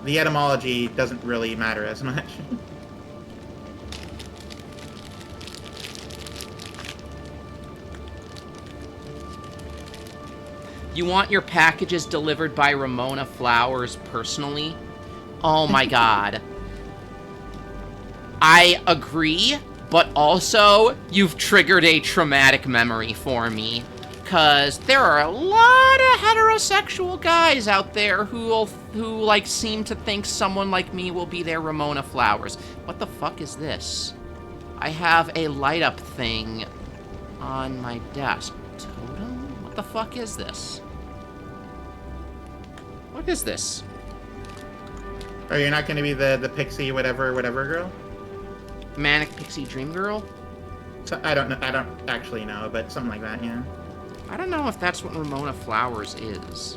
The etymology doesn't really matter as much. You want your packages delivered by Ramona Flowers personally? Oh my god. I agree, but also, you've triggered a traumatic memory for me. Because there are a lot of heterosexual guys out there who like, seem to think someone like me will be their Ramona Flowers. What the fuck is this? I have a light-up thing on my desk. Totem? What the fuck is this? What is this? Oh, you're not going to be the pixie whatever girl? Manic Pixie Dream Girl? So, I don't know. I don't actually know, but something like that, yeah. I don't know if that's what Ramona Flowers is.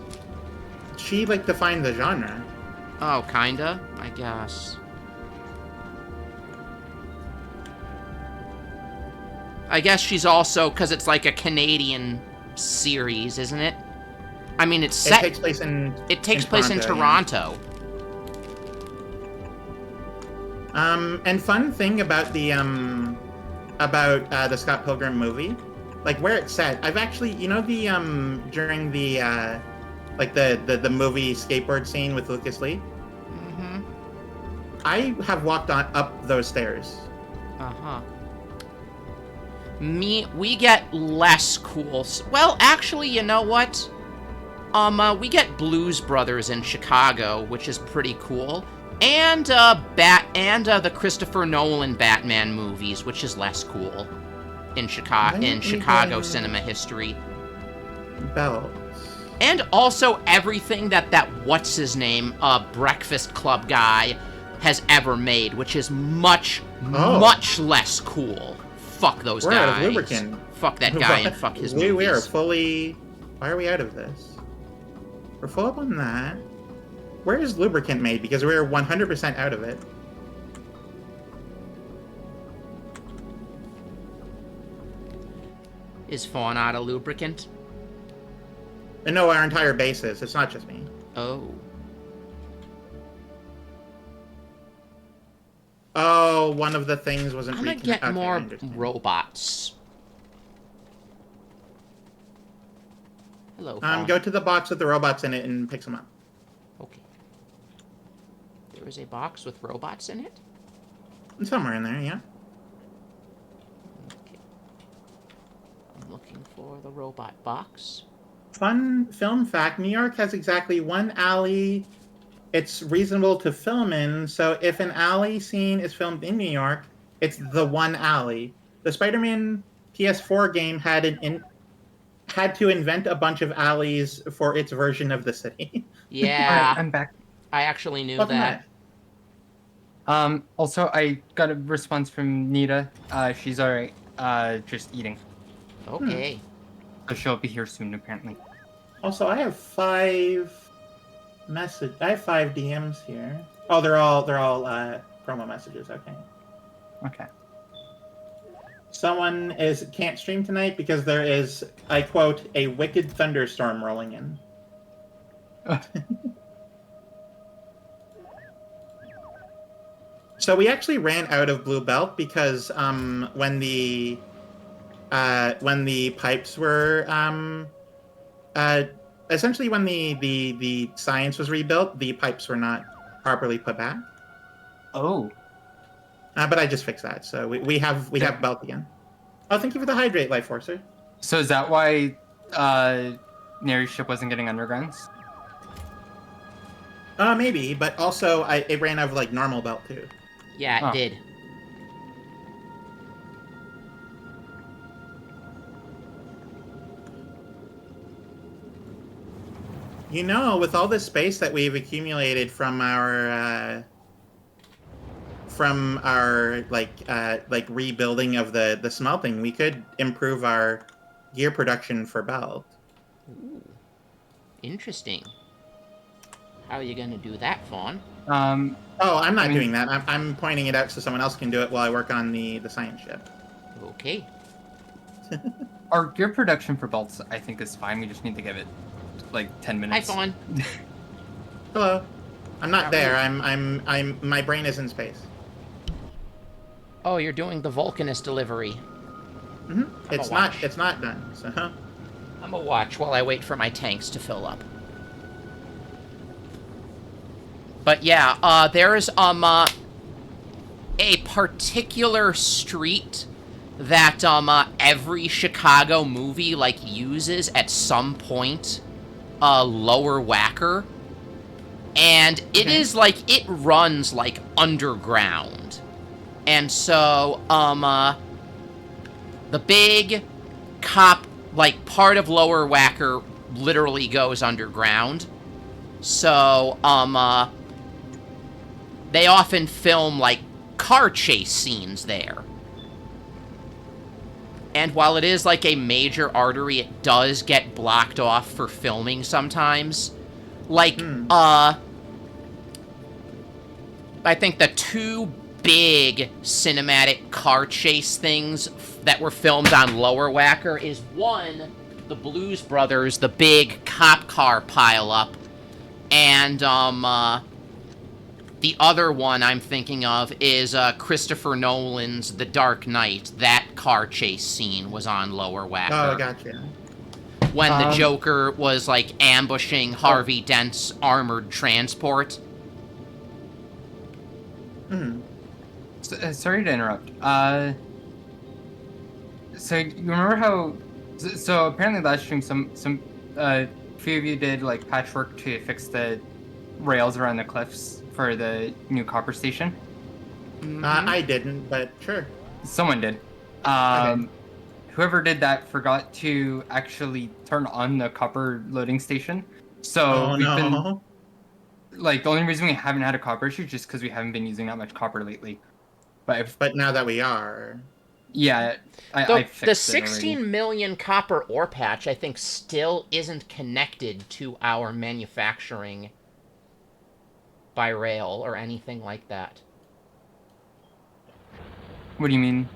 She, like, defined the genre. Oh, kinda, I guess. I guess she's also, because it's like a Canadian series, isn't it? I mean, it's set... It takes place in... It takes place in Toronto. Yeah. And fun thing about the Scott Pilgrim movie, like where it's set, I've actually, you know, the during the like the movie skateboard scene with Lucas Lee. Mm-hmm. I have walked up those stairs. Uh-huh. We get less cool. Well, actually, you know what? We get Blues Brothers in Chicago, which is pretty cool. And the Christopher Nolan Batman movies, which is less cool in Chicago cinema history. Bells. And also everything that what's his name, Breakfast Club guy has ever made, which is much less cool. Fuck those guys. We're out of lubricant. Fuck that guy and fuck his movies. We are fully... Why are we out of this? We're full up on that. Where is lubricant made? Because we're 100% out of it. Is Fawn out of lubricant? No, our entire base is. It's not just me. Oh. Oh, one of the things wasn't... I'm gonna get more robots. Hello, Fawn. Go to the box with the robots in it and pick some up. Okay. There is a box with robots in it? Somewhere in there, yeah. Okay. I'm looking for the robot box. Fun film fact, New York has exactly one alley it's reasonable to film in, so if an alley scene is filmed in New York, it's the one alley. The Spider-Man PS4 game had to invent a bunch of alleys for its version of the city. Yeah. Alright, I'm back. I actually knew Welcome that. back. Also, I got a response from Nita. She's alright. Just eating. Okay. So she'll be here soon, apparently. Also, I have 5 DMs here. Oh, they're all promo messages. Okay. Okay. Someone can't stream tonight because there is, I quote, a wicked thunderstorm rolling in. So we actually ran out of Blue Belt because when the pipes were essentially when the science was rebuilt, the pipes were not properly put back. Oh. But I just fixed that, so we have Belt again. Oh, thank you for the hydrate, Life Forcer. So is that why Nary's ship wasn't getting undergrounds? Maybe, but also it ran out of like normal Belt too. Yeah, it did. You know, with all this space that we've accumulated from our like rebuilding of the smelting, we could improve our gear production for Belt. Ooh. Interesting. How are you going to do that, Fawn? Oh, I'm not doing that. I'm pointing it out so someone else can do it while I work on the science ship. Okay. Our gear production for belts, I think, is fine. We just need to give it like 10 Hi, minutes. Fawn. Hello. I'm not How are there. you? My brain is in space. Oh, you're doing the Vulcanist delivery. It's not done. So I'm gonna watch while I wait for my tanks to fill up. But yeah, there's a particular street that every Chicago movie like uses at some point, Lower Wacker, and it is like it runs like underground, and so the big cop like part of Lower Wacker literally goes underground, so they often film like car chase scenes there. And while it is like a major artery, it does get blocked off for filming sometimes. Like, I think the two big cinematic car chase things that were filmed on Lower Wacker is one, the Blues Brothers, the big cop car pileup, and the other one I'm thinking of is Christopher Nolan's The Dark Knight. That car chase scene was on Lower Wacker. Oh, gotcha. When the Joker was, like, ambushing Harvey Dent's armored transport. Sorry to interrupt. So you remember how... So apparently last stream, some few of you did, like, patchwork to fix the rails around the cliffs for the new copper station? I didn't, but sure. Someone did. Whoever did that forgot to actually turn on the copper loading station. So we've been... Like, the only reason we haven't had a copper issue is just because we haven't been using that much copper lately. But now that we are... Yeah, I fixed the it 16 already. million copper ore patch, I think, still isn't connected to our manufacturing by rail or anything like that. What do you mean?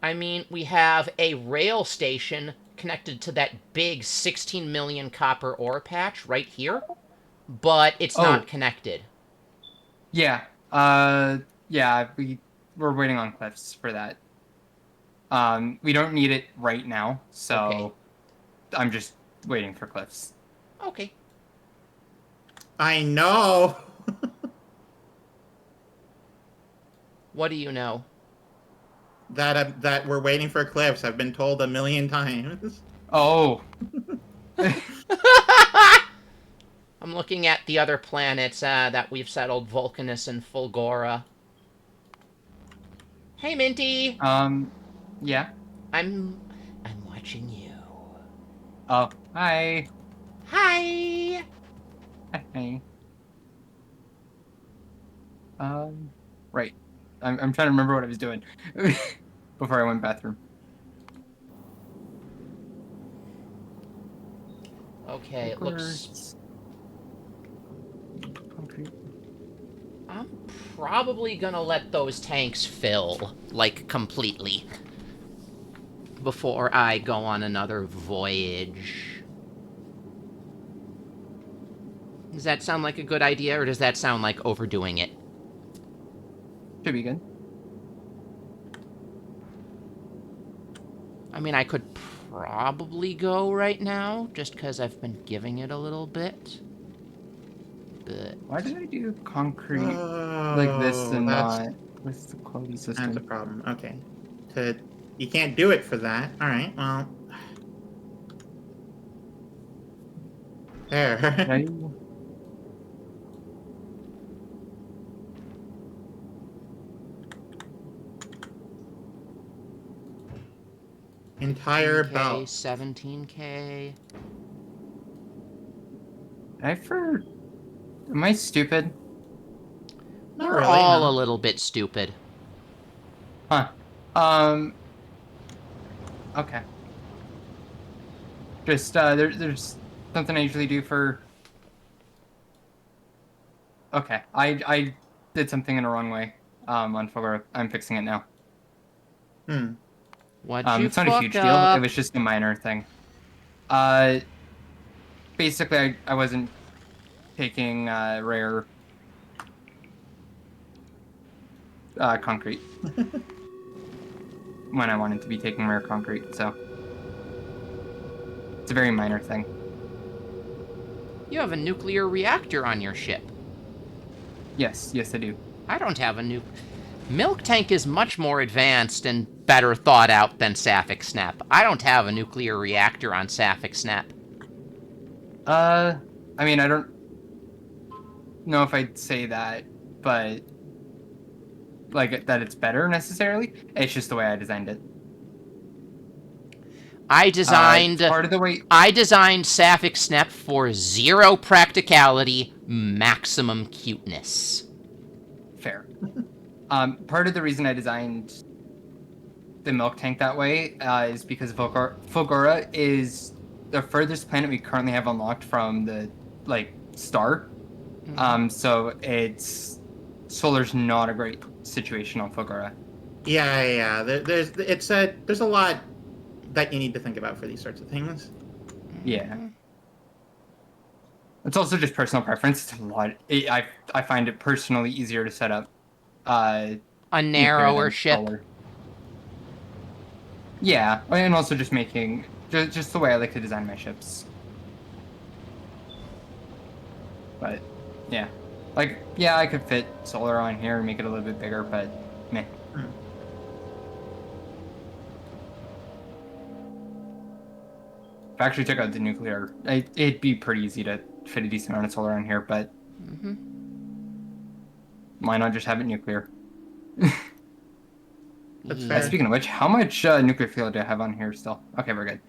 I mean, we have a rail station connected to that big 16 million copper ore patch right here, but it's not connected. Yeah. Yeah, we're waiting on Cliffs for that. We don't need it right now, so I'm just waiting for Cliffs. Okay. I know. What do you know? That we're waiting for Cliffs. I've been told a million times. Oh. I'm looking at the other planets that we've settled, Vulcanus and Fulgora. Hey, Minty! Yeah? I'm watching you. Oh, hi. Hi! Hi. Right. I'm trying to remember what I was doing before I went bathroom. Okay, it looks... Concrete. I'm probably gonna let those tanks fill, like, completely, before I go on another voyage. Does that sound like a good idea, or does that sound like overdoing it? Should be good. I mean, I could probably go right now, just because I've been giving it a little bit. But... Why did I do concrete like this and not with the quality system? That's a problem. Okay. You can't do it for that. All right. Well. There. Right. Entire belt. 17K. Am I stupid? Not We're really, all no. a little bit stupid. Huh. Okay. Just, there's something I usually do for... Okay, I did something in the wrong way, on Fulgora. I'm fixing it now. What'd you It's not a huge fuck deal. up? It was just a minor thing. Basically, I wasn't taking rare concrete when I wanted to be taking rare concrete, so it's a very minor thing. You have a nuclear reactor on your ship. Yes, I do. I don't have a Milk Tank is much more advanced and better thought out than Sapphic Snap. I don't have a nuclear reactor on Sapphic Snap. I mean, I don't know if I'd say that, but like that it's better necessarily. It's just the way I designed it. I designed part of the way I designed Sapphic Snap for 0 practicality, maximum cuteness. fair. Part of the reason I designed the milk tank that way is because Fulgora is the furthest planet we currently have unlocked from the star. Mm-hmm. So solar's not a great situation on Fulgora. Yeah. There's a lot that you need to think about for these sorts of things. Yeah. It's also just personal preference. It's a lot. I find it personally easier to set up A narrower ship. solar. Yeah, and also just making just the way I like to design my ships. But yeah, I could fit solar on here and make it a little bit bigger, but meh. If I actually took out the nuclear, it'd be pretty easy to fit a decent amount of solar on here, but why not just have it nuclear? That's fair. Speaking of which, how much nuclear fuel do I have on here still? Okay, we're good.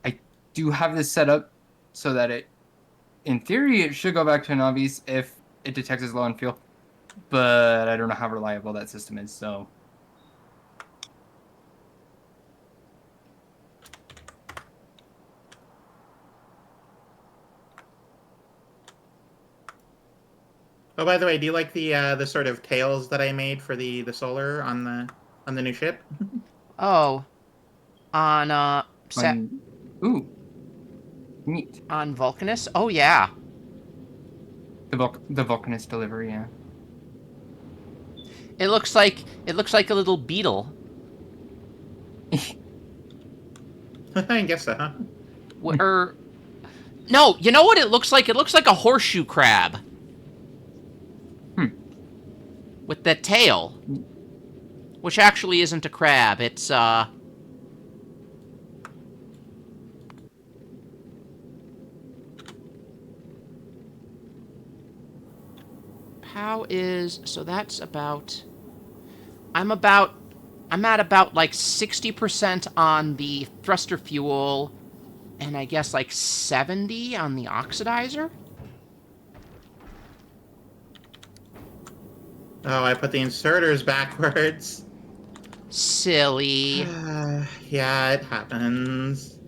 I do have this set up so that in theory, it should go back to an obvious if it detects as low on fuel, but I don't know how reliable that system is, so... Oh, by the way, do you like the sort of tails that I made for the solar on the new ship? Oh. On, Ooh. Neat. on Vulcanus? Oh, yeah. The Vulcanus delivery, yeah. It looks like a little beetle. I guess so, huh? No, you know what it looks like? It looks like a horseshoe crab. With that tail. Which actually isn't a crab. It's, How is... So that's about... I'm at about, like, 60% on the thruster fuel, and I guess, like, 70 on the oxidizer? Oh, I put the inserters backwards. Silly. Yeah, it happens.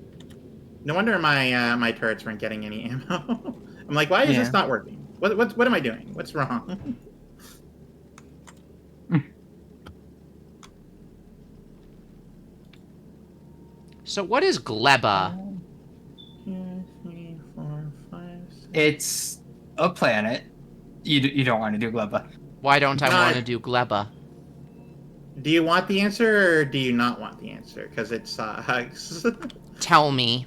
No wonder my turrets weren't getting any ammo. I'm like, why is this not working? What am I doing? What's wrong? So what is Gleba? 2, 3, 4, 5, 6. It's a planet. You don't want to do Gleba. Why don't I want to do Gleba? Do you want the answer or do you not want the answer? Because it sucks. Tell me.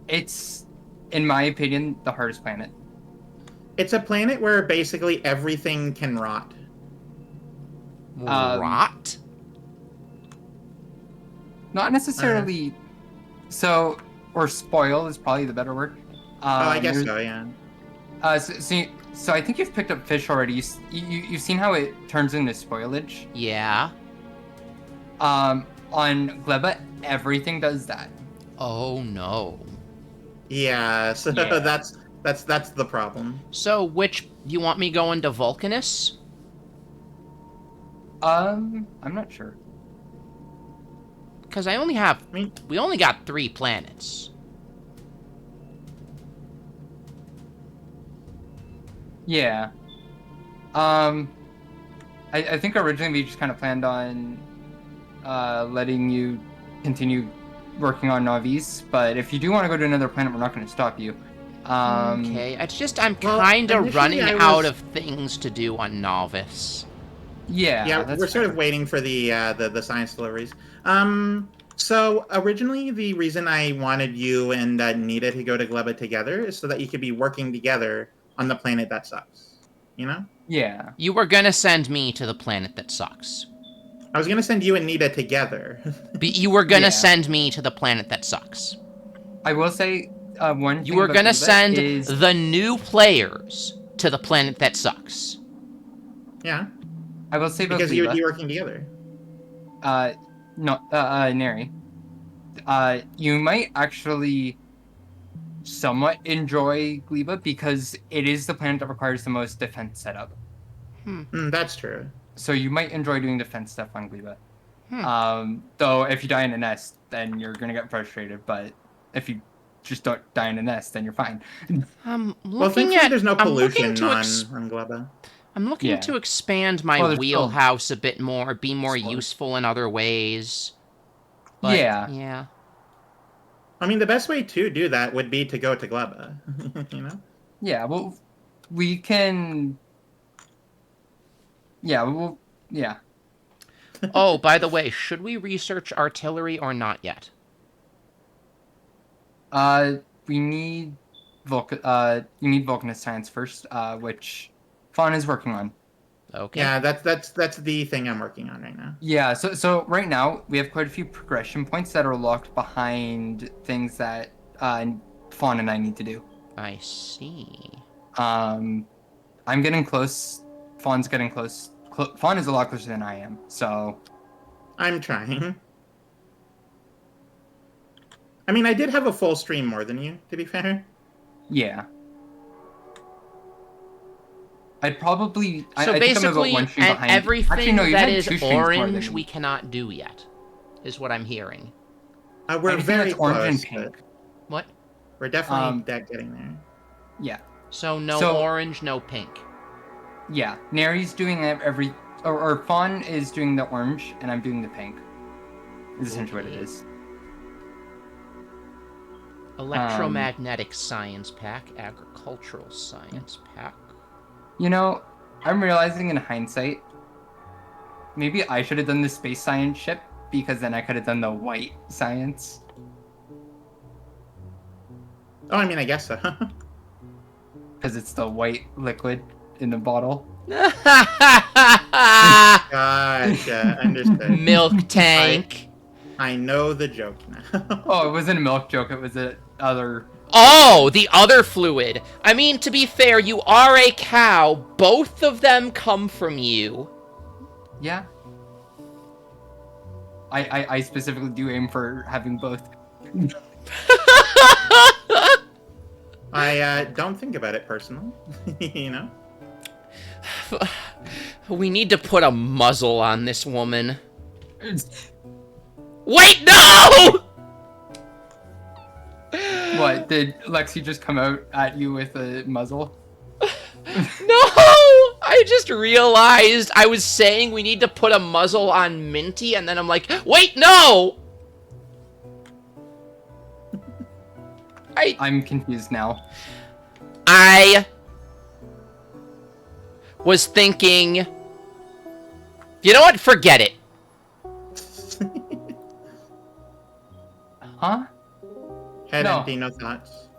It's, in my opinion, the hardest planet. It's a planet where basically everything can rot. Rot? Not necessarily. Or spoil is probably the better word. I guess so, yeah. So I think you've picked up fish already. You've seen how it turns into spoilage. Yeah. On Gleba, everything does that. Oh no. Yeah, so Yeah. that's the problem. So which you want me going to Vulcanus? I'm not sure. Because we only got 3 planets. Yeah. I think originally we just kind of planned on letting you continue working on Navis, but if you do want to go to another planet, we're not going to stop you. Okay, it's just I'm well, kind of initially running I out was- of things to do on Novice. Yeah, that's we're sort fair. of waiting for the science deliveries. So originally the reason I wanted you and Nita to go to Gleba together is so that you could be working together on the planet that sucks. You know? Yeah. You were gonna send me to the planet that sucks. I was gonna send you and Nita together. But you were gonna Yeah. send me to the planet that sucks. I will say one thing You were about gonna Gleba send is... the new players to the planet that sucks. Yeah, I will say about because you would Gleba, be working together. Neri, you might actually somewhat enjoy Gleba because it is the planet that requires the most defense setup. That's true. So you might enjoy doing defense stuff on Gleba. Hmm. Though if you die in a nest, then you're gonna get frustrated. But if you just don't die in a nest, then you're fine. I'm Well, looking thankfully at. there's no I'm looking pollution to on Gleba. I'm looking Yeah. to expand my Well, there's still- wheelhouse a bit more, be more Spores. useful in other ways. But, Yeah. yeah. I mean, the best way to do that would be to go to Gleba. You know? Yeah, well, we can. Yeah, well, yeah. Oh, by the way, should we research artillery or not yet? We need you need Vulcanist science first, which Fawn is working on. Okay. Yeah, that's the thing I'm working on right now. Yeah, so right now we have quite a few progression points that are locked behind things that Fawn and I need to do. I see. I'm getting close. Fawn's getting close. Fawn is a lot closer than I am, so... I'm trying. I mean, I did have a full stream more than you, to be fair. Yeah. I'd probably... So I think I'm basically, about one stream behind. everything Actually, no, you that had is 2 streams more than orange me. we cannot do yet, is what I'm hearing. We're Anything very that's orange and close, pink. but What? we're definitely getting there. Yeah. So no So- orange, no pink. Yeah. Neri's doing every... Or Fawn is doing the orange, and I'm doing the pink. Is essentially what it is. Electromagnetic science pack, agricultural science pack. You know, I'm realizing in hindsight, maybe I should have done the space science ship, because then I could have done the white science. Oh, I mean, I guess so. Because it's the white liquid in the bottle. Gotcha, understood. Milk tank. I know the joke now. Oh, it wasn't a milk joke, it was a other... Oh, the other fluid. I mean, to be fair, you are a cow. Both of them come from you. Yeah. I specifically do aim for having both. I don't think about it personally, you know? We need to put a muzzle on this woman. Wait, no! What, did Lexi just come out at you with a muzzle? No! I just realized I was saying we need to put a muzzle on Minty, and then I'm like, wait, no! I'm confused now. I was thinking, you know what? Forget it. Huh? Head No. empty, no thoughts.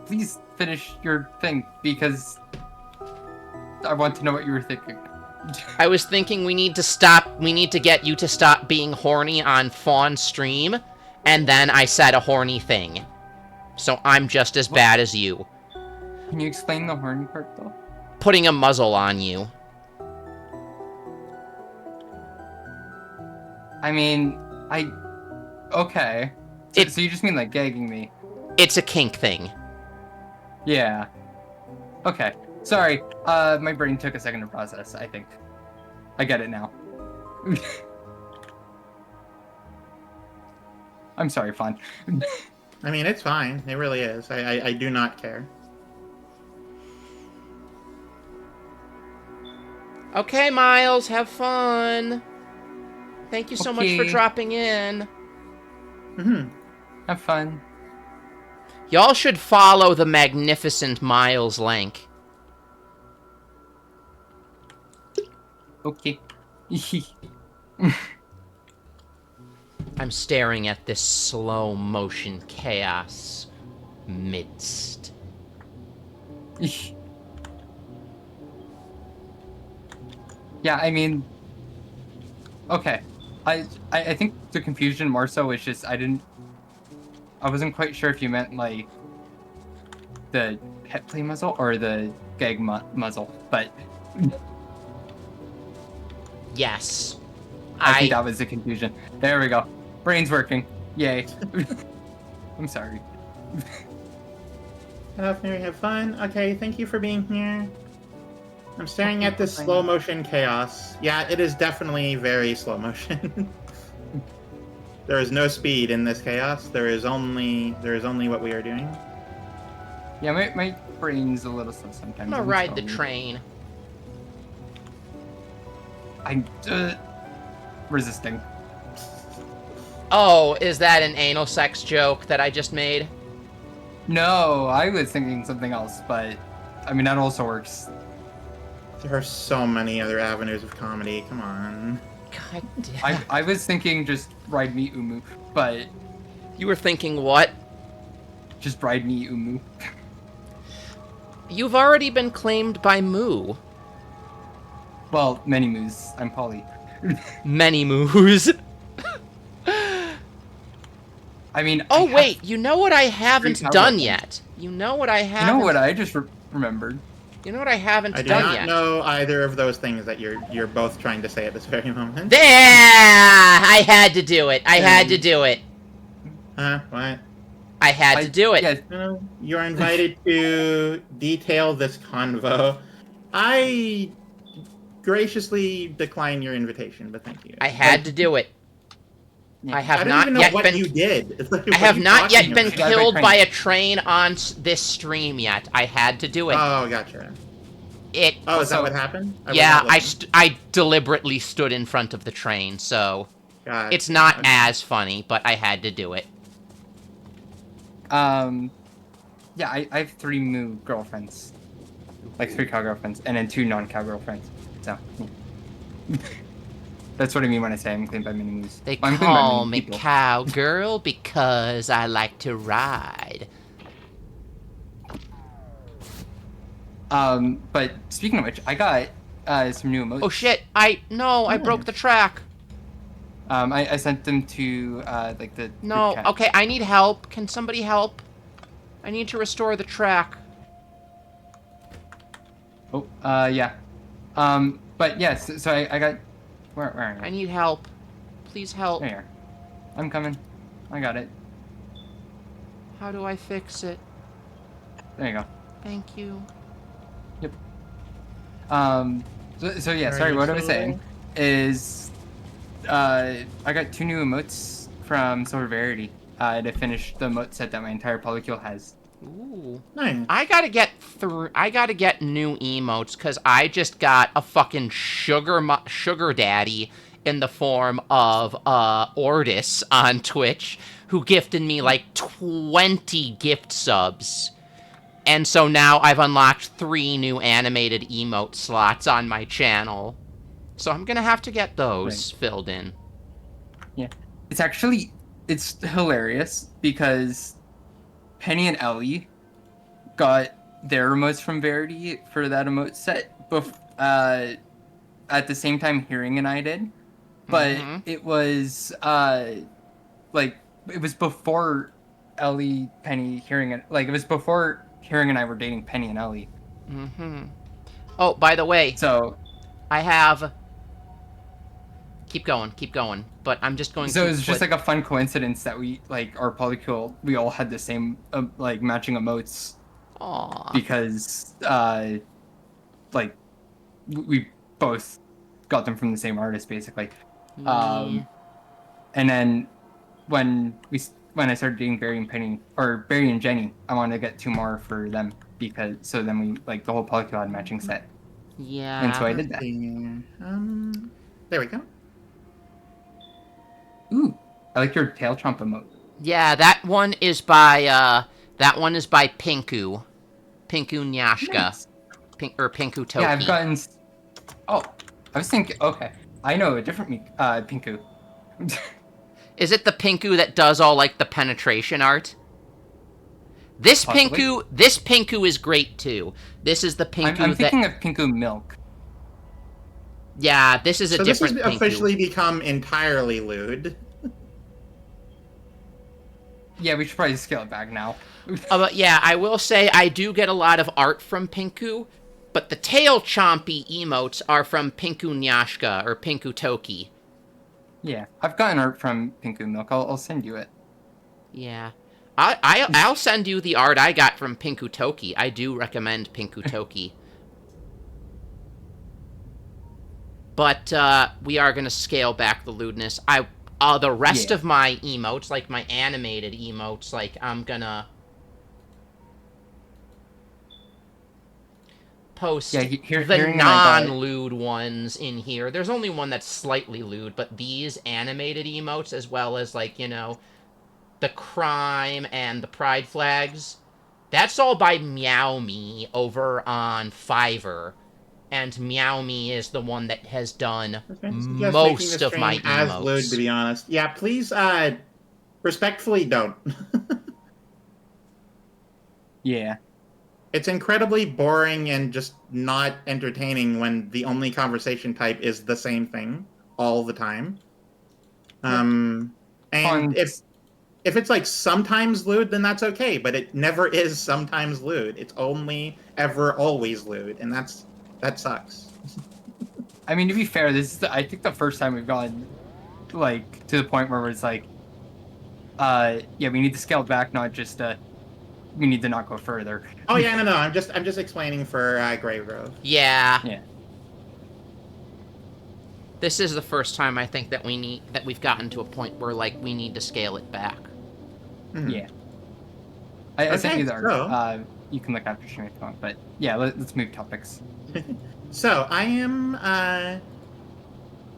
Please finish your thing, because I want to know what you were thinking. I was thinking we need to get you to stop being horny on Fawn's stream, and then I said a horny thing. So I'm just as bad as you. Can you explain the horny part, though? Putting a muzzle on you. I mean, okay. So you just mean, like, gagging me? It's a kink thing. Yeah. Okay. Sorry, my brain took a second to process, I think. I get it now. I'm sorry, Fawn. I mean, it's fine. It really is. I do not care. Okay, Miles, have fun. Thank you so much for Okay. dropping in. Mm-hmm. Have fun. Y'all should follow the magnificent Miles link. Okay. I'm staring at this slow motion chaos midst. Yeah, I mean, okay. I think the confusion more so is just I wasn't quite sure if you meant like the pet play muzzle or the gag muzzle, but Yes. I think that was the confusion. There we go. Brain's working. Yay. I'm sorry. Mary, have fun. Okay, thank you for being here. I'm staring at this Fine. slow motion chaos. Yeah, it is definitely very slow motion. There is no speed in this chaos. There is only what we are doing. Yeah, my brain's a little slow sometimes. I'm gonna ride the sorry. train. I'm resisting. Oh, is that an anal sex joke that I just made? No, I was thinking something else, but I mean that also works. There are so many other avenues of comedy. Come on. God damn. I was thinking just ride me Umu, but You were thinking what? just ride me Umu. You've already been claimed by Moo. Well, many moves. I'm Polly. Many moos. I mean. Oh, I wait, you know what I haven't Street done Power. yet? You know what I You haven't... know what I just remembered? You know what I haven't I do done not yet? know either of those things that you're both trying to say at this very moment. There! I had to do it. I had to do it. Huh? What? I had to do it. Yeah, No, you're invited to detail this convo. I graciously decline your invitation, but thank you. I had to do it. Yeah. I have I don't not even know yet what been... you did. Like, I what have are you not yet talking been about? Gotta be killed trained. by a train on this stream yet. I had to do it. Oh, gotcha. It... Oh, is that So- what happened? was Yeah, not looking. I deliberately stood in front of the train, so... God. It's not Okay. as funny, but I had to do it. Yeah, I have 3 Moo girlfriends. Like 3 cow girlfriends, and then 2 non-cow girlfriends. So, yeah. That's what I mean when I say I'm claimed by many moves. They I'm claimed by call many me people. cowgirl because I like to ride. But speaking of which, I got some new emotes. Oh shit, I broke the track. I sent them to like the No, group chat. okay, I need help. Can somebody help? I need to restore the track. Oh, yeah. But yes, so I got where are you? I need help. Please help. There you are. I'm coming. I got it. How do I fix it? There you go. Thank you. So yeah, sorry, what I was saying is, I got 2 new emotes from Silver Verity to finish the emote set that my entire polycule has. Ooh. Nice. I gotta get new emotes because I just got a fucking sugar daddy in the form of Ordis on Twitch, who gifted me like 20 gift subs. And so now I've unlocked 3 new animated emote slots on my channel. So I'm gonna have to get those filled in. Yeah, it's hilarious because Penny and Ellie got their emotes from Verity for that emote set at the same time Hearing and I did, but it was like it was before Ellie, Penny, Hearing, and like it was before Hearing and I were dating Penny and Ellie. Oh, by the way, So I have... Keep going. But I'm just going to... So it was just like a fun coincidence that we, like, our polycule, we all had the same, like, matching emotes. Aww. Because, like, we both got them from the same artist, basically. And then when I started dating Barry and Penny, or Barry and Jenny, I wanted to get 2 more for them, because, so then we, like, the whole polycule had a matching set. Yeah. And so I did that. There we go. Ooh, I like your tail chomp emote. Yeah, that one is by Pinku. Pinku Nyashka. Nice. Pinku Toki. Yeah, I've gotten... Oh, I was thinking... Okay, I know a different Pinku. Is it the Pinku that does all, like, the penetration art? This Possibly. Pinku is great, too. This is the Pinku I'm thinking of Pinku Milk. Yeah, this is a different So this has Pinku. officially become entirely lewd. Yeah, we should probably scale it back now. But yeah, I will say I do get a lot of art from Pinku, but the tail chompy emotes are from Pinku Nyashka, or Pinku Toki. Yeah, I've gotten art from Pinku Milk. I'll send you it. Yeah. I'll send you the art I got from Pinku Toki. I do recommend Pinku Toki. But we are going to scale back the lewdness. The rest of my emotes, like my animated emotes, like I'm going to post the non-lewd ones in here. There's only one that's slightly lewd, but these animated emotes, as well as, like, you know, the crime and the pride flags, that's all by Meow Me over on Fiverr. And Meow Me is the one that has done most of my emotes. As lewd, to be honest. Yeah, please, respectfully don't. Yeah. It's incredibly boring and just not entertaining when the only conversation type is the same thing all the time. And if it's like sometimes lewd, then that's okay, but it never is sometimes lewd. It's only ever always lewd, and that sucks. I mean, to be fair, this is I think the first time we've gone like to the point where it's like, yeah, we need to scale back, not just we need to not go further. Oh yeah, no, I'm just explaining for Grey Grove. Yeah. Yeah. This is the first time I think that we've gotten to a point where, like, we need to scale it back. Mm-hmm. Yeah. I sent you the art. So... you can look after stream if you want, but yeah, let's move topics. So I am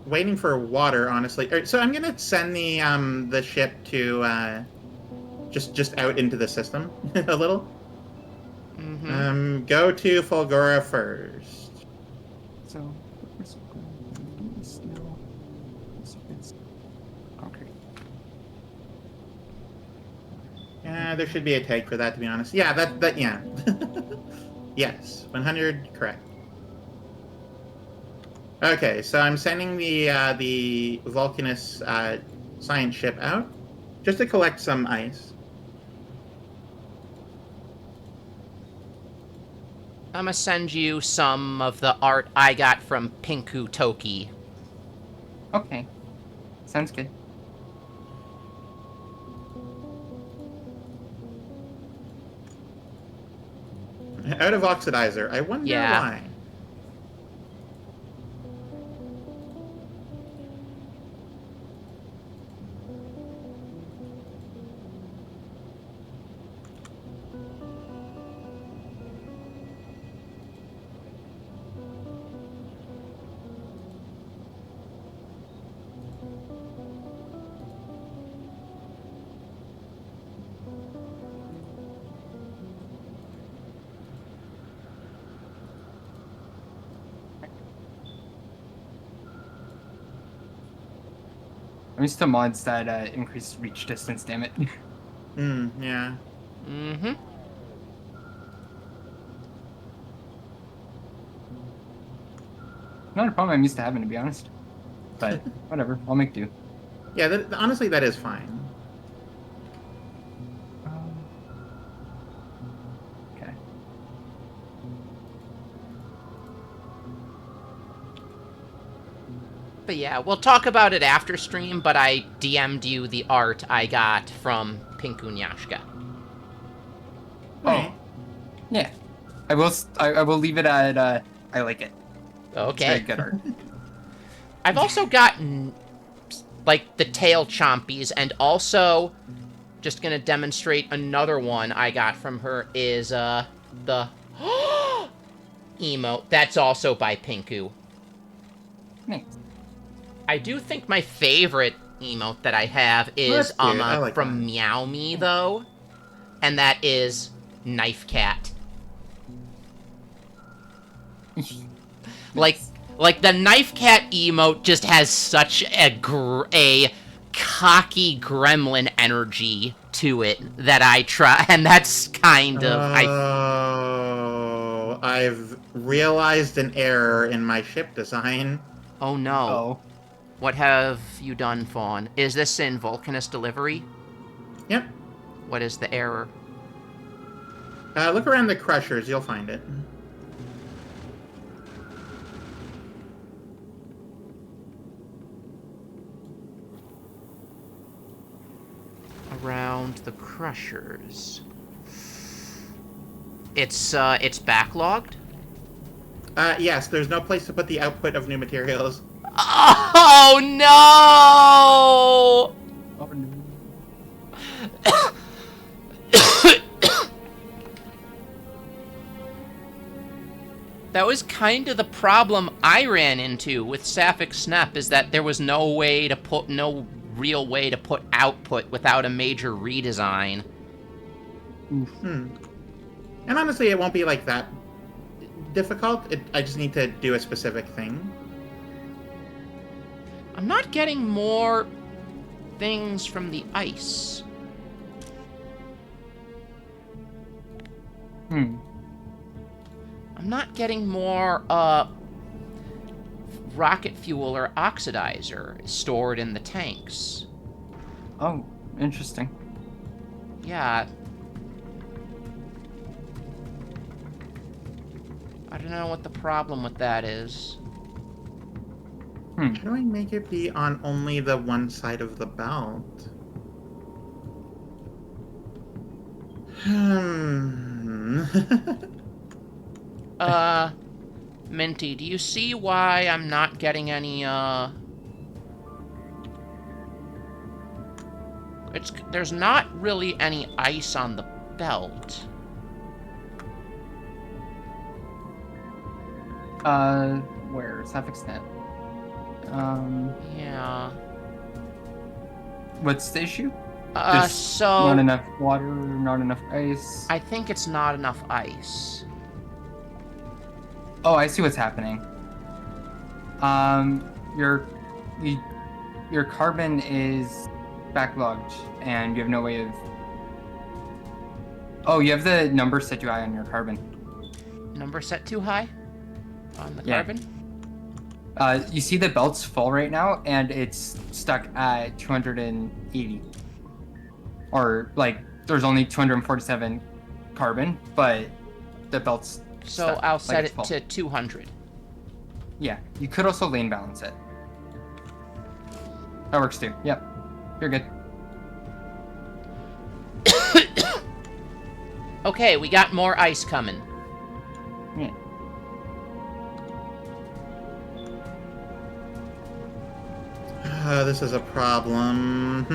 waiting for water, honestly. So I'm gonna send the ship to just out into the system a little. Mm-hmm. Go to Fulgora first. So. Yeah, there should be a tag for that, to be honest. Yeah, that yeah. Yes, 100 correct. Okay, so I'm sending the Vulcanus science ship out just to collect some ice. I'm gonna send you some of the art I got from Pinku Toki. Okay, sounds good. Out of oxidizer. I wonder why. I'm used to mods that increase reach distance, damn it. Yeah. Mm-hmm. Not a problem I'm used to having, to be honest. But whatever, I'll make do. Yeah, honestly, that is fine. Okay. But yeah, we'll talk about it after stream, but I DM'd you the art I got from Pinku Nyashka. Oh. Yeah. I will leave it at, I like it. Okay. It's very good art. I've also gotten, like, the tail chompies, and also, just gonna demonstrate another one I got from her is, the... emote. That's also by Pinku. Nice. I do think my favorite emote that I have is That's cute. I like from that. Meow Me, though. And that is Knife Cat. Like the Knife Cat emote just has such a cocky gremlin energy to it that I try, and that's kind of Oh, I've realized an error in my ship design. Oh no. Oh. What have you done, Fawn? Is this in Vulcanus Delivery? Yep. What is the error? Look around the crushers, you'll find it. Around the crushers. It's backlogged? Yes, there's no place to put the output of new materials. Oh no! Oh, no. That was kind of the problem I ran into with Sapphic Snap, is that there was no real way to put output without a major redesign. And honestly, it won't be like that difficult. I just need to do a specific thing. I'm not getting more things from the ice. I'm not getting more rocket fuel or oxidizer stored in the tanks. Oh, interesting. Yeah. I don't know what the problem with that is. How do I make it be on only the one side of the belt? Minty, do you see why I'm not getting any, there's not really any ice on the belt. Where? Sapphic Snap. Yeah. What's the issue? So... Not enough water, not enough ice. I think it's not enough ice. Oh, I see what's happening. Your carbon is backlogged, and you have no way of... Oh, you have the number set too high on your carbon. Number set too high? On the Yeah. carbon? You see the belt's full right now, and it's stuck at 280. Or, like, there's only 247 carbon, but the belt's So stuck, I'll like set it's it full. to 200. Yeah, you could also lane balance it. That works too. Yep, you're good. Okay, we got more ice coming. Yeah. This is a problem.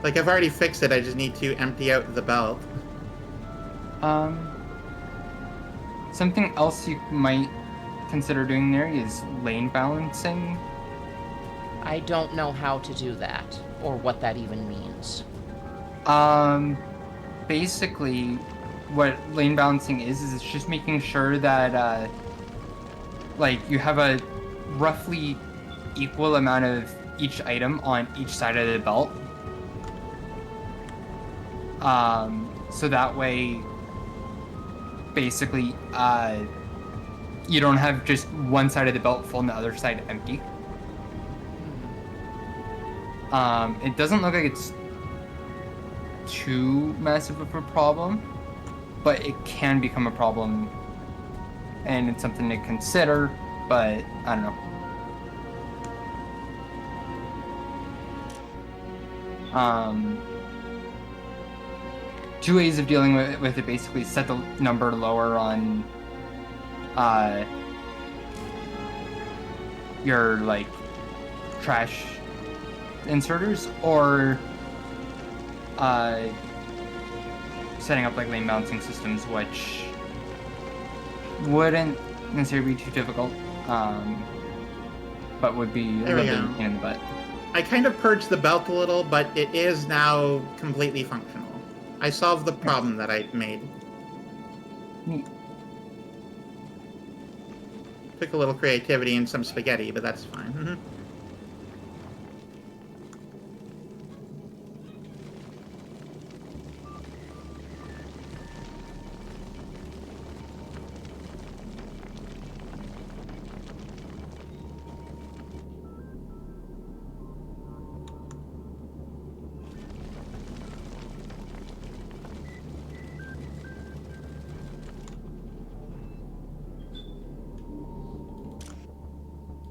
Like, I've already fixed it, I just need to empty out the belt. Something else you might consider doing there is lane balancing. I don't know how to do that, or what that even means. Basically, what lane balancing is it's just making sure that, like, you have a roughly equal amount of each item on each side of the belt. So that way, basically, you don't have just one side of the belt full and the other side empty. It doesn't look like it's too massive of a problem, but it can become a problem, and it's something to consider, but I don't know. Two ways of dealing with it, basically set the number lower on your, like, trash inserters, or setting up like lane balancing systems, which wouldn't necessarily be too difficult, but would be a There we little bit go. of a pain in the butt. I kind of purged the belt a little, but it is now completely functional. I solved the problem that I made. Neat. Took a little creativity and some spaghetti, but that's fine. Mhm.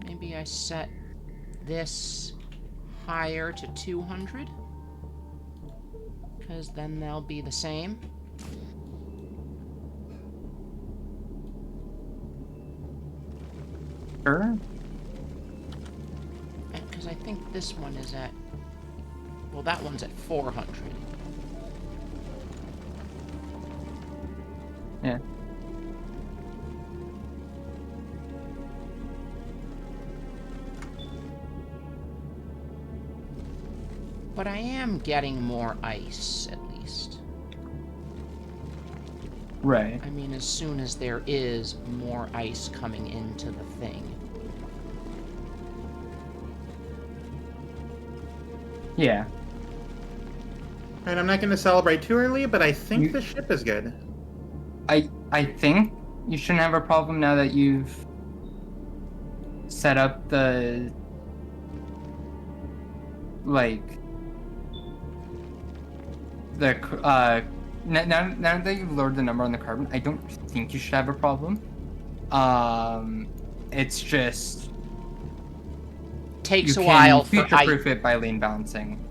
Maybe I set this higher to 200. Because then they'll be the same. Sure. Because I think this one is at... Well, that one's at 400. Yeah. But I am getting more ice, at least. Right. I mean, as soon as there is more ice coming into the thing. Yeah. And I'm not going to celebrate too early, but I think You- the ship is good. I think you shouldn't have a problem now that you've set up the now that you've lowered the number on the carbon, I don't think you should have a problem. It's just Takes you a while can for future-proof it by lane balancing.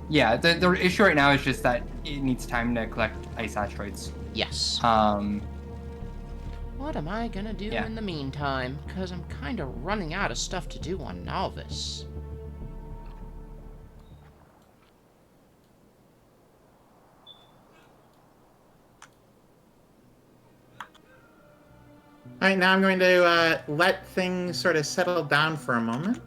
Yeah, the issue right now is just that it needs time to collect ice asteroids. Yes. What am I gonna do Yeah. in the meantime? Because I'm kind of running out of stuff to do on Novice. All right, now I'm going to let things sort of settle down for a moment.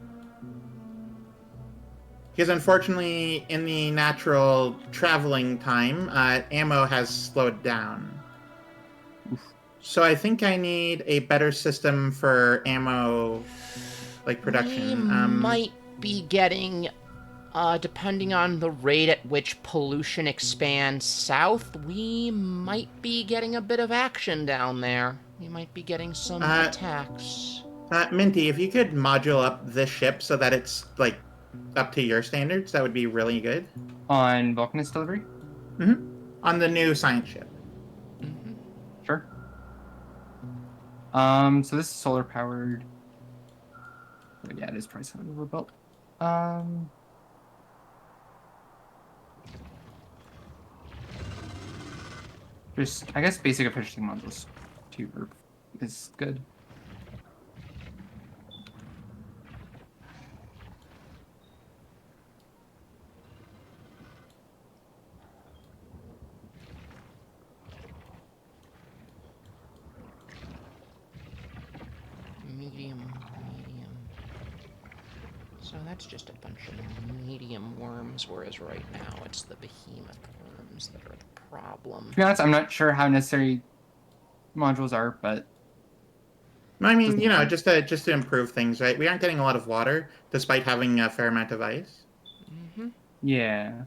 Because unfortunately, in the natural traveling time, ammo has slowed down. So I think I need a better system for ammo, like production. We might be getting, depending on the rate at which pollution expands south, we might be getting a bit of action down there. We might be getting some attacks. Minty, if you could module up this ship so that it's like up to your standards, that would be really good. On Vulcanist delivery? On the new science ship. Mm-hmm. Sure. So this is solar powered. But yeah, it is probably something overbuilt. Just, I guess, basic efficiency modules is good. Medium. So that's just a bunch of medium worms, whereas right now it's the behemoth worms that are the problem. To be honest, I'm not sure how necessary modules are, but I mean, you know, just to improve things, right? We aren't getting a lot of water, despite having a fair amount of ice. Mm-hmm. yeah.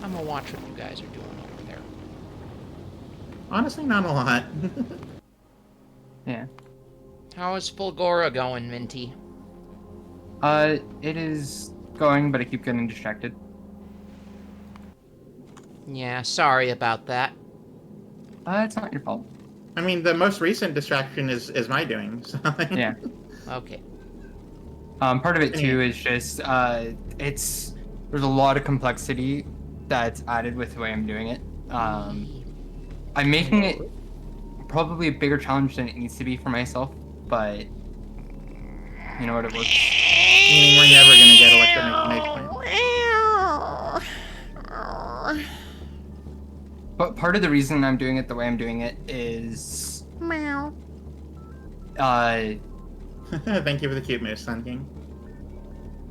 I'm gonna watch what you guys are doing over there. Honestly, not a lot. Yeah. How is Fulgora going, Minty? It is going, but I keep getting distracted. Yeah, sorry about that. It's not your fault. I mean, the most recent distraction is my doing. So. Yeah. Okay. Part of it too is just there's a lot of complexity that's added with the way I'm doing it. I'm making it probably a bigger challenge than it needs to be for myself, but you know what, it works. Meaning we're never gonna get electromagnetic plants. But part of the reason I'm doing it the way I'm doing it is Meow. Thank you for the cute moose, Sun King.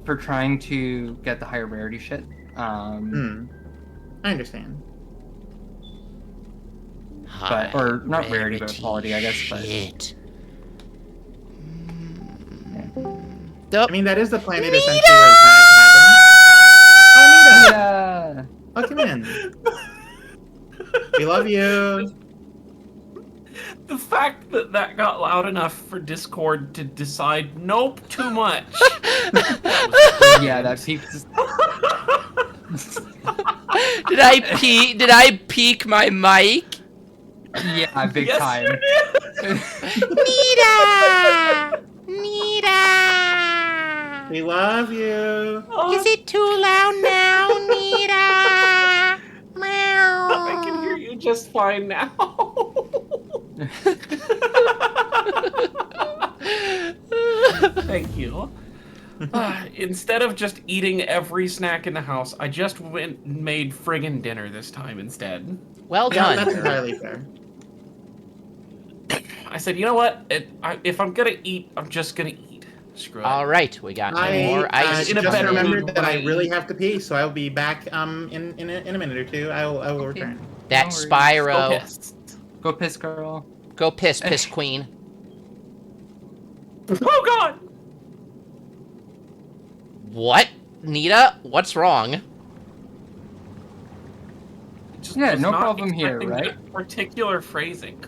for trying to get the higher rarity shit. I understand. But or not rarity, but quality, I guess. But Shit. I mean, that is the planet essentially where that happens. Oh, Nita! yeah. Oh, come in. We love you. The fact that that got loud enough for Discord to decide, nope, too much. Yeah, that peaked. Did I peak my mic? Yeah, big Yes, time. you did. Nita! We love you. Is it too loud now, Nita? Meow. I can hear you just fine now. Thank you. Instead of just eating every snack in the house, I just went and made friggin' dinner this time instead. Well Yeah, done. that's entirely fair. I said, you know what? If I'm gonna eat, I'm just gonna eat. Screw it. All right, we got more ice. in a just better remembered mood that when I I really eat. have to pee, so I'll be back in a minute or two. I will return. That No worries. Go Spyro. piss. Go piss, girl. Go piss, piss queen. Oh God! What? Nita? What's wrong? Just Yeah, was no not problem here, expecting right? that particular phrasing.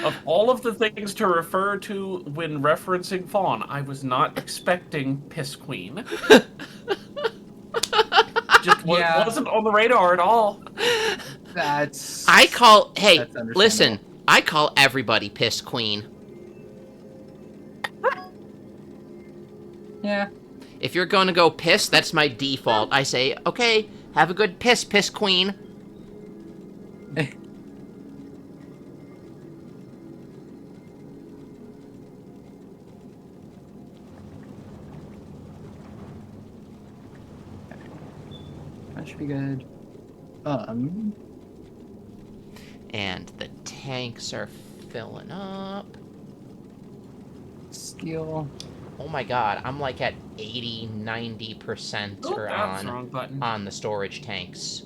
Of all of the things to refer to when referencing Fawn, I was not expecting Piss Queen. Just Yeah. wasn't on the radar at all. That's. Hey, That's understandable. listen. I call everybody piss queen. Yeah. If you're gonna go piss, that's my default. I say, okay, have a good piss, piss queen. That should be good. And the tanks are filling up. Steel. Oh my god, I'm like at 80, 90% Oh, or that's the wrong button. on the storage tanks.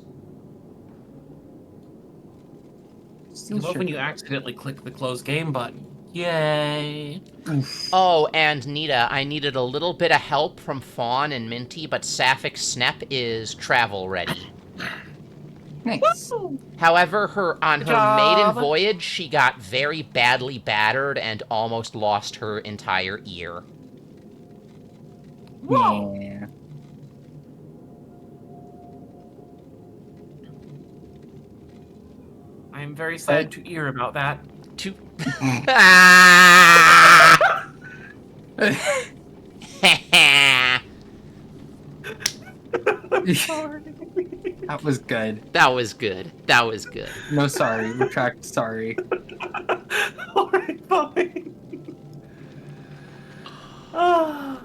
I Steel love when ship. you accidentally click the close game button. Yay. Oh, and Nita, I needed a little bit of help from Fawn and Minty, but Sapphic Snep is travel ready. Nice. However, on Good her job. maiden voyage, she got very badly battered and almost lost her entire ear. Whoa. Yeah. I am very sad to hear about that. To... Ah! That was good. That was good. That was good. No, sorry. Retract sorry. Alright, fine. Ah.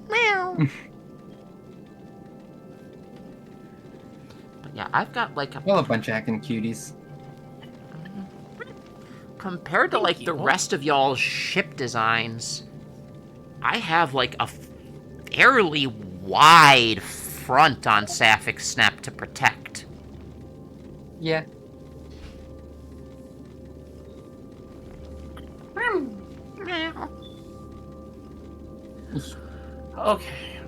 Meow. But yeah, I've got like a... Well, a bunch of hacking cuties. Compared to like the rest of y'all's ship designs, I have like a fairly wide front on Sapphic Snap to protect. Yeah. Okay.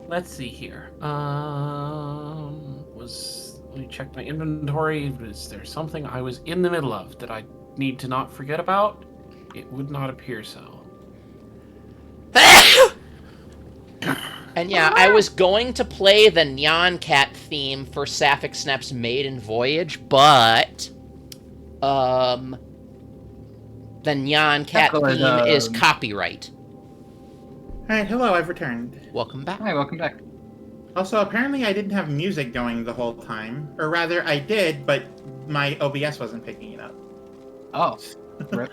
Let's see here. Let me check my inventory. Was there something I was in the middle of that I need to not forget about? It would not appear so. And yeah, I was going to play the Nyan Cat theme for Sapphic Snap's maiden voyage, but the Nyan Cat theme is copyright. Alright, hello, I've returned. Welcome back. Hi, welcome back. Also, apparently I didn't have music going the whole time. Or rather, I did, but my OBS wasn't picking it up. Oh, rip.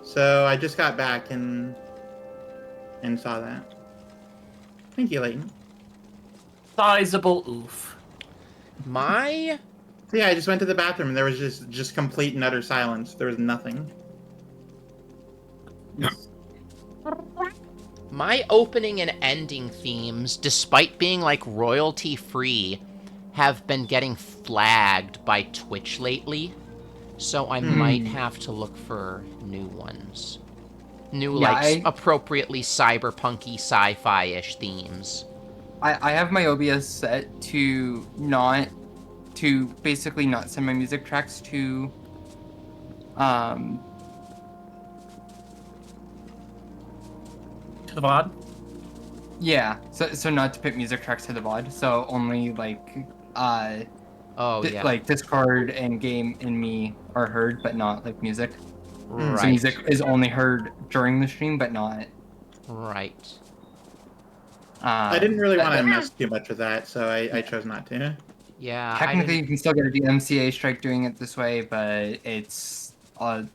So I just got back and saw that. Thank you, Leighton. Sizable oof. My So yeah, I just went to the bathroom and there was just complete and utter silence. There was nothing. My opening and ending themes, despite being like royalty free, have been getting flagged by Twitch lately. So I might have to look for new ones. New, appropriately cyberpunky sci-fi-ish themes. I have my OBS set to basically not send my music tracks to To the VOD? yeah, so not to put music tracks to the VOD, so only like like Discord and game and me are heard, but not like music. Right. So music is only heard during the stream, but not. Right. I didn't really want to mess too much with that, so I chose not to. Yeah. Technically, you can still get a DMCA strike doing it this way, but it's I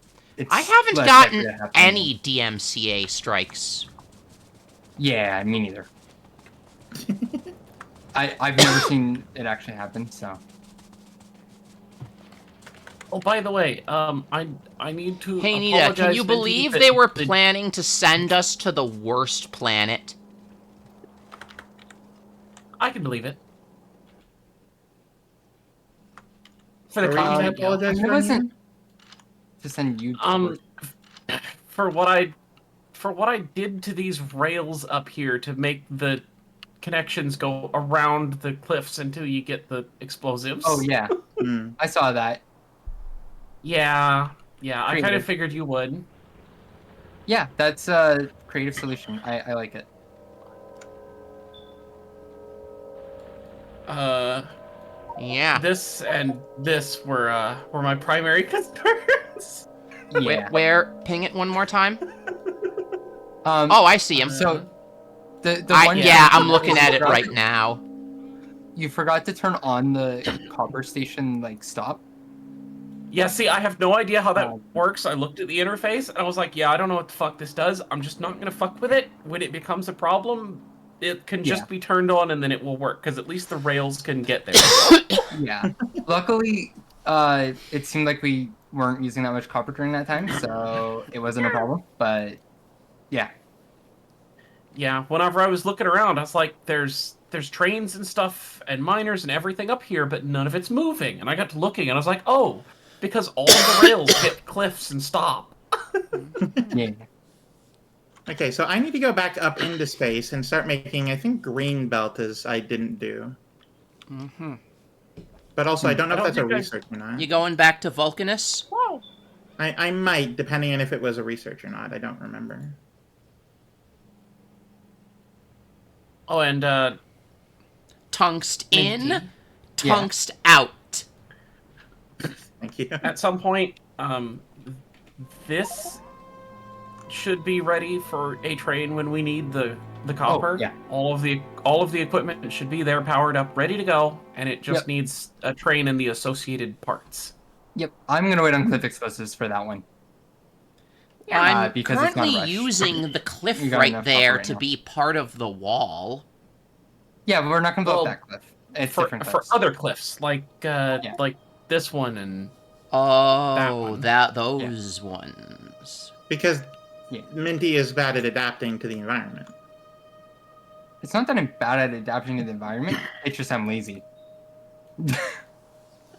haven't gotten any DMCA strikes. Yeah, me neither. I've never seen it actually happen, so. Oh, by the way, I need to. Hey, Nita, can you believe they were planning to send us to the worst planet? I can believe it. For the Are we content, gonna apologize It for wasn't to send you. for what I did to these rails up here to make the connections go around the cliffs until you get the explosives. Oh yeah, I saw that. Yeah, I kind Creative. of figured you would. Yeah, that's a creative solution. I like it. Yeah. This and this were my primary concerns. Yeah. Where? Ping it one more time. Oh, I see him. So the one. Yeah, I'm looking at it right now. You forgot to turn on the copper station stop. Yeah, see, I have no idea how that works. I looked at the interface and I was like, yeah, I don't know what the fuck this does. I'm just not gonna fuck with it. When it becomes a problem, it can just be turned on and then it will work, because at least the rails can get there. Yeah. Luckily, it seemed like we weren't using that much copper during that time, so it wasn't a problem. But yeah. Yeah, whenever I was looking around, I was like, there's trains and stuff and miners and everything up here, but none of it's moving. And I got to looking and I was like, oh, because all of the rails hit cliffs and stop. Yeah. Okay, so I need to go back up into space and start making, I think, green belt is I didn't do. But also, I don't know if that's a research or not. You going back to Vulcanus? Wow. I might, depending on if it was a research or not. I don't remember. Oh, and Tungst in, Minty. tungst out. Thank you. At some point, this should be ready for a train when we need the copper. Oh, yeah. All of the equipment should be there, powered up, ready to go, and it just needs a train and the associated parts. Yep. I'm gonna wait on cliff explosives for that one. I'm because it's not currently a rush. using the cliff You got right enough there copper right to now. be part of the wall. Yeah, but we're not gonna blow up Well, that cliff. It's For different cliffs. other cliffs, like this one and Oh, one. those ones. Because Yeah. Minty is bad at adapting to the environment. It's not that I'm bad at adapting to the environment. It's just I'm lazy.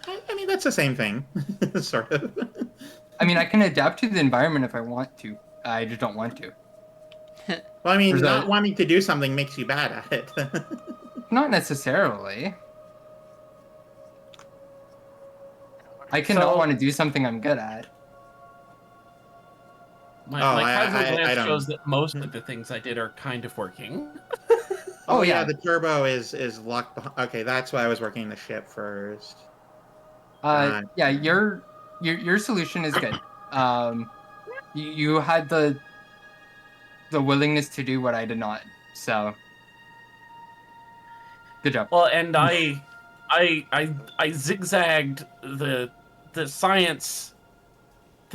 I mean, that's the same thing, sort of. I mean, I can adapt to the environment if I want to. I just don't want to. Well, I mean, There's not a- wanting to do something makes you bad at it. Not necessarily. I cannot So- want to do something I'm good at. My I casual glance don't- shows that most of the things I did are kind of working. Oh yeah, yeah. the turbo is locked behind. Okay, that's why I was working the ship first. Yeah, your solution is good. You had the willingness to do what I did not. So good job. Well, and I zigzagged the science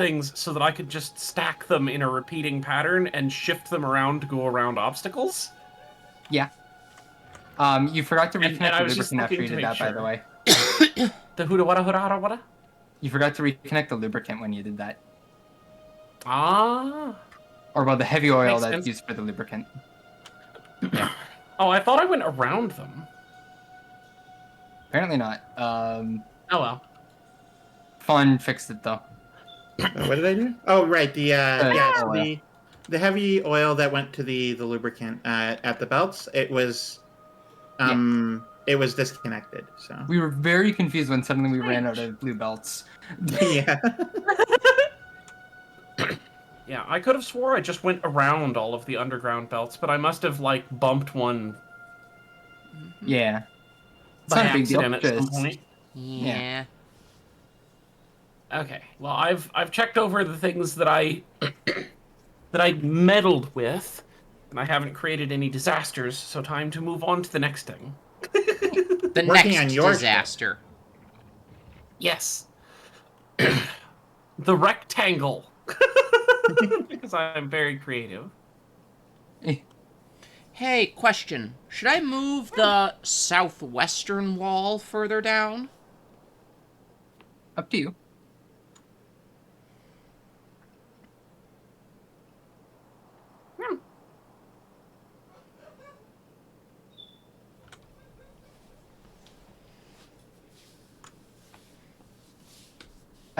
things so that I could just stack them in a repeating pattern and shift them around to go around obstacles. Yeah. You forgot to And reconnect I the was just lubricant after looking you to did make that, by sure. the way. The huda wada huda hada wada? You forgot to reconnect the lubricant when you did that. Ah. Or, well, the heavy oil Makes that's sense. used for the lubricant. Yeah. Oh, I thought I went around them. Apparently not. Oh well. Fawn fixed it, though. What did I do? Oh, right. Yeah, so oil. the heavy oil that went to the lubricant at the belts, it was disconnected. So We were very confused when suddenly we ran out of blue belts. yeah. Yeah, I could have swore I just went around all of the underground belts, but I must have, like, bumped one Yeah. It's by not a big deal. accident at some point. Yeah. Okay, well, I've checked over the things that I that I meddled with, and I haven't created any disasters, so time to move on to the next thing. The Working next on your disaster. Yes. The rectangle. Because I'm very creative. Hey, question. Should I move the southwestern wall further down? Up to you.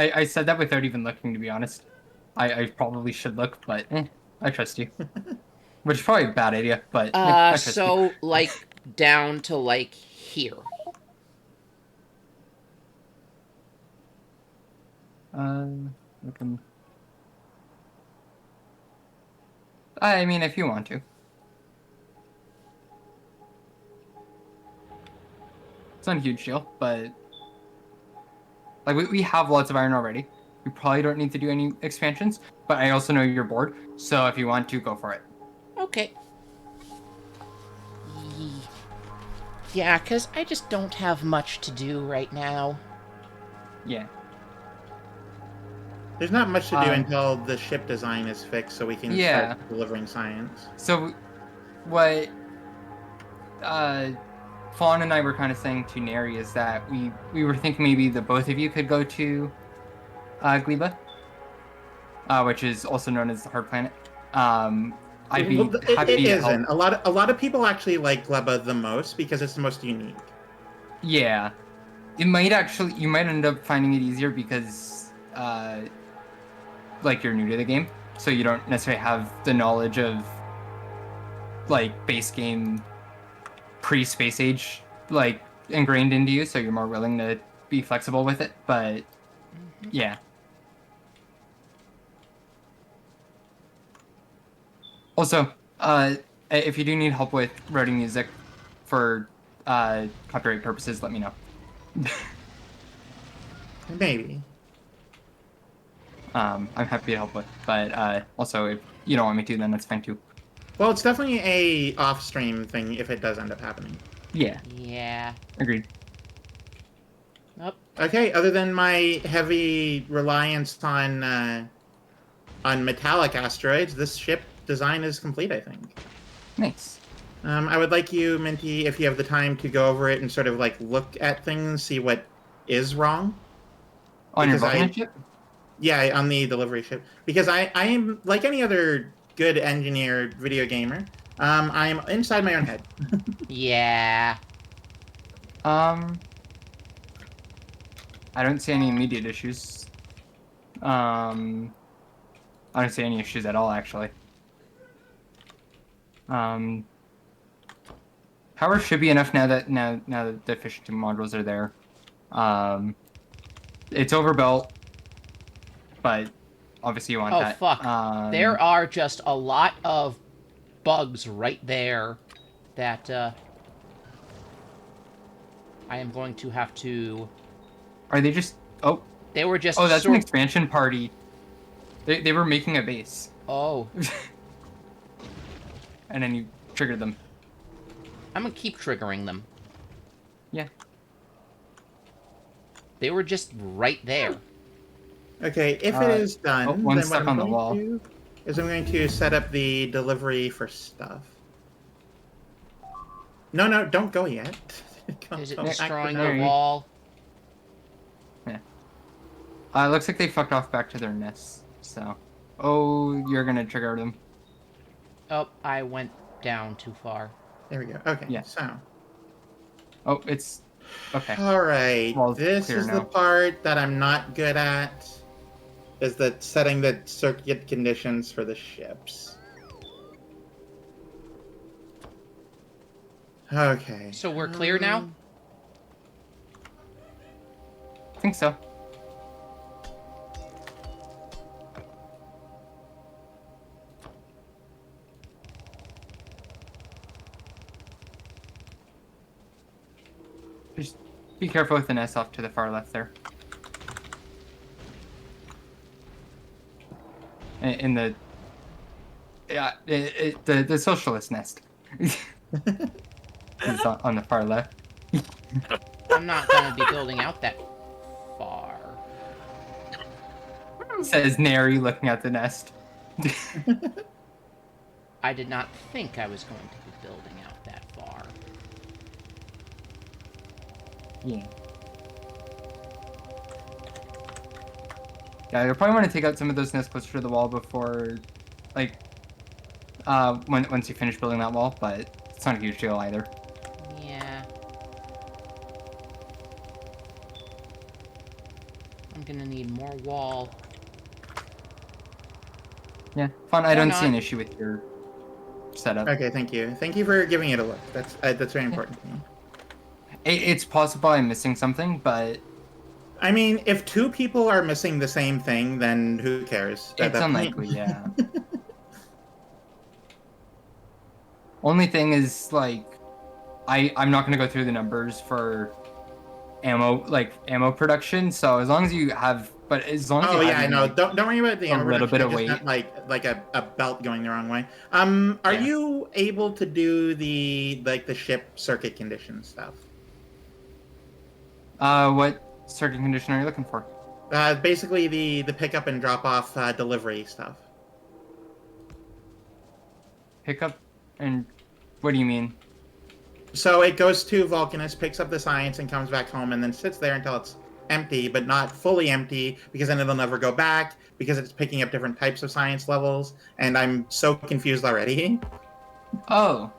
I said that without even looking, to be honest. I probably should look, but I trust you. Which is probably a bad idea, but I trust So, you. like, down to, like, here. Looking. I mean, if you want to. It's not a huge deal, but like we have lots of iron already. We probably don't need to do any expansions, but I also know you're bored, so if you want to, go for it. Okay. Yeah, because I just don't have much to do right now. Yeah. There's not much to do until the ship design is fixed, so we can start delivering science. So, what Fawn and I were kind of saying to Neri is that we were thinking maybe the both of you could go to Gleba, which is also known as the Hard Planet. I'd be happy it to isn't. help. A lot of people actually like Gleba the most because it's the most unique. Yeah, it might actually. You might end up finding it easier because, like, you're new to the game, so you don't necessarily have the knowledge of, like, base game, pre-space age, like, ingrained into you. So you're more willing to be flexible with it. But yeah. Also, if you do need help with writing music for copyright purposes, let me know. Maybe. I'm happy to help with, but also if you don't want me to, then that's fine too. Well, it's definitely a off-stream thing if it does end up happening. Yeah. Yeah. Agreed. Oh. Okay, other than my heavy reliance on metallic asteroids, this ship design is complete, I think. Nice. I would like you, Minty, if you have the time, to go over it and sort of like look at things, see what is wrong. On your Vulcan ship? Yeah, on the delivery ship. Because I am, like any other good engineered video gamer, I'm inside my own head. Yeah. I don't see any immediate issues. I don't see any issues at all, actually. Power should be enough now that the efficiency modules are there. It's overbuilt, but obviously you want that. Oh, fuck. There are just a lot of bugs right there that I am going to have to... Are they just... Oh. They were just... Oh, that's an expansion party. They were making a base. Oh. And then you triggered them. I'm gonna keep triggering them. Yeah. They were just right there. Okay, if it is done, one's then stuck what on I'm the wall. going to do is I'm going to set up the delivery for stuff. No, don't go yet. Is it Don't destroying activate- the wall? Yeah. It looks like they fucked off back to their nests. So, oh, you're gonna trigger them. Oh, I went down too far. There we go. Okay, Yeah. so. Oh, it's okay. All right, Wall's this clear is now. the part that I'm not good at. Is the setting the circuit conditions for the ships. Okay. So we're clear now? I think so. Just be careful with the nest off to the far left there. In the the socialist nest. It's on the far left. I'm not going to be building out that far. Says Neri looking at the nest. I did not think I was going to be building out that far. Yeah. Yeah, you'll probably want to take out some of those nests closer to the wall before, like, once you finish building that wall, but it's not a huge deal either. Yeah. I'm gonna need more wall. Yeah, fun. I Or don't see an not. issue with your setup. Okay, thank you. Thank you for giving it a look. That's very important to me. It's possible I'm missing something, but I mean, if two people are missing the same thing, then who cares? At it's that point? unlikely, yeah. Only thing is, like, I'm not going to go through the numbers for ammo production, so as long as you have, but as long as Oh you yeah, I have know. Don't worry about the a little bit of I just weight. meant, like a belt going the wrong way. Are Yeah. you able to do the ship circuit condition stuff? What circuit condition are you looking for? Basically the pickup and drop off delivery stuff. Pickup and what do you mean? So it goes to Vulcanus, picks up the science, and comes back home, and then sits there until it's empty, but not fully empty, because then it'll never go back, because it's picking up different types of science levels, and I'm so confused already. Oh.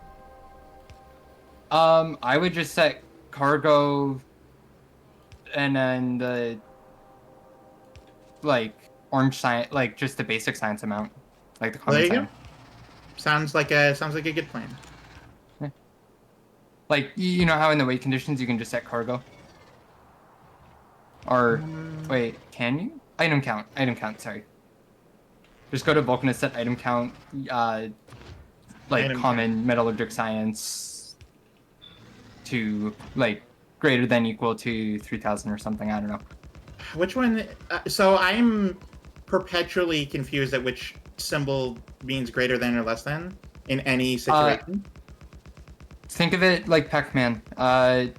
I would just set cargo and then the like orange science, like just the basic science amount, like the Well, common there you science. go. Sounds like a good plan. Like, you know how in the weight conditions you can just set cargo? Or, wait, can you? Item count, sorry. Just go to Vulcanus, set item count, like Item common metallurgic science to, like, greater than equal to 3,000 or something, I don't know. Which one? So I'm perpetually confused at which symbol means greater than or less than in any situation. Think of it like Pac-Man. The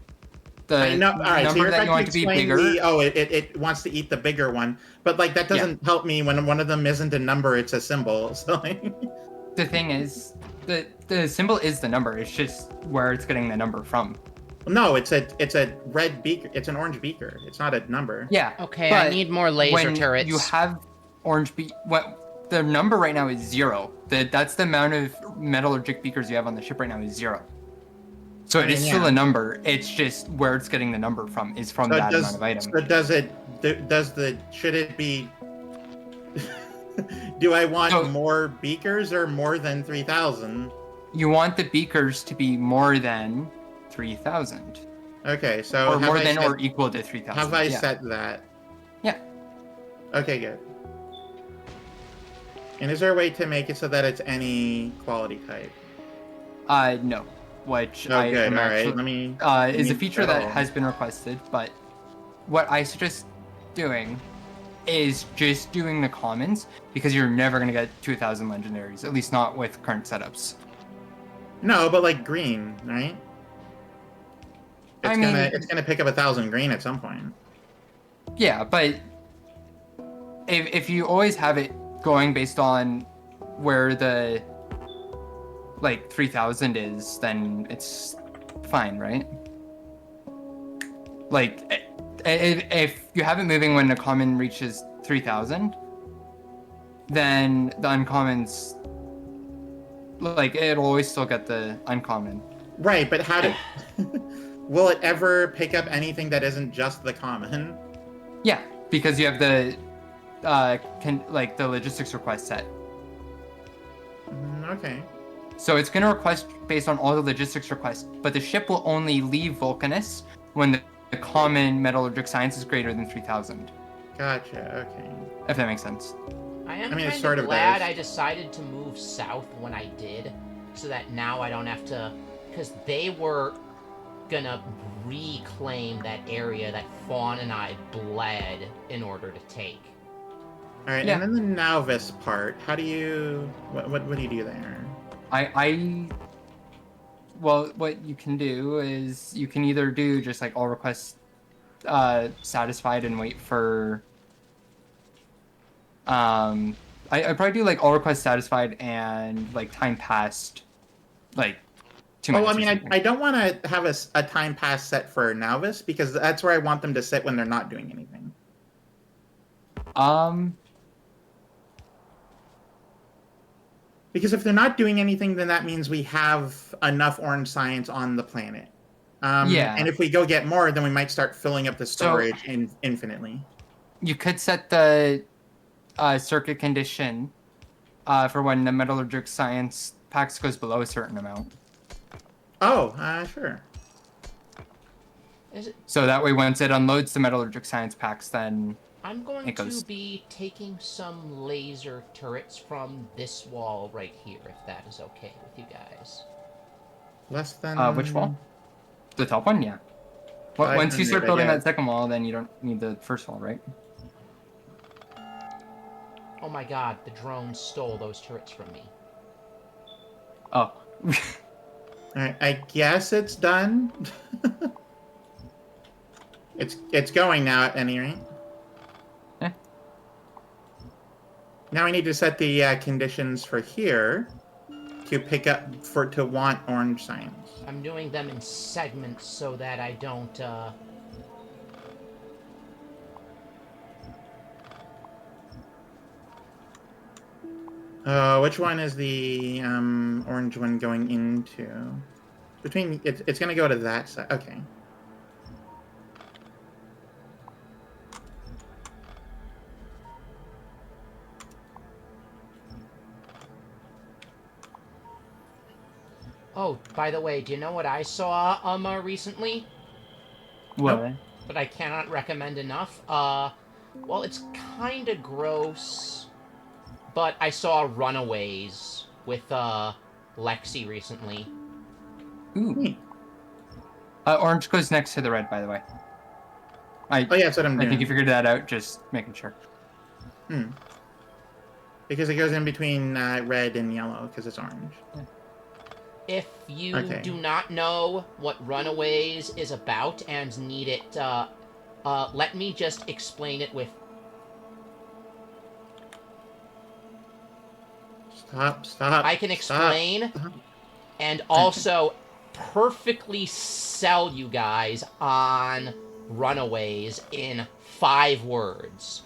I know. All right, so number you're that about you want to be explain bigger. it wants to eat the bigger one, but like that doesn't help me when one of them isn't a number; it's a symbol. So like... The thing is, the symbol is the number. It's just where it's getting the number from. No, it's a red beaker. It's an orange beaker. It's not a number. Yeah. Okay, I need more laser when turrets. You have orange what the number right now is 0. That's the amount of metallurgic beakers you have on the ship right now is 0. So it is still a number. It's just where it's getting the number from is from that amount of items. So should it be? Do I want more beakers or more than 3,000? You want the beakers to be more than 3,000. Okay, so or more than or equal to 3,000. Have I set that? Yeah. Okay, good. And is there a way to make it so that it's any quality type? No. Which Oh, I good. am All right. actually, Let me. is a feature that has been requested, but what I suggest doing is just doing the commons, because you're never going to get 2,000 legendaries, at least not with current setups. No, but like green, right? It's gonna pick up 1,000 green at some point. Yeah, but if you always have it going based on where the like 3000 is, then it's fine, right? Like if you have it moving when the common reaches 3000, then the uncommons, like, it'll always still get the uncommon. Right, but how do... Will it ever pick up anything that isn't just the common? Yeah, because you have the the logistics request set. Okay. So it's going to request based on all the logistics requests, but the ship will only leave Vulcanus when the common metallurgic science is greater than 3000. Gotcha, okay. If that makes sense. I am I mean, it kind sort of of glad does. I decided to move south when I did, so that now I don't have to... Because they were gonna reclaim that area that Fawn and I bled in order to take. Alright, Yeah. and then the Nauvis part, how do you... What do you do there? Well, what you can do is you can either do just like all requests satisfied and wait for I probably do like all requests satisfied and like time passed like 2 minutes. Oh, I mean, I don't want to have a time pass set for Nauvis, because that's where I want them to sit when they're not doing anything. Because if they're not doing anything, then that means we have enough orange science on the planet. Yeah. And if we go get more, then we might start filling up the storage infinitely. You could set the circuit condition for when the metallurgic science packs goes below a certain amount. Oh, sure. Is it... So that way, once it unloads the metallurgic science packs, then I'm going it goes... to be taking some laser turrets from this wall right here, if that is okay with you guys. Less than... which wall? The top one? Yeah. Well, once you start 500, building I that guess. second wall, then you don't need the first wall, right? Oh my god, the drone stole those turrets from me. Oh. Alright, I guess it's done. It's going now at any rate. Eh. Now we need to set the conditions for here to pick up to want orange science. I'm doing them in segments so that I don't, Which one is the orange one going into? It's gonna go to that side. Okay. Oh, by the way, do you know what I saw, recently? What? Nope. But I cannot recommend enough? Well, it's kinda gross, but I saw Runaways with, Lexi recently. Ooh. Neat. Orange goes next to the red, by the way. Oh yeah, that's what I'm I doing. think you figured that out, just making sure. Because it goes in between red and yellow, because it's orange. If you Okay. do not know what Runaways is about and need it, let me just explain it with... Stop. I can explain, and also perfectly sell you guys on Runaways in 5 words.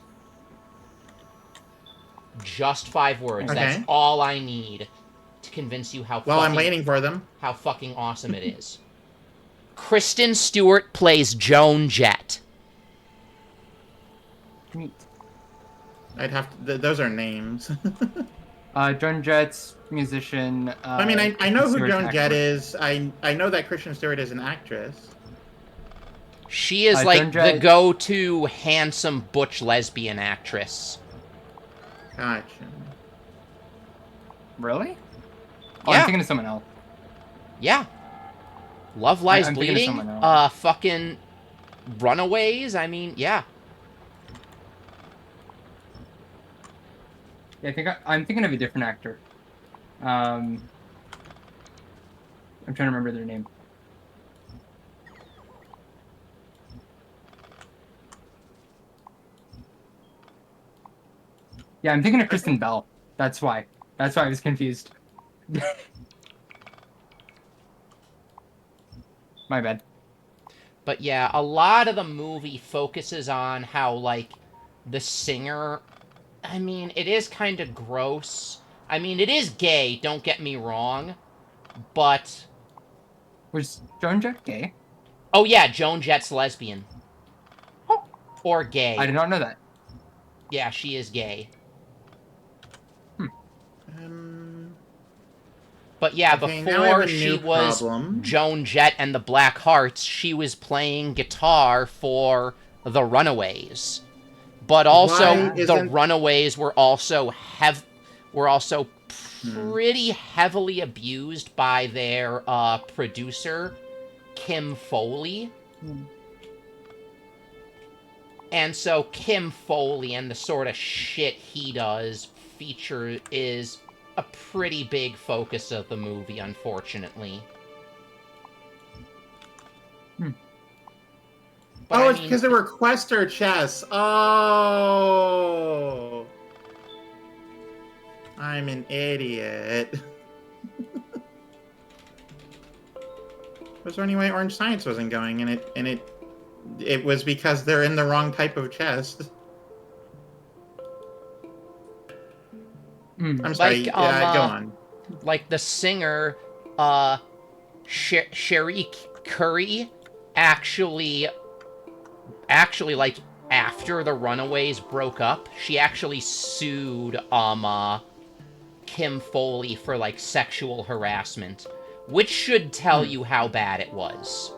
Just 5 words. Okay. That's all I need to convince you how Well, fucking, I'm waiting for them. how fucking awesome it is. Kristen Stewart plays Joan Jett. Neat. I'd have to... Those are names. Joan Jett's musician. I mean, I know who Stewart Joan Jett actor. is. I know that Kristen Stewart is an actress. She is Joan like the Jett- go-to handsome butch lesbian actress. Gotcha. Really? Oh, Yeah. I'm thinking of someone else. Yeah. Love Lies I'm thinking of Bleeding, someone else. fucking Runaways, I mean, yeah. Yeah, I think I'm thinking of a different actor. I'm trying to remember their name. Yeah, I'm thinking of Kristen Bell. That's why. That's why I was confused. My bad. But yeah, a lot of the movie focuses on how, like, the singer... I mean, it is kind of gross. I mean, it is gay, don't get me wrong. But... Was Joan Jett gay? Oh yeah, Joan Jett's lesbian. Oh. Or gay. I did not know that. Yeah, she is gay. But yeah, okay, now I have before a she new was problem. Joan Jett and the Black Hearts, she was playing guitar for the Runaways. But also, the Runaways were also pretty heavily abused by their producer, Kim Foley. And so Kim Foley and the sort of shit he does is a pretty big focus of the movie, unfortunately. But it's because there were Quester chests. Oh! I'm an idiot. Was there any way Orange Science wasn't going, and it was because they're in the wrong type of chest. I'm sorry, go on. Like the singer, Sherry Curry, actually, like, after the Runaways broke up, she actually sued, Kim Foley for, like, sexual harassment, which should tell you how bad it was.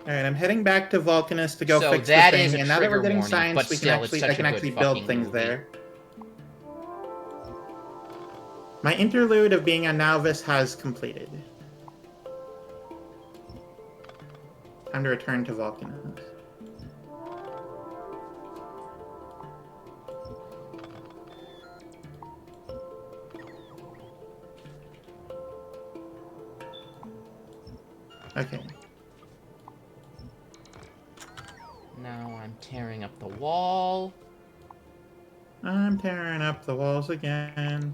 Alright, I'm heading back to Vulcanus to go fix the thing, and now that we're getting science, I can actually build things there. My interlude of being a novice has completed. Time to return to Vulcanus. Okay. Now I'm tearing up the wall. I'm tearing up the walls again.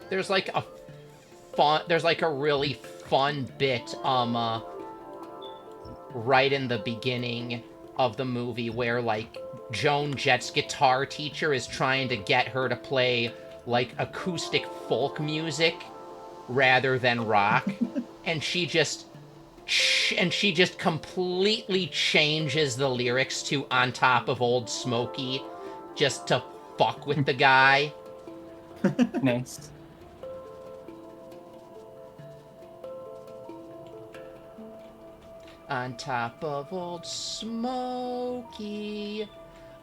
There's like a really fun bit, right in the beginning of the movie where, like, Joan Jett's guitar teacher is trying to get her to play, like, acoustic folk music rather than rock, and she just completely changes the lyrics to "On Top of Old Smoky" just to fuck with the guy. Nice. On top of Old Smoky,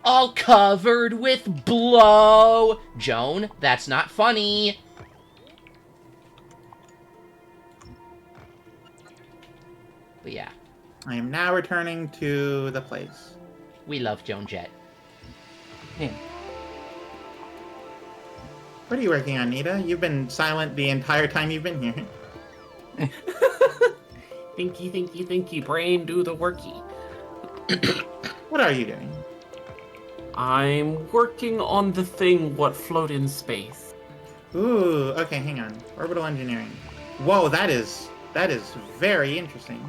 all covered with blow. Joan, that's not funny. But yeah. I am now returning to the place. We love Joan Jett. Yeah. What are you working on, Nita? You've been silent the entire time you've been here. Thinky, brain, do the worky. What are you doing? I'm working on the thing what float in space. Ooh, okay, hang on. Orbital engineering. Whoa, that is very interesting.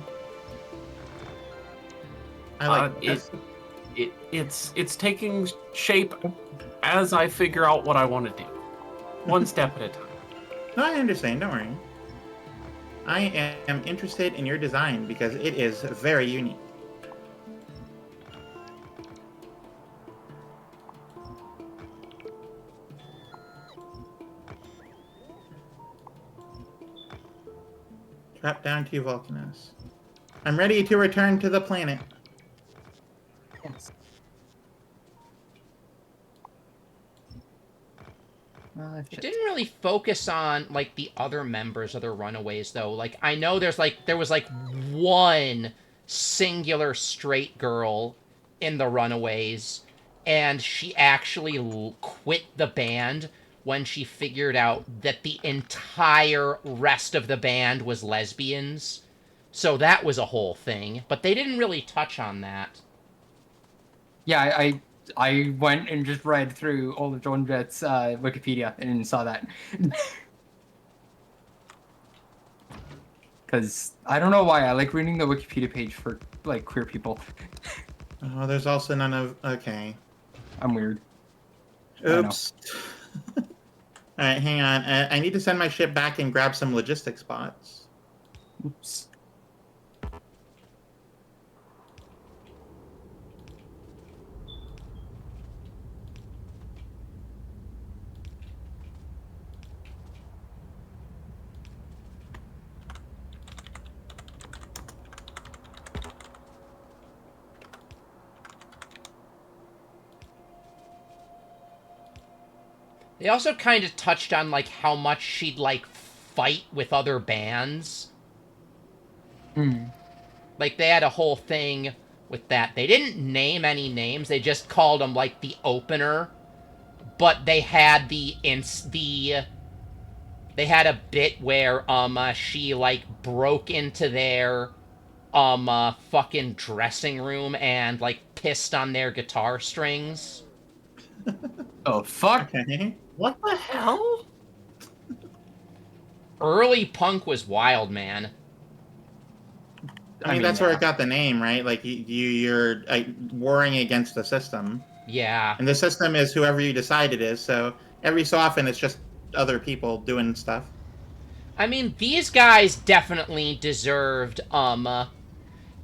I like this. It's taking shape as I figure out what I want to do. One step at a time. No, I understand, don't worry. I am interested in your design because it is very unique. Drop down to Vulcanus. I'm ready to return to the planet. Yes. It didn't really focus on, like, the other members of the Runaways, though. Like, I know there was, like, one singular straight girl in the Runaways, and she actually quit the band when she figured out that the entire rest of the band was lesbians. So that was a whole thing, but they didn't really touch on that. Yeah, I went and just read through all of Joan Jett's Wikipedia and saw that. Because I don't know why I like reading the Wikipedia page for like queer people. Oh, there's also none of. Okay. I'm weird. Oops. All right, hang on. I need to send my ship back and grab some logistic spots. Oops. They also kind of touched on, like, how much she'd, like, fight with other bands. Like, they had a whole thing with that. They didn't name any names. They just called them, like, the opener. But they had they had a bit where, she, like, broke into their, fucking dressing room and, like, pissed on their guitar strings. Oh, fuck. Okay. What the hell? Early punk was wild, man. I mean, that's where it got the name, right? Like, you're warring against the system. Yeah. And the system is whoever you decide it is, so every so often it's just other people doing stuff. I mean, these guys definitely deserved, to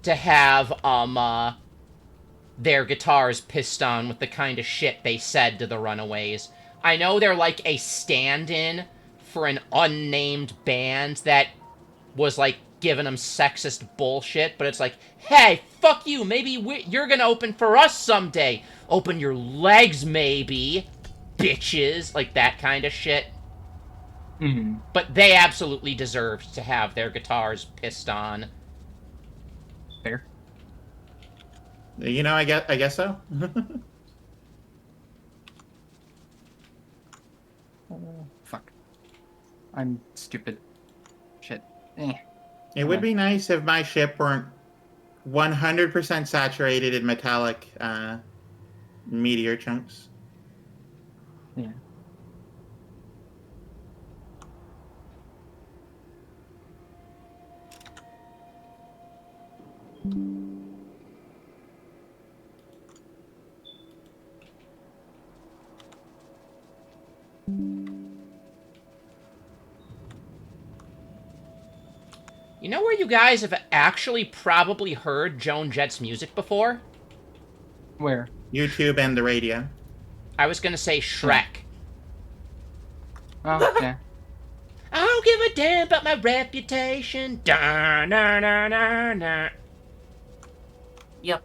have, their guitars pissed on with the kind of shit they said to the Runaways. I know they're like a stand-in for an unnamed band that was, like, giving them sexist bullshit, but it's like, hey, fuck you, maybe you're gonna open for us someday. Open your legs, maybe, bitches. Like, that kind of shit. But they absolutely deserved to have their guitars pissed on. Fair. You know, I guess so. Fuck. I'm stupid. Shit. It would be nice if my ship weren't 100% saturated in metallic meteor chunks. Yeah. You know where you guys have actually probably heard Joan Jett's music before? Where? YouTube and the radio. I was gonna say Shrek. Oh, yeah. I don't give a damn about my reputation. Da, na, na, na, na. Yep.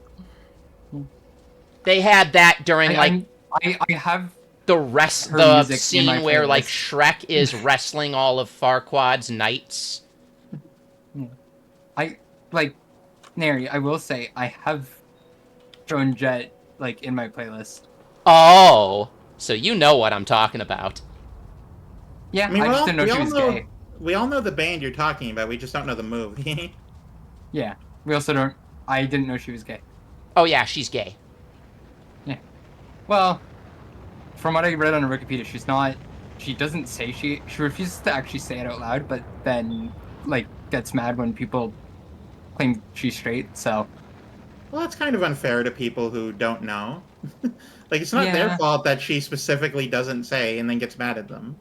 They had that during, I have the scene where, like, Shrek is wrestling all of Farquaad's knights. Nary, I will say, I have Joan Jett, like, in my playlist. Oh, so you know what I'm talking about. Yeah, I mean, I just didn't know she was gay. We all know the band you're talking about, we just don't know the movie. Yeah, we also don't... I didn't know she was gay. Oh yeah, she's gay. Yeah. Well, from what I read on her Wikipedia, she's not... She doesn't say she refuses to actually say it out loud, but then, like, gets mad when people claim she's straight, so... Well, that's kind of unfair to people who don't know. Like, it's not their fault that she specifically doesn't say and then gets mad at them.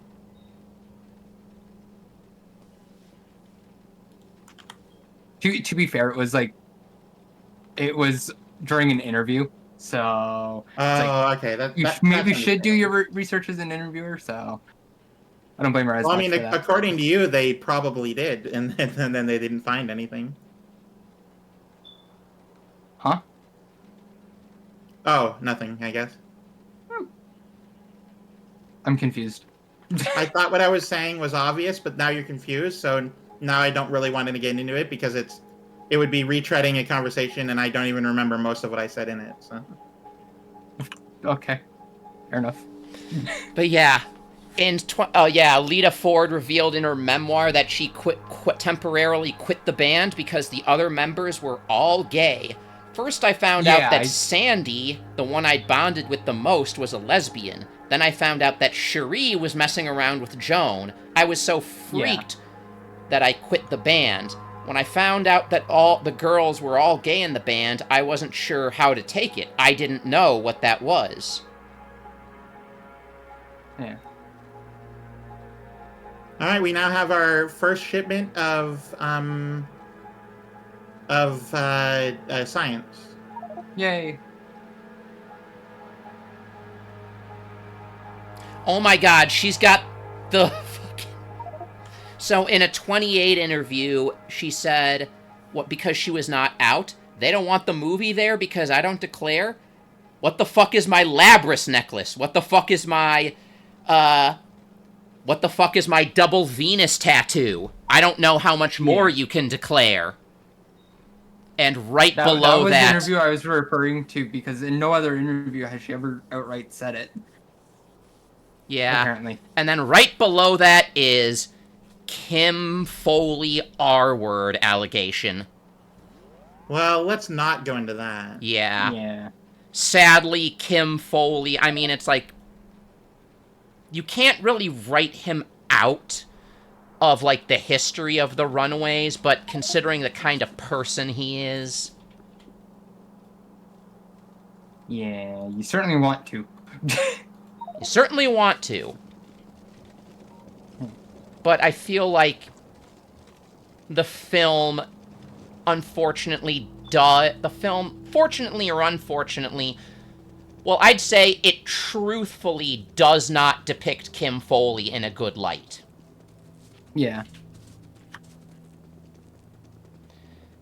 To be fair, it was during an interview, so... okay. You maybe should do your research as an interviewer, so... I don't blame her as much for that. According to you, they probably did, and then they didn't find anything. Huh? Oh, nothing, I guess. I'm confused. I thought what I was saying was obvious, but now you're confused, so now I don't really want to get into it because it's it would be retreading a conversation, and I don't even remember most of what I said in it. So. Okay, fair enough. But yeah, Lita Ford revealed in her memoir that she temporarily quit the band because the other members were all gay. First, I found out that Sandy, the one I'd bonded with the most, was a lesbian. Then I found out that Cherie was messing around with Joan. I was so freaked that I quit the band. When I found out that all the girls were all gay in the band, I wasn't sure how to take it. I didn't know what that was. Yeah. All right, we now have our first shipment of science. Yay. Oh my god, she's got the fucking... So in a 28 interview, she said, because she was not out, they don't want the movie there because I don't declare? What the fuck is my Labras necklace? What the fuck is my, double Venus tattoo? I don't know how much more you can declare. And right below that was the interview I was referring to, because in no other interview has she ever outright said it. Yeah. Apparently. And then right below that is Kim Foley R-word allegation. Well, let's not go into that. Yeah. Yeah. Sadly, Kim Foley, I mean, it's like, you can't really write him out of, like, the history of the Runaways, but considering the kind of person he is... Yeah, you certainly want to. You certainly want to. But I feel like the film, unfortunately, fortunately or unfortunately, well, I'd say it truthfully does not depict Kim Foley in a good light. Yeah.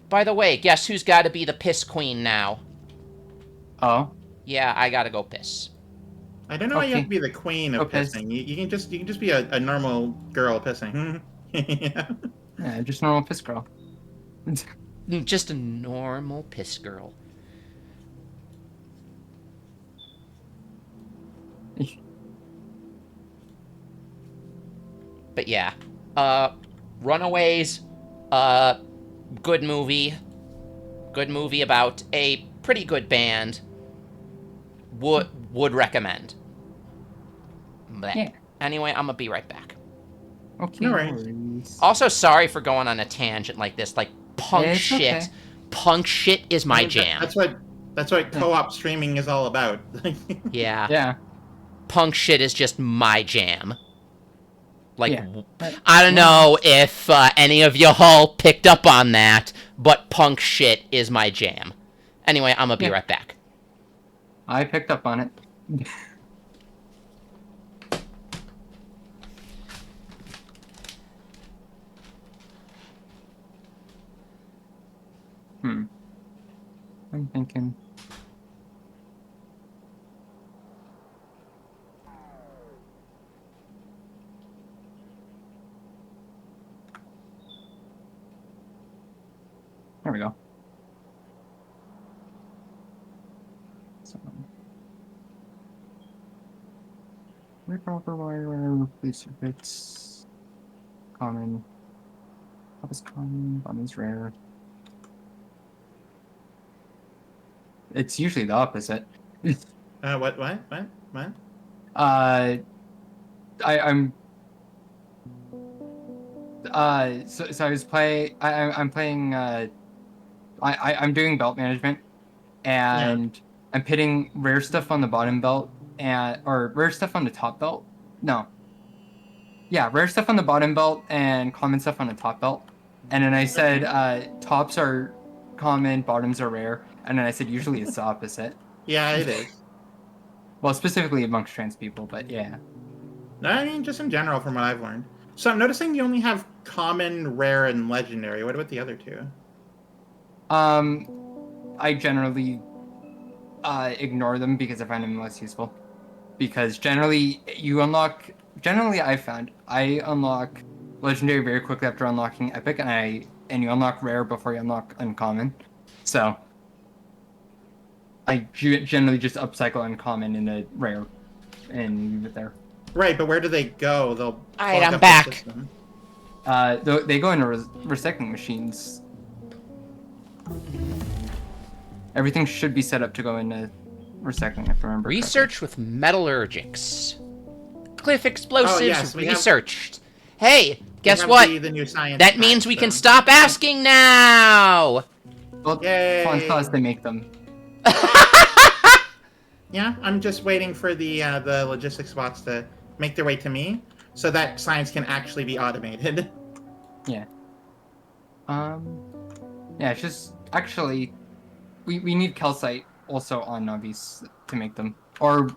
By the way, guess who's got to be the piss queen now? Oh? Yeah, I gotta go piss. I don't know why you have to be the queen of pissing. You can just be a normal girl pissing. Yeah, just normal piss girl. Just a normal piss girl. But yeah. Runaways, good movie. Good movie about a pretty good band. Would recommend. But yeah. Anyway, I'm gonna be right back. Okay. No worries. Also, sorry for going on a tangent like this. Like, punk shit. Okay. Punk shit is my jam. That's what co-op streaming is all about. Yeah. Yeah. Punk shit is just my jam. Like, Yeah. I don't know if any of y'all picked up on that, but punk shit is my jam. Anyway, I'm gonna be right back. I picked up on it. I'm thinking. There we go. So, proper wire, police circuits, common, top is common, bottom is rare. It's usually the opposite. What? I'm. So I was playing. I'm playing. I'm doing belt management, and I'm pitting rare stuff on the bottom belt or rare stuff on the top belt. No. Yeah, rare stuff on the bottom belt and common stuff on the top belt. And then I said tops are common, bottoms are rare. And then I said usually it's the opposite. Yeah, it is. Well, specifically amongst trans people, but yeah. No, I mean, just in general from what I've learned. So I'm noticing you only have common, rare, and legendary. What about the other two? I generally ignore them because I find them less useful. Because generally I found I unlock legendary very quickly after unlocking epic, and I and you unlock rare before you unlock uncommon. So I generally just upcycle uncommon into rare and leave it there. Right, but where do they go? They'll Alright, clog I'm up back. the system. They go into recycling machines. Everything should be set up to go into recycling, if I remember Research with metallurgics. Cliff explosives yes, we have- researched. Hey, We guess have what? The new science That means pack, we can so- stop asking now! correctly. Well, Yay! fun cause they make them. Yeah, I'm just waiting for the logistics bots to make their way to me, so that science can actually be automated. Yeah. Yeah, it's just actually we need calcite also on Navis to make them, or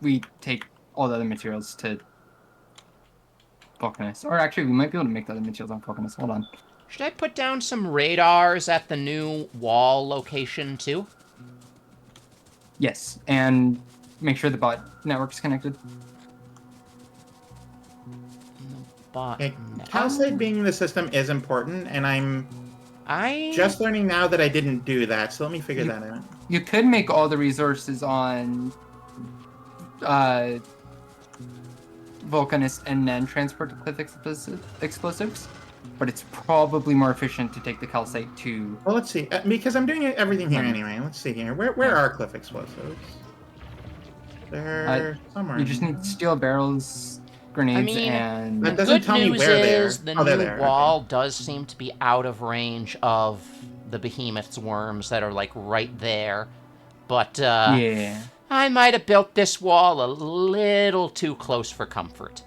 we take all the other materials to Vulcanus. Or actually, we might be able to make the other materials on Vulcanus. Hold on. Should I put down some radars at the new wall location, too? Yes, and make sure the bot network's connected. Bot. Okay, calcite being in the system is important, and I'm I just learning now that I didn't do that, so let me figure that out. You could make all the resources on Vulcanus and then transport to Cliff explosives, but it's probably more efficient to take the calcite to... Well, let's see, because I'm doing everything here anyway. Let's see here. Where are cliff explosives? They're somewhere. You just need steel barrels, grenades, and... That doesn't good tell me news where they are. is the Oh, they're new there, wall does seem to be out of range of the behemoth's worms that are, like, right there. But, yeah. I might have built this wall a little too close for comfort.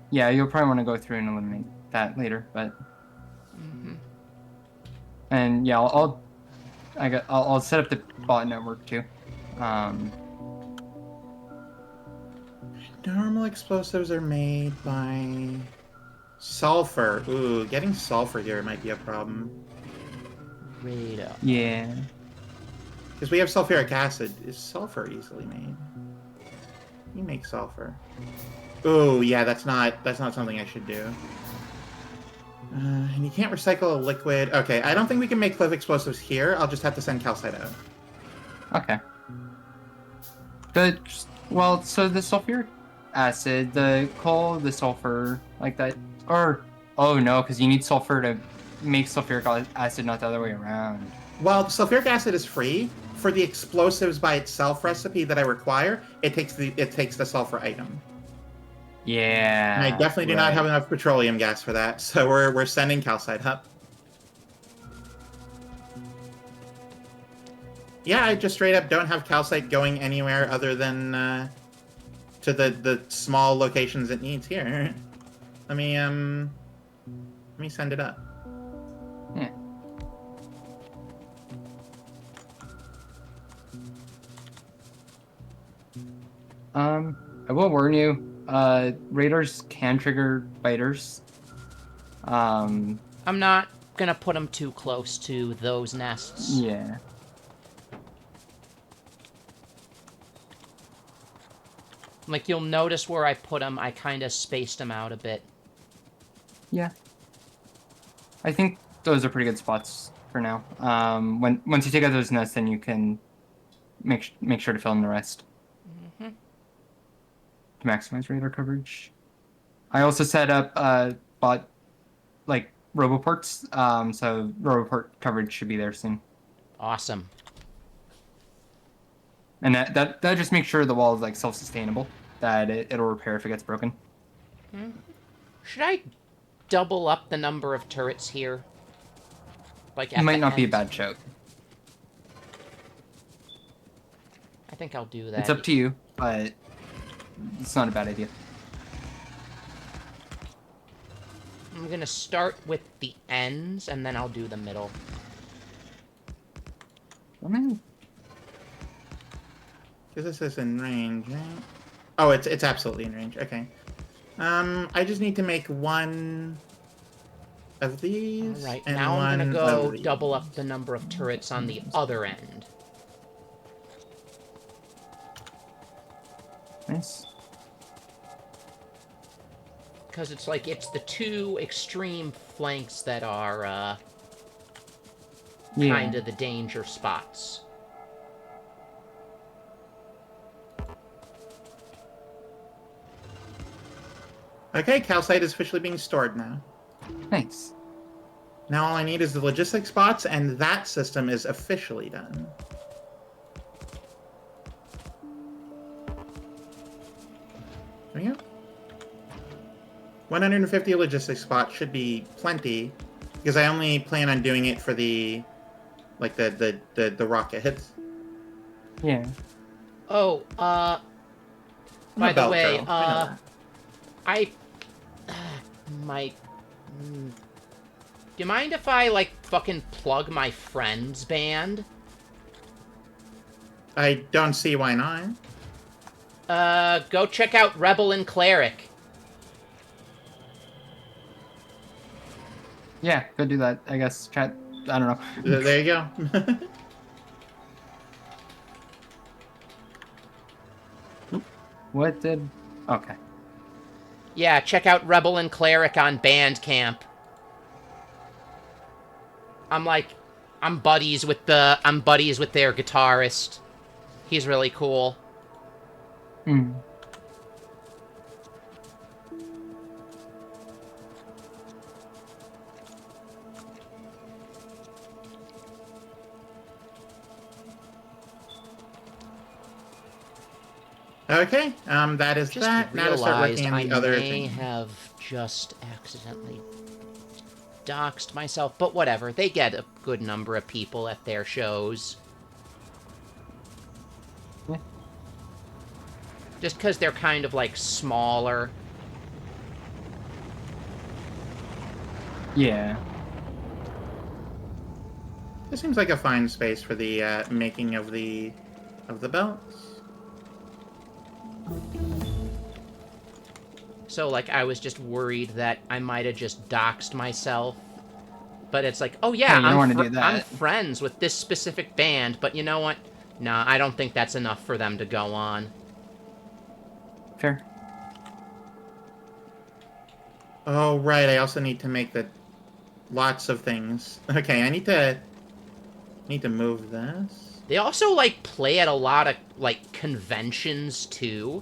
Yeah, you'll probably want to go through and eliminate that later, but... And yeah, I'll set up the bot network too. Normal explosives are made by sulfur. Ooh, getting sulfur here might be a problem. Radar. Yeah. Because we have sulfuric acid. Is sulfur easily made? You make sulfur. Ooh, yeah, that's not something I should do. And you can't recycle a liquid. Okay, I don't think we can make cliff explosives here. I'll just have to send calcite out. Okay. Well, so the sulfuric acid, the coal, the sulfur, like that, or oh no, because you need sulfur to make sulfuric acid, not the other way around. Well, sulfuric acid is free. For the explosives by itself recipe that I require, it takes the sulfur item. Yeah. And I definitely do not have enough petroleum gas for that, so we're sending calcite up. Yeah, I just straight up don't have calcite going anywhere other than to the small locations it needs here. Let me send it up. Yeah. I will warn you, radars can trigger biters. I'm not gonna put them too close to those nests. Yeah. Like, you'll notice where I put them, I kind of spaced them out a bit. Yeah. I think those are pretty good spots for now. Once you take out those nests, then you can make sure to fill in the rest. To maximize radar coverage. I also set up bot like roboports, so roboport coverage should be there soon. Awesome. And that just makes sure the wall is like self-sustainable, that it'll repair if it gets broken. Should I double up the number of turrets here? Like, It might not be a bad shout. I think I'll do that. It's up to you, but it's not a bad idea. I'm gonna start with the ends, and then I'll do the middle. Because this is in range, right? Oh, it's absolutely in range. Okay. I just need to make one of these. Alright, and now I'm gonna one go of these. double up the number of turrets on the other end. Nice. because it's like it's the two extreme flanks that are kind of the danger spots. Okay, calcite is officially being stored now. Nice. Now all I need is the logistics spots, and that system is officially done. There we go. 150 logistics spots should be plenty, because I only plan on doing it for the, like the rockets. Yeah. Oh, by the way, I might. Do you mind if I like fucking plug my friend's band? I don't see why not. Go check out Rebel and Cleric. Yeah, go do that. I guess chat. I don't know. There you go. What did? Okay. Yeah, check out Rebel and Cleric on Bandcamp. I'm buddies with their guitarist. He's really cool. Hmm. Okay, that is Just that. Now to start working on the other I may thing. have just accidentally doxed myself, but whatever. They get a good number of people at their shows. Yeah. Just because they're kind of, like, smaller. Yeah. This seems like a fine space for the making of the belts. So, like, I was just worried that I might have just doxed myself. But it's like, oh yeah, Hey, you don't want to do that. I'm friends with this specific band, but you know what? Nah, I don't think that's enough for them to go on. Fair. Oh, right, I also need to make lots of things. Okay, I need to move this. They also, like, play at a lot of, like, conventions, too.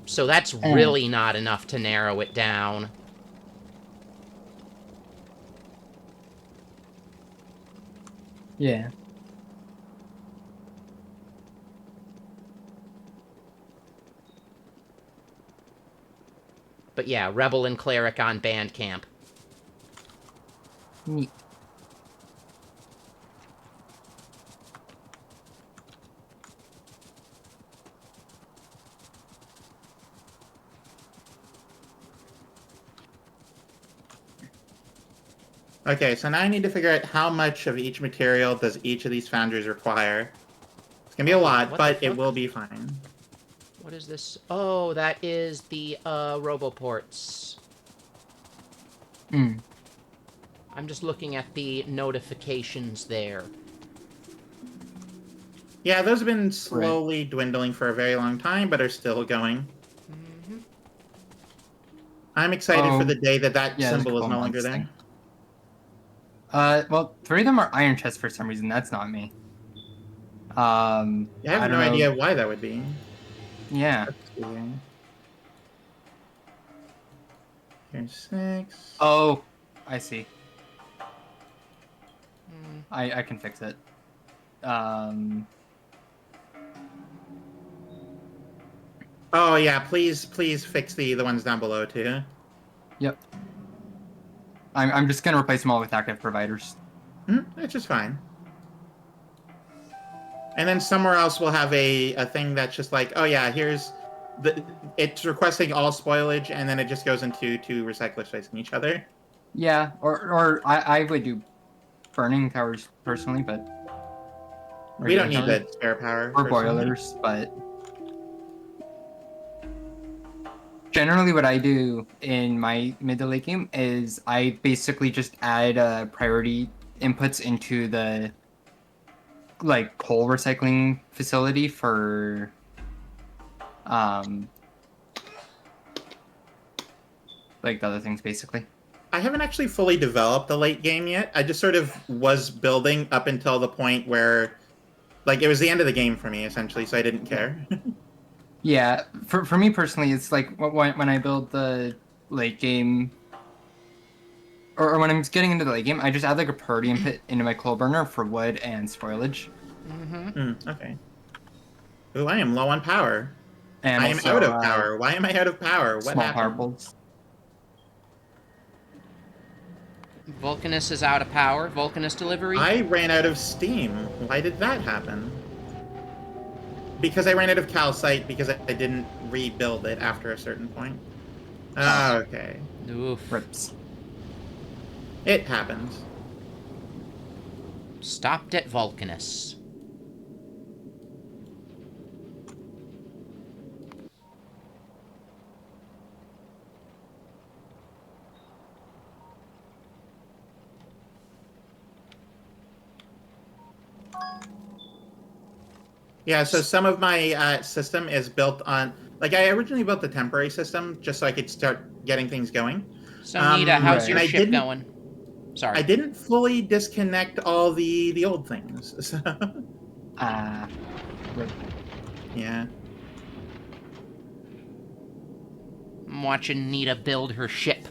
So that's really not enough to narrow it down. Yeah. But yeah, Rebel and Cleric on Bandcamp. Neat. Okay, so now I need to figure out how much of each material does each of these foundries require. It's gonna be a lot, but it will be fine. What is this? Oh, that is the, Roboports. Hmm. I'm just looking at the notifications there. Yeah, those have been slowly dwindling for a very long time, but are still going. Mm-hmm. I'm excited for the day that symbol is no longer there. Thing. Well, 3 of them are iron chests for some reason. That's not me. I have no idea why that would be. Yeah. Here's 6. Oh, I see. I can fix it. Oh yeah, please fix the ones down below too. Yep. I'm just gonna replace them all with active providers. It's just fine. And then somewhere else we'll have a thing that's just like, oh yeah, here's it's requesting all spoilage, and then it just goes into 2 recyclers facing each other. Yeah, or I would do burning towers personally, but we don't need the spare power. Or boilers, but generally what I do in my mid to late game is I basically just add priority inputs into the like coal recycling facility for like the other things, basically. I haven't actually fully developed the late game yet. I just sort of was building up until the point where, like, it was the end of the game for me, essentially, so I didn't care. Yeah, for me personally, it's like when I build the late game, or when I'm getting into the late game, I just add like a priority input into my coal burner for wood and spoilage. Okay. Ooh, I am low on power. And I am also, out of power. Why am I out of power? What small power happened? bolts. Vulcanus is out of power. Vulcanus delivery. I ran out of steam. Why did that happen? Because I ran out of calcite because I didn't rebuild it after a certain point. Okay. Oof. Rips. It happens. Stopped at Vulcanus. Yeah, so some of my system is built on... Like, I originally built the temporary system just so I could start getting things going. So, Nita, how's right. your And I ship didn't- going? Sorry. I didn't fully disconnect all the old things. So, Rip. yeah. I'm watching Nita build her ship.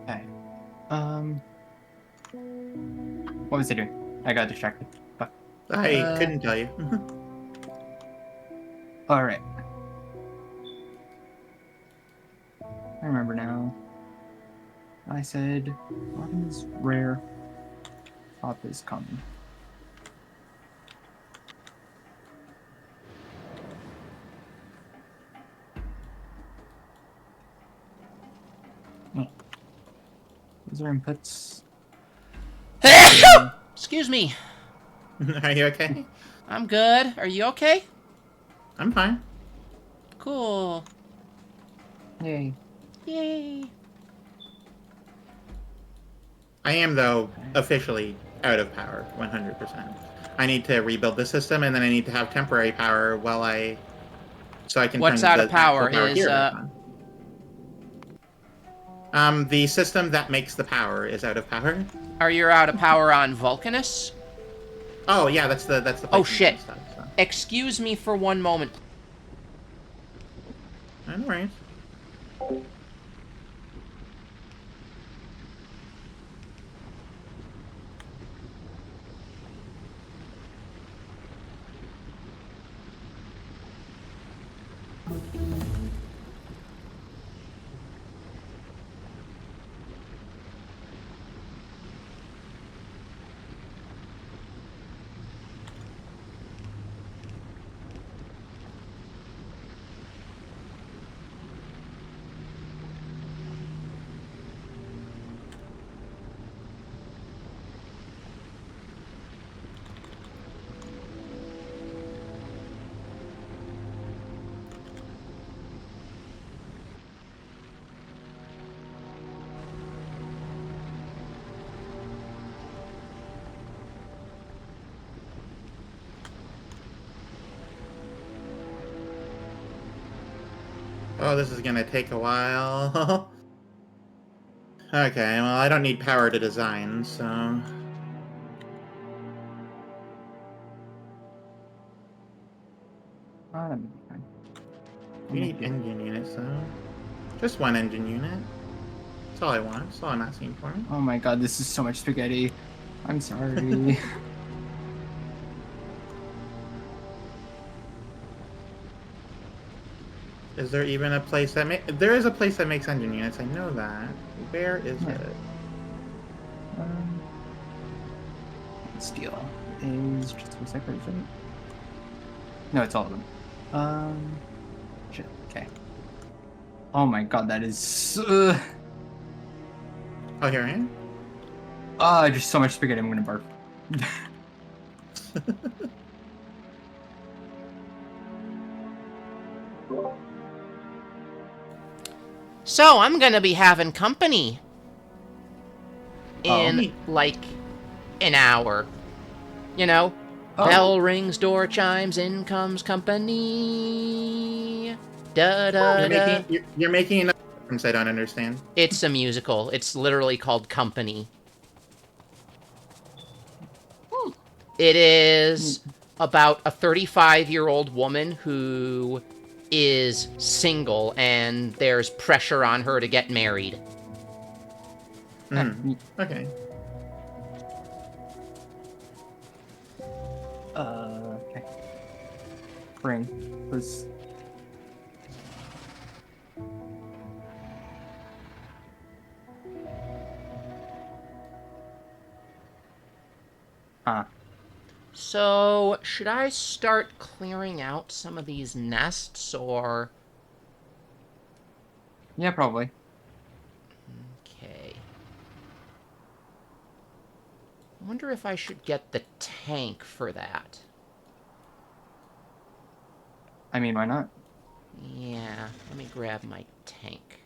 Okay. What was I doing? I got distracted. Fuck. I couldn't tell you. All right. I remember now. I said, bottom is rare, top is common. Oh. Those are inputs. Excuse me. Are you okay? I'm good. Are you okay? I'm fine. Cool. Yay. Yay. I am, though, officially out of power, 100%. I need to rebuild the system, and then I need to have temporary power while I... So I can What's turn out the of power actual is, here back on. The system that makes the power is out of power. Are you out of power on Vulcanus? Oh, yeah, that's the Oh, placement shit. Stuff, so. Excuse me for one moment. No worries. Oh, this is gonna take a while. Okay, well, I don't need power to design, so... that would be fine. We need engine units, though. Just one engine unit. That's all I want. That's all I'm asking for. Oh my god, this is so much spaghetti. I'm sorry. Is there even a place that there is a place that makes engine units? I know that. Where is Yeah. it? Steel is just a second, isn't it? No, it's all of them. Shit. Okay. Oh my god, that is. Oh, here I am. Just so much spaghetti. I'm gonna barf. So, I'm gonna be having company in, neat. like, an hour. You know? Oh. Bell rings, door chimes, in comes company. Da-da-da. You're making enough reference I don't understand. It's a musical. It's literally called Company. It is about a 35-year-old woman who is single, and there's pressure on her to get married. Okay. Okay. Ring was. So, should I start clearing out some of these nests, or... Yeah, probably. Okay. I wonder if I should get the tank for that. I mean, why not? Yeah, let me grab my tank.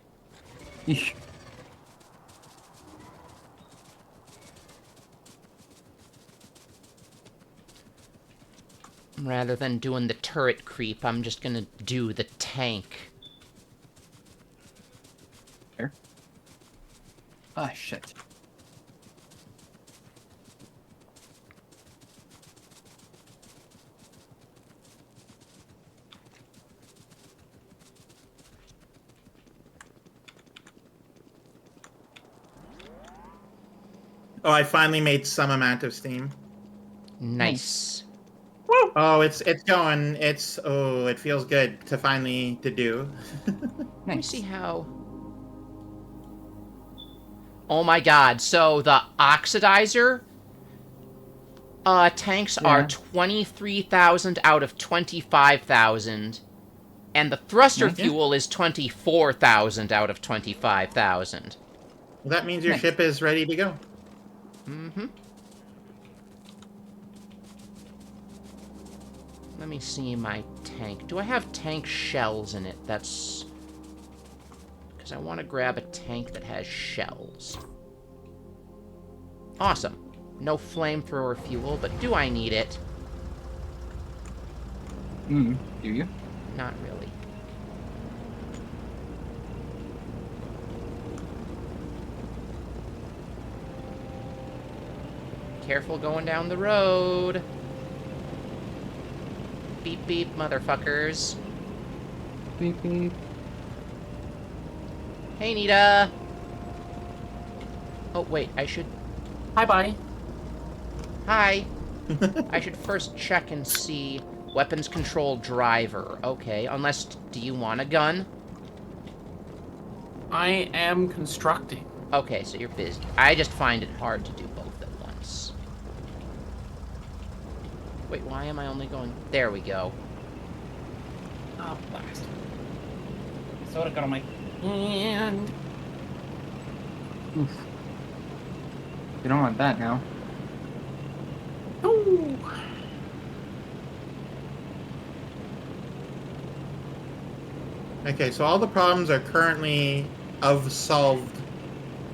Rather than doing the turret creep, I'm just gonna do the tank. Here. Ah, shit. Oh, I finally made some amount of steam. Nice. Oh, it's going. It feels good to finally to do. Let me see how... Oh my god, so the oxidizer tanks are 23,000 out of 25,000. And the thruster fuel is 24,000 out of 25,000. Well, that means your ship is ready to go. Mm-hmm. Let me see my tank. Do I have tank shells in it? That's... because I want to grab a tank that has shells. Awesome. No flamethrower fuel, but do I need it? Do you? Not really. Careful going down the road. Beep beep, motherfuckers. Beep beep. Hey, Nita. Oh, wait, I should... Bye-bye. Hi. I should first check and see... Weapons control driver. Okay, unless... Do you want a gun? I am constructing. Okay, so you're busy. I just find it hard to do both at once. Wait, why am I only going... There we go. Oh, blast. Soda got on my hand. Oof. You don't want that now. Ooh. Okay, so all the problems are currently of solved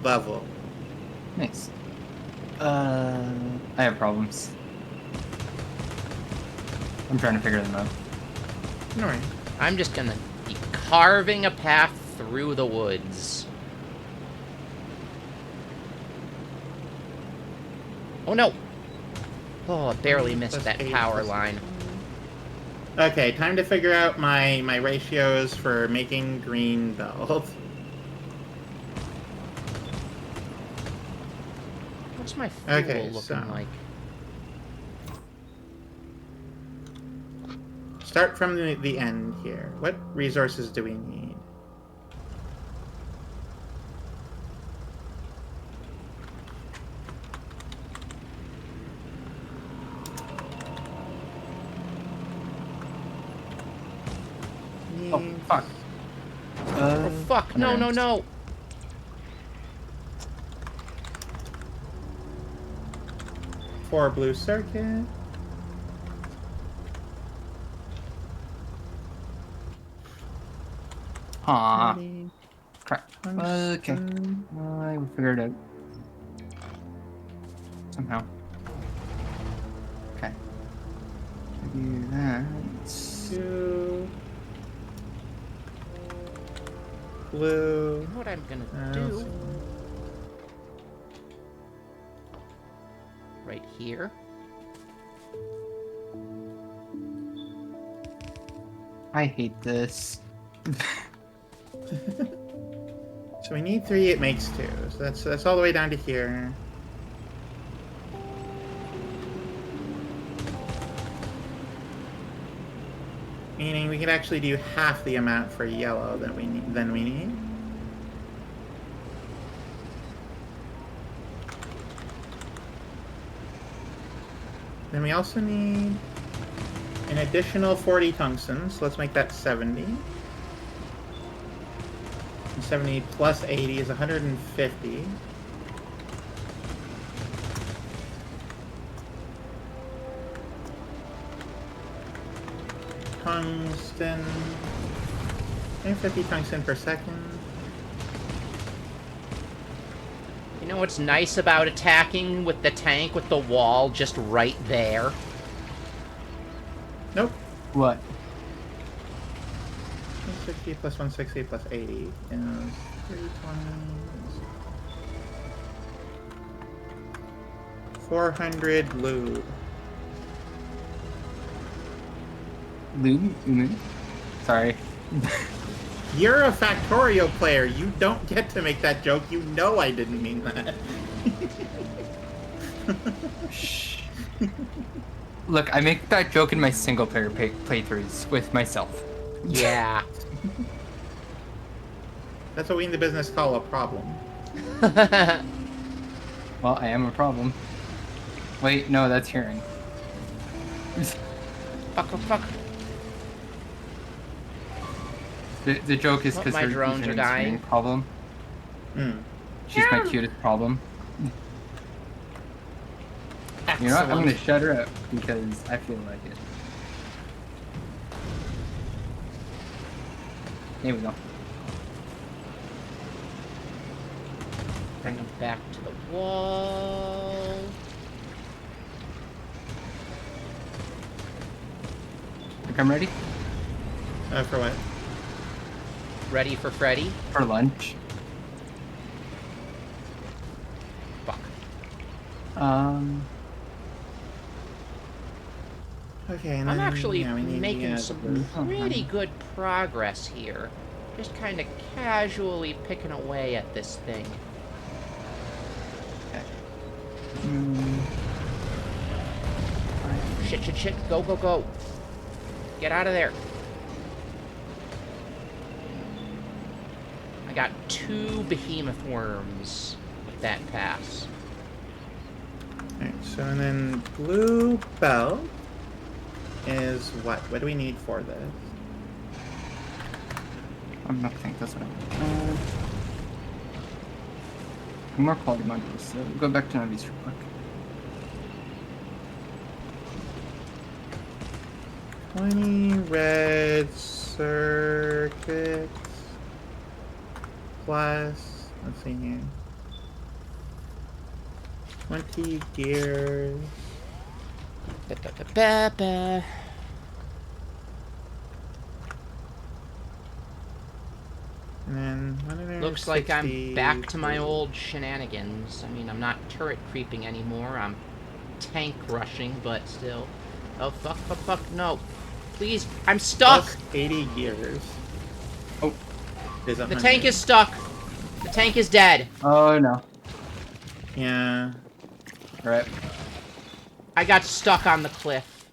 level. Nice. I have problems. I'm trying to figure them out. No worries. I'm just gonna be carving a path through the woods. Oh no! Oh, I barely missed that power line. Okay, time to figure out my ratios for making green belt. What's my fuel Okay, looking so like? start from the end here. What resources do we need? Oh, fuck. Oh, fuck. No, no, no. 4 blue circuit. Aw. 30, Crap. Okay. tungsten. I will figure it out. Somehow. Okay. Do that. 2 blue. You know what I'm gonna let's do? see. Right here. I hate this. So we need 3, it makes 2. So that's all the way down to here. Meaning we could actually do half the amount for yellow that we need than we need. Then we also need an additional 40 tungsten, so let's make that 70. And 70 plus 80 is 150. Tungsten. 50 tungsten per second. You know what's nice about attacking with the tank with the wall just right there? Nope. What? 160 plus 160 plus 80 is 320. 400 lube. Lube? Sorry. You're a Factorio player. You don't get to make that joke. You know I didn't mean that. Shh. Look, I make that joke in my single player playthroughs with myself. Yeah. That's what we in the business call a problem. Well, I am a problem. Wait, no, that's hearing. Fuck, oh, fuck. The joke is What, because my her drones are dying? problem. Hmm. She's my cutest problem. Excellent. You know what? I'm gonna shut her up because I feel like it. Here we go. Bring them back to the wall. Think I'm ready? For what? Ready for Freddy? For lunch. Fuck. Okay, and I'm then, actually yeah, we need making the some pretty good progress here. Just kind of casually picking away at this thing. Shit, shit, shit. Go, go, go. Get out of there. I got 2 behemoth worms with that pass. Alright, so and then blue belt is what? What do we need for this? I'm not think that's what I want. More quality modules, so go back to Navi's real quick. 20 red circuits plus, let's see here, 20 gears. Ba-ba-ba-ba-ba. And then Looks like I'm 160 back to my old shenanigans. I mean, I'm not turret creeping anymore. I'm tank rushing, but still. Oh, fuck, fuck, fuck, no. Please, I'm stuck. Plus 80 gears. Oh. Is The 100. tank is stuck. The tank is dead. Oh no. Yeah. Alright. I got stuck on the cliff.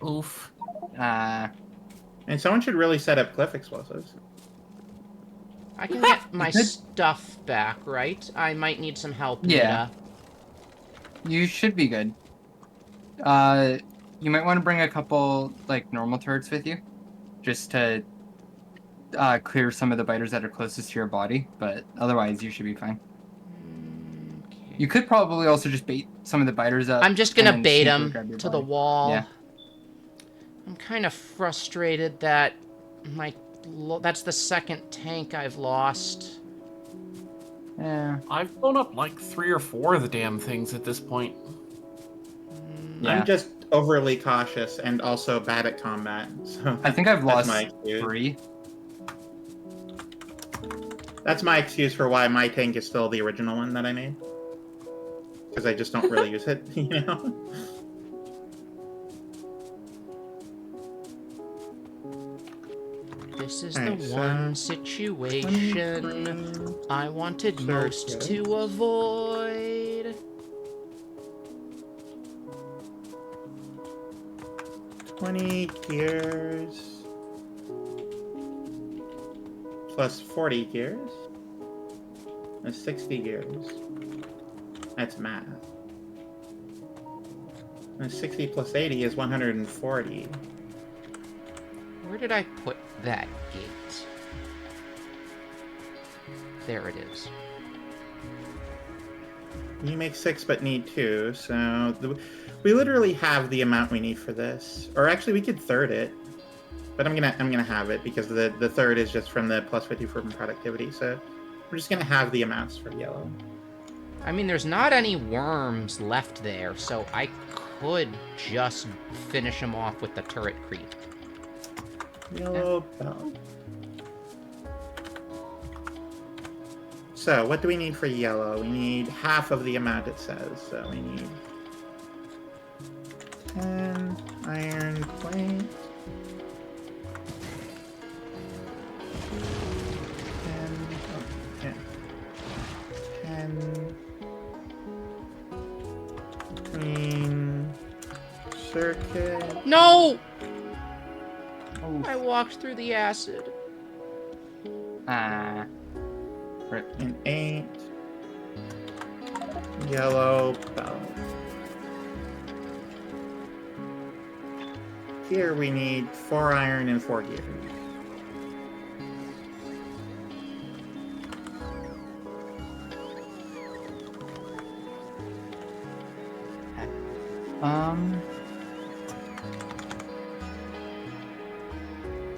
Oof. Ah. And someone should really set up cliff explosives. I can get my could- stuff back, right? I might need some help, Yeah. Nita. You should be good. You might want to bring a couple, like, normal turrets with you. Just to clear some of the biters that are closest to your body. But otherwise, you should be fine. Okay. You could probably also just bait some of the biters up. I'm just gonna and then bait sneakily him grab your to the body. wall. Yeah. I'm kind of frustrated that that's the second tank I've lost. Yeah. I've blown up like 3 or 4 of the damn things at this point. Yeah. I'm just overly cautious and also bad at combat. So I think I've that's lost my excuse. 3. That's my excuse for why my tank is still the original one that I made. Because I just don't really use it, you know? This is Alright, the so one situation I wanted So most good. to avoid. 20 gears. Plus 40 gears. That's 60 gears. That's math. And 60 plus 80 is 140. Where did I put that gate? There it is. You make 6 but need 2, so we literally have the amount we need for this. Or actually, we could third it, but I'm gonna have it because the third is just from the plus 50 from productivity. So we're just gonna have the amounts for yellow. I mean, there's not any worms left there, so I could just finish him off with the turret creep. Yellow belt. So what do we need for yellow? We need half of the amount it says. So we need 10 iron plate. 10 green circuit. No! Oh. I walked through the acid. Ah. Rip. And 8 yellow belt. Here we need 4 iron and 4 gears.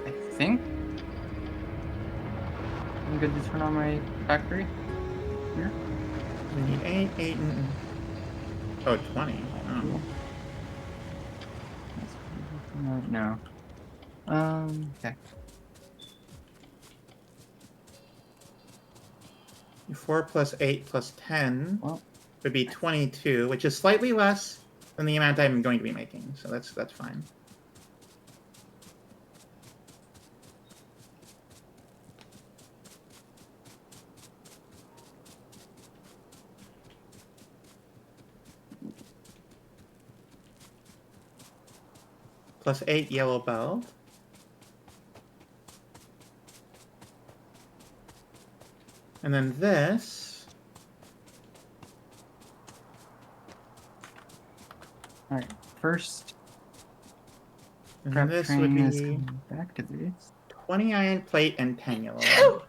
I think I'm good to turn on my factory here. We need 8, and... Oh, 20. Oh. No. Okay. 4 plus 8 plus 10 Well, would be 22, which is slightly less than the amount I'm going to be making, so that's fine. Plus 8 yellow belt. And then this. alright. First, And crap this would train is be coming back to this. 20 iron plate and 10 yellow.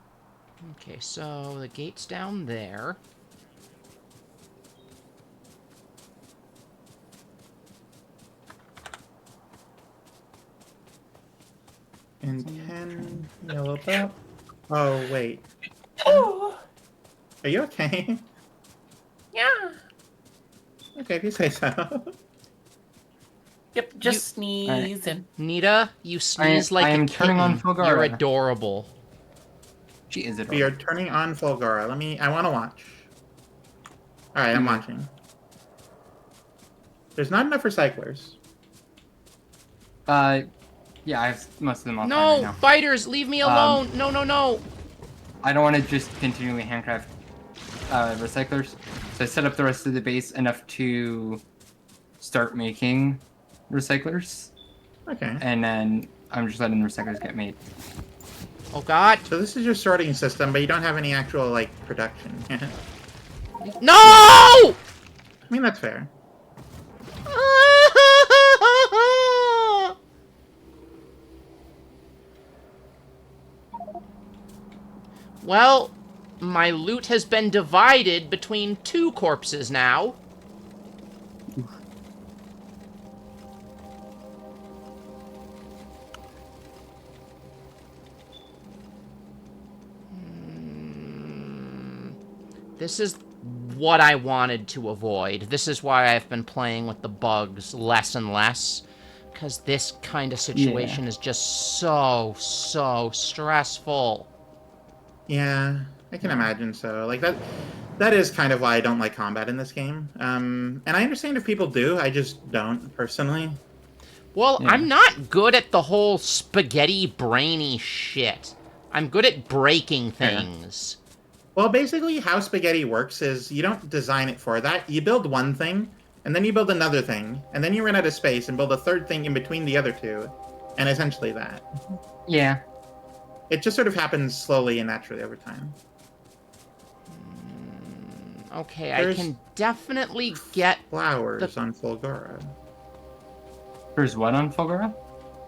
Okay, so the gate's down there. And 10 yellow belt. Oh, wait. Oh, Are you okay? yeah. Okay, if you say so. Yep, just sneezing. Nita, you sneeze like I am a turning on kitten. Fulgara. You're adorable. She is We are adorable. turning on Fulgara. I want to watch. Alright, I'm watching. There's not enough recyclers. Yeah, I have most of them offline right No, now. fighters, leave me alone. No, no, no. I don't want to just continually handcraft recyclers, so I set up the rest of the base enough to start making recyclers, Okay. and then I'm just letting the recyclers get made. Oh God. So this is your sorting system, but you don't have any actual, like, production. No! I mean, that's fair. Well, my loot has been divided between 2 corpses now. This is what I wanted to avoid. This is why I've been playing with the bugs less and less. Because this kind of situation is just so stressful. Yeah, I can imagine so. Like, that is kind of why I don't like combat in this game. And I understand if people do, I just don't, personally. Well, I'm not good at the whole spaghetti brainy shit. I'm good at breaking things. Well, basically, how spaghetti works is you don't design it for that. You build one thing, and then you build another thing, and then you run out of space and build a third thing in between the other two, and essentially that. Yeah. It just sort of happens slowly and naturally over time. Okay, There's I can definitely get flowers on Fulgora. There's what on Fulgora?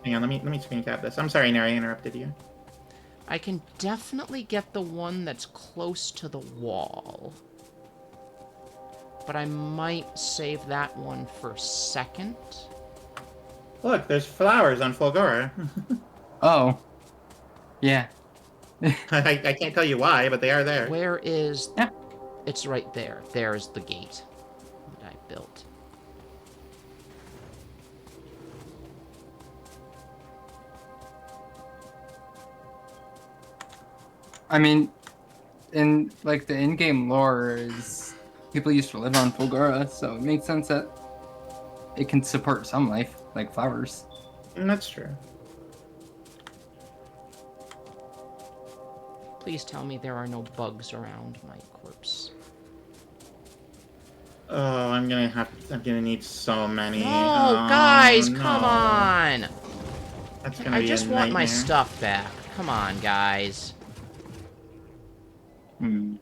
Hang on, let me screen cap this. I'm sorry, Neri, I interrupted you. I can definitely get the one that's close to the wall. But I might save that one for second. Look, there's flowers on Fulgora. Oh. Yeah. I can't tell you why, but they are there. Where is... Yeah. It's right there. There's the gate that I built. I mean, in like the in-game lore is people used to live on Fulgora, so it makes sense that it can support some life, like flowers. And that's true. Please tell me there are no bugs around my corpse. Oh, I'm gonna need so many. No, Oh, guys, no. come on! That's gonna I be just a want my nightmare. stuff back. Come on, guys. Hmm.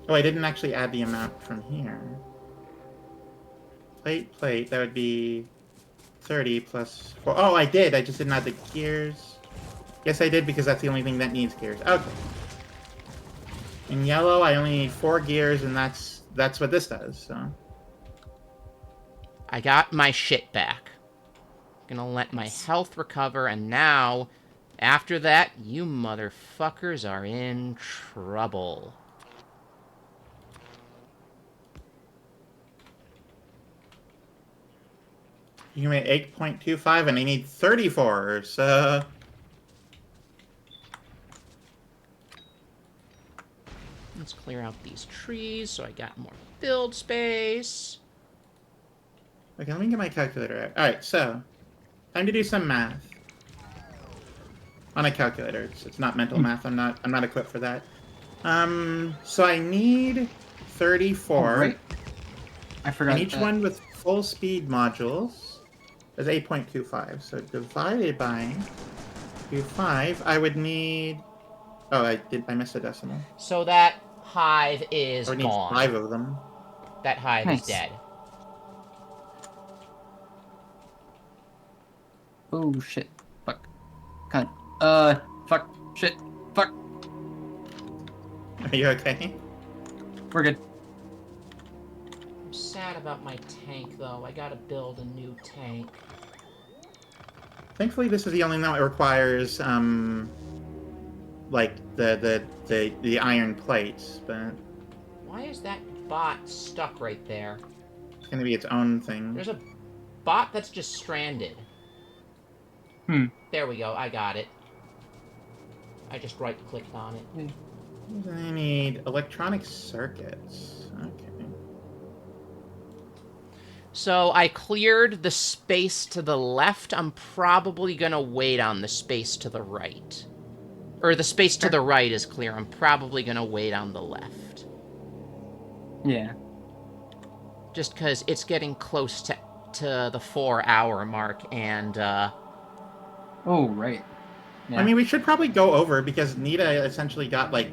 Oh, I didn't actually add the amount from here. Plate, that would be 30 plus 4. Oh, I did. I just didn't add the gears. Yes, I did, because that's the only thing that needs gears. Okay. In yellow, I only need 4 gears, and that's what this does, so. I got my shit back. Gonna let my health recover, and now, after that, you motherfuckers are in trouble. You made 8.25, and I need 34, so... Let's clear out these trees so I got more build space. Okay, let me get my calculator out. Alright, so... Time to do some math. On a calculator. It's not mental math. I'm not equipped for that. So I need 34. Oh, right. I forgot And each that. one with full speed modules is 8.25. So divided by 25, I would need... Oh, I missed a decimal. So that hive is I would need gone. 5 of them. That hive Nice. is dead. Oh shit. Fuck. God. Fuck. Shit. Fuck. Are you okay? We're good. I'm sad about my tank, though. I gotta build a new tank. Thankfully, this is the only one that requires, like, the iron plates, but Why is that bot stuck right there? it's gonna be its own thing. There's a bot that's just stranded. Hmm. There we go. I got it. I just right-clicked on it. I need electronic circuits. Okay. So I cleared the space to the left. I'm probably going to wait on the space to the right. Or the space to the right is clear. I'm probably going to wait on the left. Yeah. Just because it's getting close to the 4-hour mark, and, Oh, right. Yeah. I mean, we should probably go over because Nita essentially got like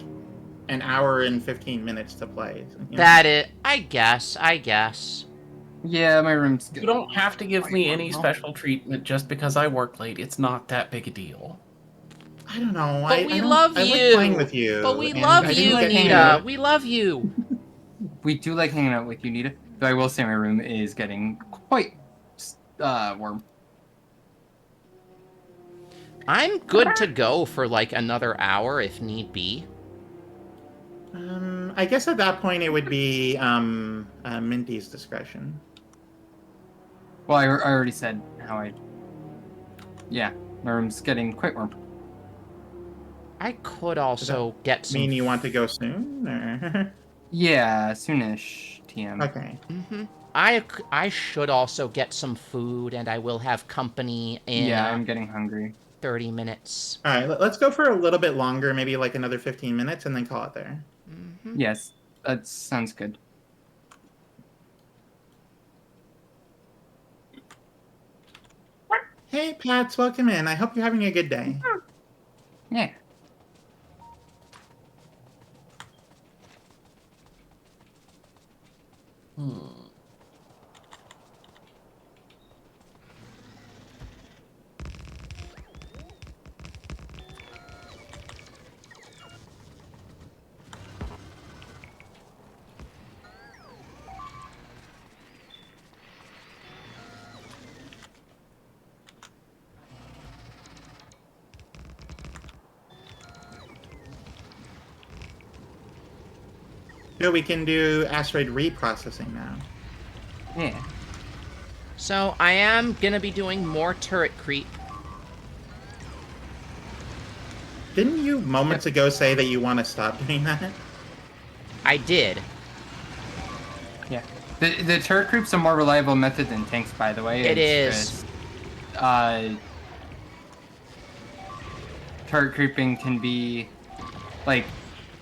an hour and 15 minutes to play. You know? That it. I guess. Yeah, my room's good. You don't have to give me any special treatment just because I work late. It's not that big a deal. I don't know. But we love you. I like playing with you. But we and love I you, didn't get hanging Nita. out. We love you. We do like hanging out with you, Nita. Though I will say my room is getting quite warm. I'm good to go for like another hour if need be. I guess at that point it would be Minty's discretion. Well, I already said how I... Yeah, my room's getting quite warm. I could also get some... Mean you want to go soon? Or? Yeah, soonish, TM. Okay. Mm-hmm. I should also get some food, and I will have company in Yeah, I'm getting hungry. 30 minutes. All right, let's go for a little bit longer, maybe like another 15 minutes, and then call it there. Mm-hmm. Yes, that sounds good. Hey, Pats, welcome in. I hope you're having a good day. Yeah. So we can do asteroid reprocessing now. Yeah. So I am gonna be doing more turret creep. Didn't you moments ago say that you want to stop doing that? I did. Yeah. The turret creep's a more reliable method than tanks, by the way. It is. Just, turret creeping can be... Like,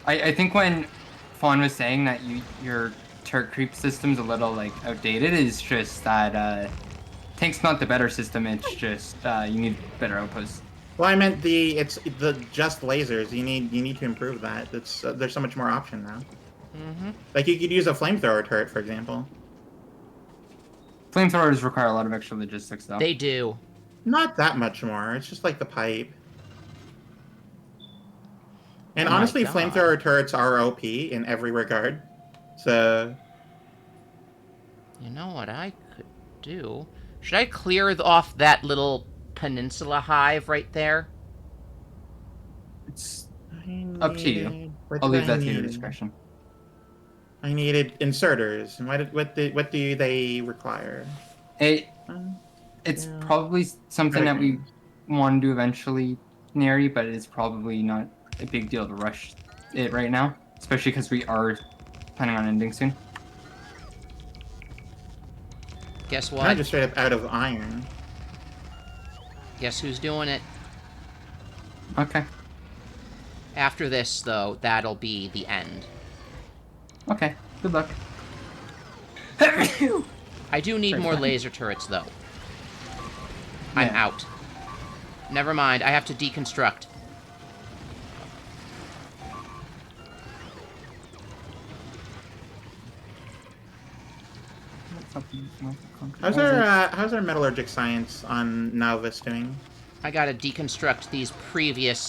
I think when Fawn was saying that your turret creep system's a little, like, outdated, is just that, tank's not the better system, it's just, you need better outposts. Well, I meant it's the just lasers. You need to improve that. It's there's so much more option now. Mm-hmm. Like you could use a flamethrower turret, for example. Flamethrowers require a lot of extra logistics, though. They do. Not that much more. It's just like the pipe. And Oh my honestly, God. flamethrower turrets are OP in every regard. So You know what I could do? Should I clear off that little peninsula hive right there? It's up to you. I'll leave that to your discretion. I needed inserters. And what do they require? It's probably something that we want to do eventually, Neri, but it's probably not a big deal to rush it right now, especially because we are planning on ending soon. Guess I'm what? just straight up out of iron. Guess who's doing it? Okay. After this, though, that'll be the end. Okay. Good luck. I do need more laser turrets, though. I'm Yeah. out. Never mind, I have to deconstruct. How's our metallurgic science on Nauvis doing? I gotta deconstruct these previous,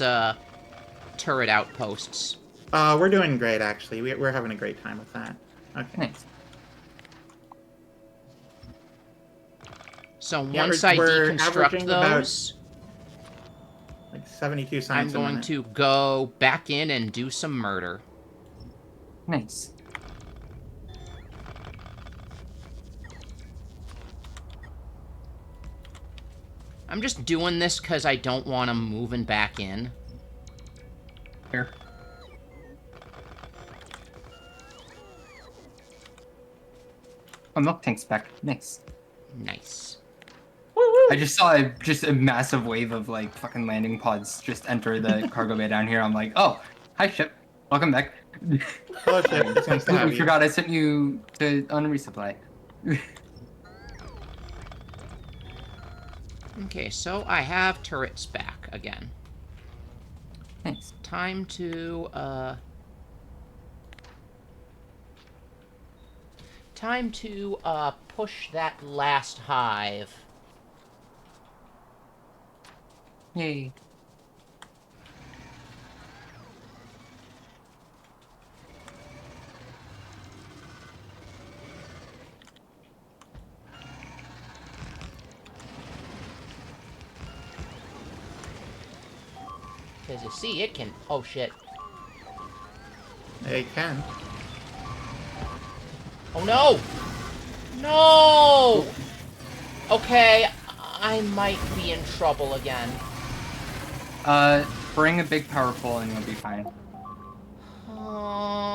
turret outposts. We're doing great, actually. We're having a great time with that. Okay. Thanks. So Yeah, once I we're deconstruct averaging about those, like 72 I'm science a going minute. to go back in and do some murder. Nice. I'm just doing this because I don't want them moving back in. Here. Oh, milk tank's back. Nice. Nice. I just saw a massive wave of like fucking landing pods just enter the cargo bay down here. I'm like, oh, hi ship, welcome back. Hello, ship. It's nice to have We you. forgot I sent you on a resupply. Okay, so I have turrets back again. Thanks. Time to push that last hive. Yay. Because you see, it can... Oh, shit. They can. Oh, no! No! Okay, I might be in trouble again. Bring a big power pole and you'll be fine. Oh,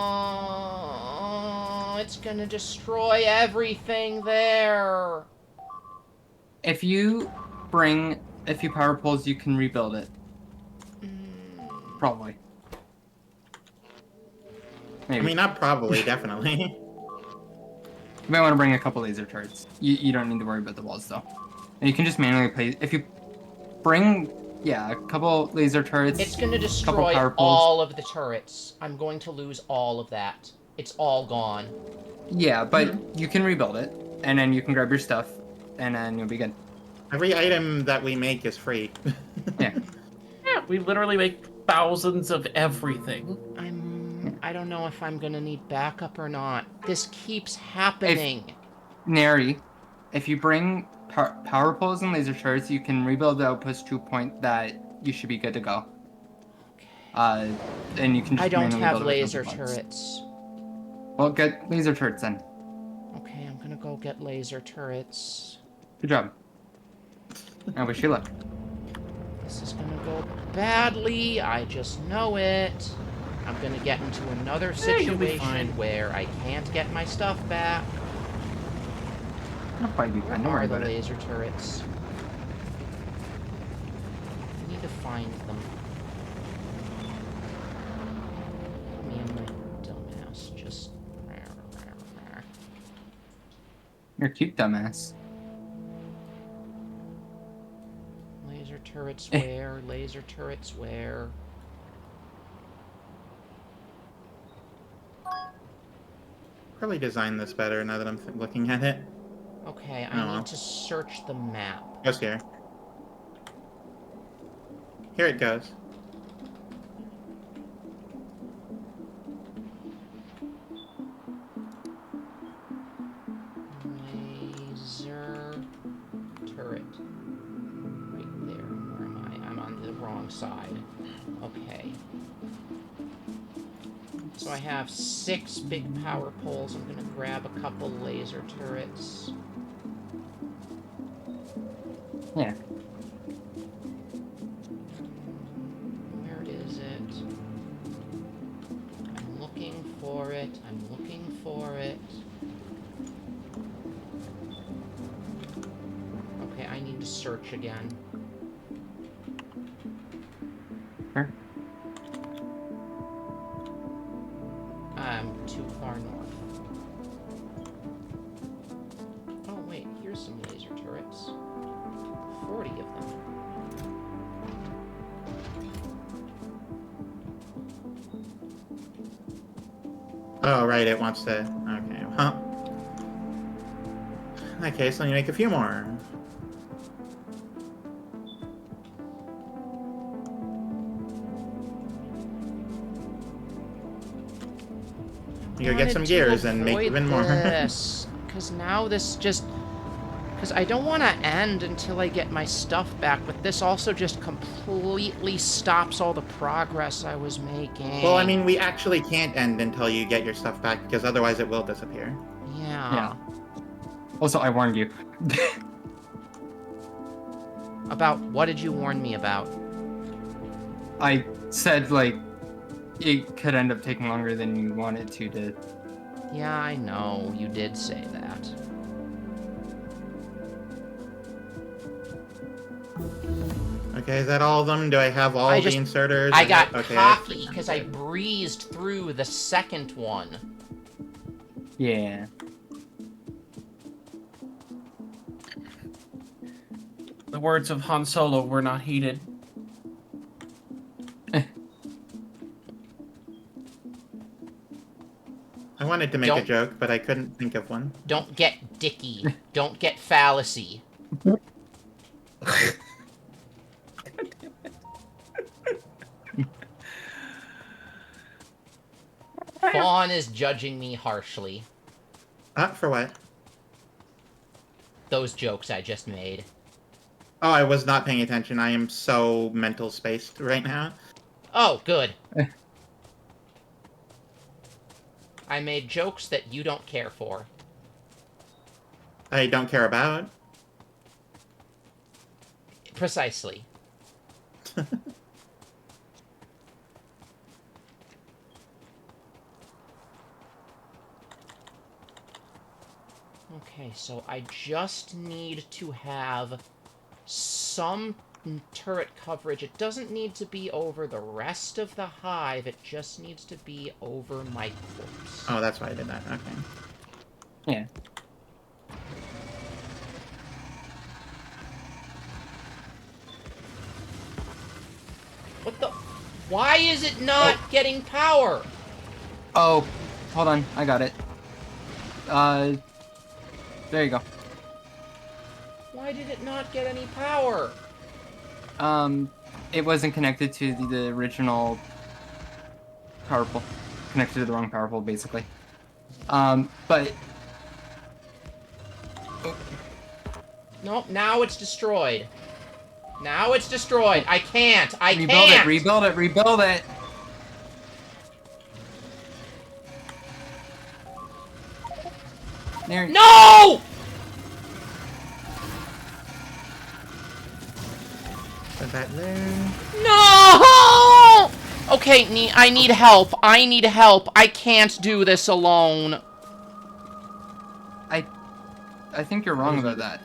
it's gonna destroy everything there. If you bring a few power poles, you can rebuild it. Probably. Maybe. I mean, not probably, definitely. You might want to bring a couple laser turrets. You don't need to worry about the walls, though. And you can just manually place... If you bring, yeah, a couple laser turrets... It's gonna couple destroy power poles. all of the turrets. I'm going to lose all of that. It's all gone. Yeah, but you can rebuild it, and then you can grab your stuff, and then you'll be good. Every item that we make is free. Yeah. Yeah, we literally make thousands of everything. I don't know if I'm gonna need backup or not. This keeps happening. Nary, if you bring power poles and laser turrets, you can rebuild the outpost to a point that you should be good to go. And you can just I don't manually have build it with laser pods. turrets. Well, get laser turrets then. Okay, I'm gonna go get laser turrets. Good job. I wish you luck. This is gonna go badly. I just know it. I'm gonna get into another you'll be situation fine. where I can't get my stuff back. I'll probably be fine. Don't Where worry are the about it. laser turrets? I need to find them. Me and my dumbass just... You're cute, dumbass. Laser turrets where? Laser turrets where? Probably design this better now that I'm looking at it. Okay, Oh, I well. need to search the map. Goes here. Here it goes. Laser turret. Right there. Where am I? I'm on the wrong side. Okay. So I have 6 big power poles. I'm gonna grab a couple laser turrets. Yeah. Where is it? I'm looking for it. I'm looking for it. Okay, I need to search again. Sure. I'm too far north. Oh wait, here's some laser turrets. 40 of them. Oh, right, it wants to... Okay, well... In that case, let me make a few more. You go get some gears and make even more. Because now this just... Because I don't want to end until I get my stuff back, but this also just completely stops all the progress I was making. Well, I mean, we actually can't end until you get your stuff back, because otherwise it will disappear. Yeah. Also, I warned you. About what did you warn me about? I said, like, it could end up taking longer than you want it to. Yeah, I know. You did say that. Okay, is that all of them? Do I have all the inserters? I got okay, cocky because I breezed through the second one. Yeah. The words of Han Solo were not heeded. I wanted to make a joke, but I couldn't think of one. Don't get dicky. Don't get fallacy. Fawn is judging me harshly. For what? Those jokes I just made. Oh, I was not paying attention. I am so mental spaced right now. Oh, good. I made jokes that you don't care for. I don't care about. Precisely. Okay, so I just need to have some turret coverage. It doesn't need to be over the rest of the hive. It just needs to be over my corpse. Oh, that's why I did that. Okay. Yeah. What the? Why is it not getting power? Oh, hold on. I got it. There you go. Why did it not get any power? It wasn't connected to the original power pole. Connected to the wrong power pole, basically. But... Oh. Nope, now it's destroyed. Now it's destroyed. I can't. I Rebuild can't. it, rebuild it, rebuild it! There. No! Put that there. No! Okay, I need help. I need help. I can't do this alone. I think you're wrong about that.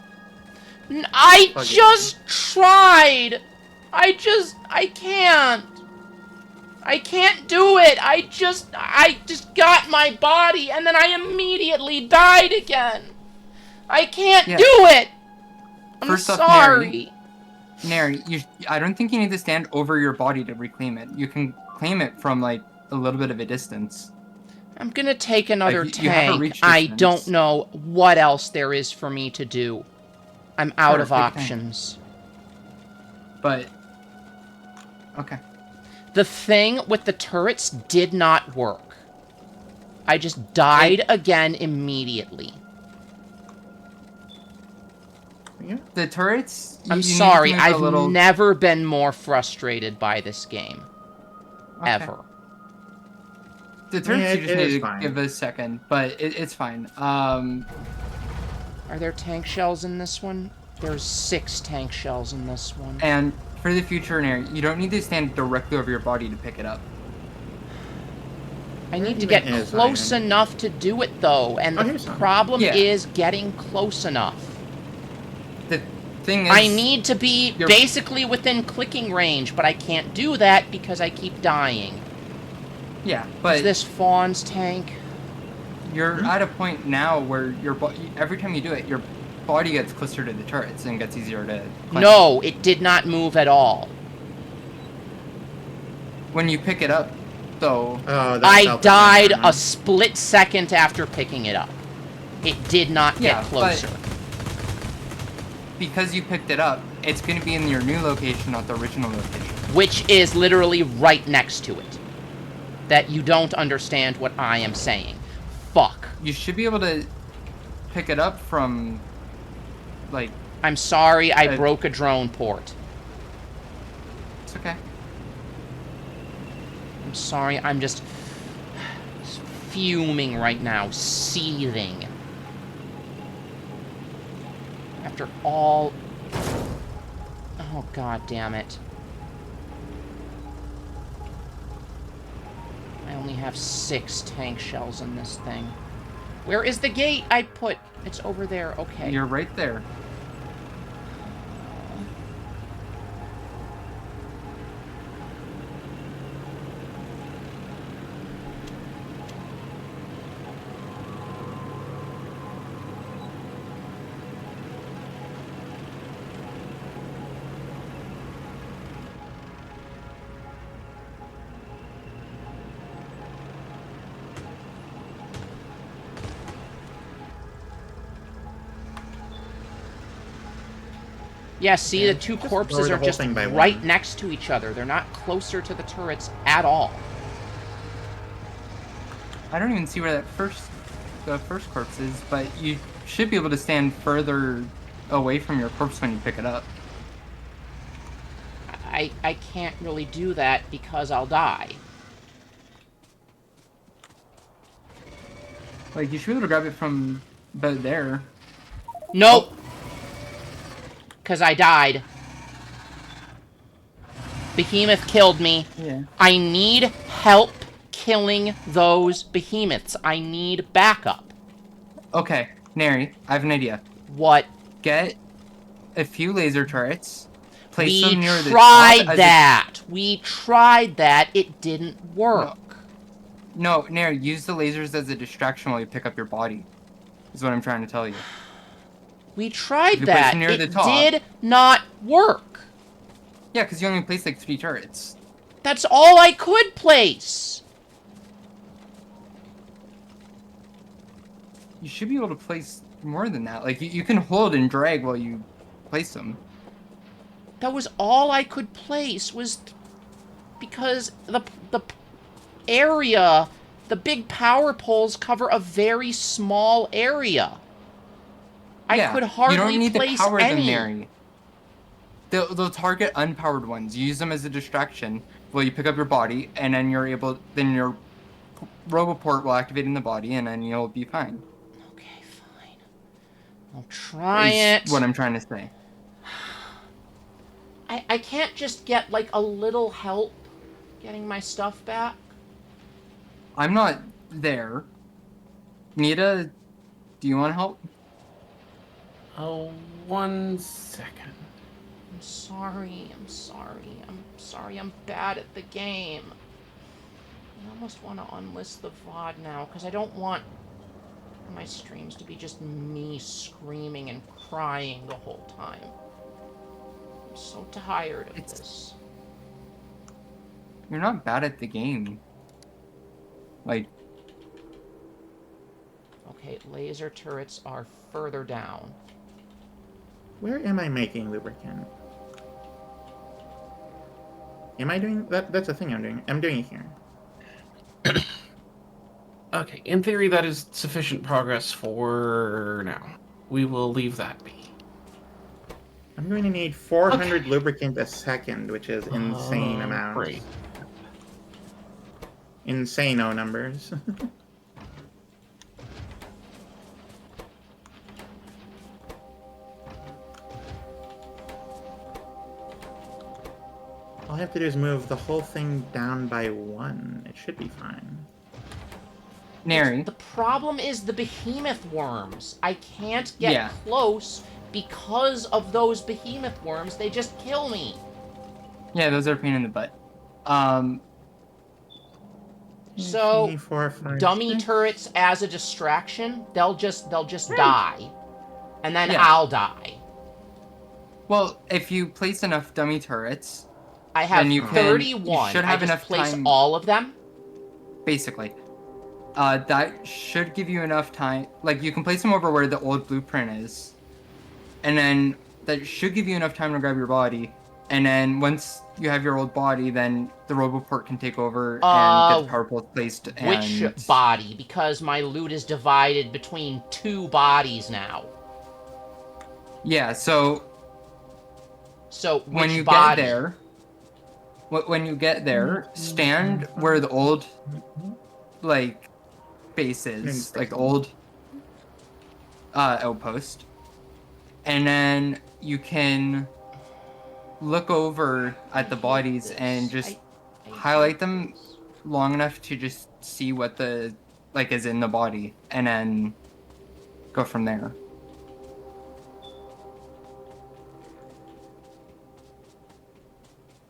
I just tried. I can't. I can't do it. I just got my body and then I immediately died again. I can't do it. I'm First off, sorry. Nary, I don't think you need to stand over your body to reclaim it. You can claim it from, like, a little bit of a distance. I'm gonna take another Like, you have a tank. reach I distance. don't know what else there is for me to do. I'm out of take a tank. options. But... Okay. The thing with the turrets did not work. I just died again immediately. Yeah. The turrets... I'm you need to sorry, make a I've little... never been more frustrated by this game. Okay. Ever. The turrets Yeah, you just it need is to fine. give a second, but it's fine. Are there tank shells in this one? There's 6 tank shells in this one. And for the future, Nary, you don't need to stand directly over your body to pick it up. I need to get close enough to do it, though, and the problem is getting close enough. The thing is... I need to be basically within clicking range, but I can't do that because I keep dying. Yeah, but... Is this Fawn's tank? You're at a point now where every time you do it, your body gets closer to the turrets and gets easier to climb. No, it did not move at all. When you pick it up, though... I died a split second after picking it up. It did not get closer. But because you picked it up, it's going to be in your new location, not the original location. Which is literally right next to it. That you don't understand what I am saying. Fuck. You should be able to pick it up from, like... I'm sorry, I broke a drone port. It's okay. I'm sorry, I'm just fuming right now, seething. After all... Oh, god damn it. I only have 6 tank shells in this thing. Where is the gate I put? It's over there, okay. You're right there. Yeah, see, Yeah, the two just corpses lower the are whole just thing by right one. next to each other. They're not closer to the turrets at all. I don't even see where the first corpse is, but you should be able to stand further away from your corpse when you pick it up. I can't really do that because I'll die. Like, you should be able to grab it from about there. Nope. Because I died. Behemoth killed me. Yeah. I need help killing those behemoths. I need backup. Okay, Neri, I have an idea. What? Get a few laser turrets, place We them near the top. tried that. We tried that. It didn't work. No, Neri, use the lasers as a distraction while you pick up your body. Is what I'm trying to tell you. We tried If you place that. them near It the top. did not work. Yeah, because you only placed like 3 turrets. That's all I could place. You should be able to place more than that. Like, you can hold and drag while you place them. That was all I could place, was because the area, the big power poles cover a very small area. Yeah, I could hardly you don't need place to power any. them, Neri. They'll target unpowered ones. You use them as a distraction while you pick up your body, and then then your Roboport will activate in the body, and then you'll be fine. Okay, fine. I'll try it. Is what I'm trying to say. I can't just get, like, a little help getting my stuff back. I'm not there. Nita, do you want help? Oh, 1 second. I'm sorry. I'm sorry. I'm sorry. I'm bad at the game. I almost want to unlist the VOD now, because I don't want my streams to be just me screaming and crying the whole time. I'm so tired of this. You're not bad at the game. Like, Okay, laser turrets are further down. Where am I making lubricant? Am I doing that? That's a thing I'm doing. I'm doing it here. Okay, in theory, that is sufficient progress for now. We will leave that be. I'm going to need 400 lubricant a second, which is insane amount. Great. Insano numbers. All I have to do is move the whole thing down by 1. It should be fine. Neri. The problem is the behemoth worms. I can't get Yeah. close because of those behemoth worms. They just kill me. Yeah, those are a pain in the butt. So, 3, 4, 5, dummy 6. turrets as a distraction, they'll just die. And then Yeah. I'll die. Well, if you place enough dummy turrets, I have then you can- 31. you should have I just enough place time- all of them. basically, that should give you enough time. Like, you can place them over where the old blueprint is, and then that should give you enough time to grab your body. And then once you have your old body, then the Roboport can take over and get the power poles placed. And... Which body? Because my loot is divided between 2 bodies now. Yeah, so So, when which you body? get there, when you get there, stand where the old, like, base is, like the old outpost, and then you can look over at the bodies and just highlight them long enough to just see what the, like, is in the body, and then go from there.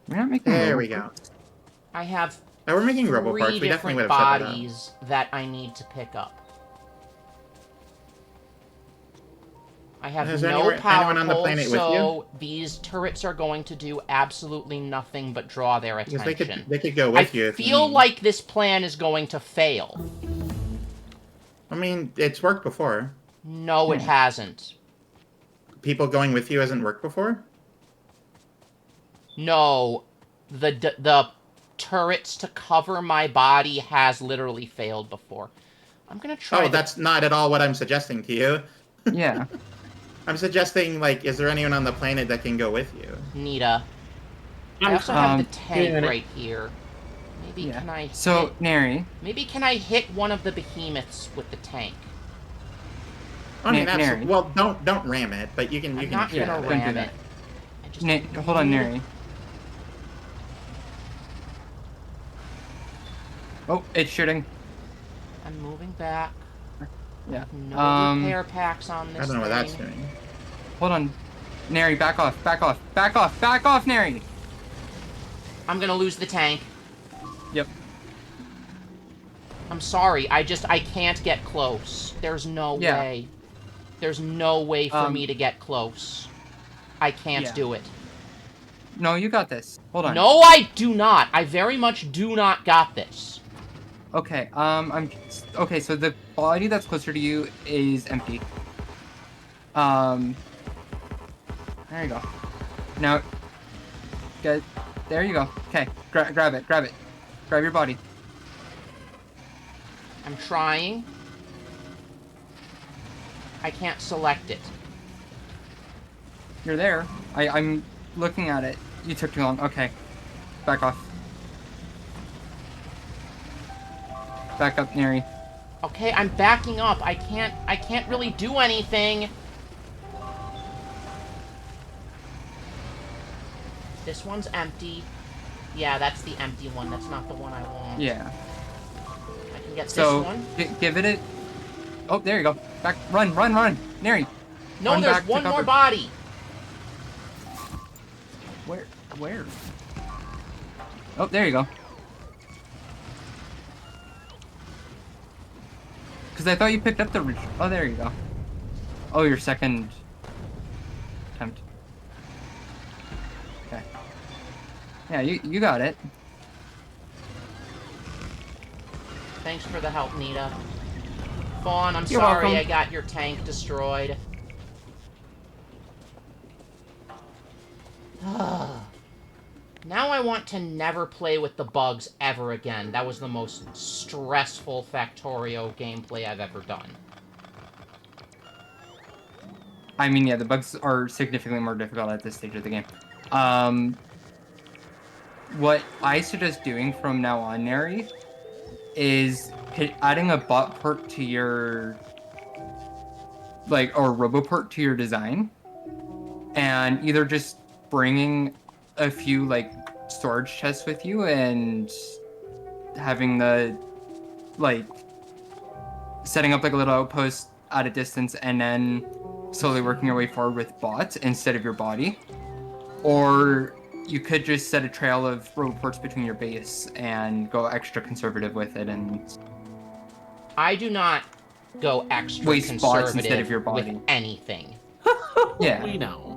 We're not making There we go. I have Oh, we're making 3 Roboparts. We definitely different would have set that up. bodies that I need to pick up. I have Is there no anyone power on the poles, planet with you? so these turrets are going to do absolutely nothing but draw their Because attention. they could go with you. I if feel you- like this plan is going to fail. I mean, it's worked before. No, it hasn't. People going with you hasn't worked before? No, the turrets to cover my body has literally failed before. I'm gonna try. Oh, that's not at all what I'm suggesting to you. Yeah. I'm suggesting, like, is there anyone on the planet that can go with you? Nita. I also have the tank doing it. right here. Maybe Yeah. can I? So, hit, Neri. maybe can I hit one of the behemoths with the tank? I mean, Neri. absolutely. Well, don't ram it, but you can. I'm You not can. gonna don't do ram that. it. I just Hold on, Neri. Oh, it's shooting. I'm moving back. Yeah. No repair packs on this I don't know what that's thing. doing. Hold on. Neri, back off, back off, back off, back off, Neri! I'm gonna lose the tank. Yep. I'm sorry, I can't get close. There's no way. There's no way for me to get close. I can't do it. No, you got this. Hold on. No, I do not. I very much do not got this. Okay, okay, so the body that's closer to you is empty. There you go. Now, get, there you go. Okay, grab it. Grab your body. I'm trying. I can't select it. You're there. I'm looking at it. You took too long. Okay. Back off. Back up, Neri. Okay, I'm backing up. I can't really do anything. This one's empty. Yeah, that's the empty one. That's not the one I want. Yeah. I can get So, this one. give it a... Oh, there you go. Back. Run. Neri. No, run there's back to one more cover. body. Where? Oh, there you go. Because I thought you picked up the... Oh, there you go. Oh, your second attempt. Okay. Yeah, you got it. Thanks for the help, Nita. Fawn, I'm You're sorry welcome. I got your tank destroyed. Now I want to never play with the bugs ever again. That was the most stressful Factorio gameplay I've ever done. I mean, yeah, the bugs are significantly more difficult at this stage of the game. What I suggest doing from now on, Neri, is adding a bot port to your... or roboport to your design. And either just bringing a few, storage chests with you and having the, setting up, a little outpost at a distance and then slowly working your way forward with bots instead of your body. Or you could just set a trail of roboports between your base and go extra conservative with it and... I do not go extra waste bots conservative instead of your body. with anything. Yeah. We know.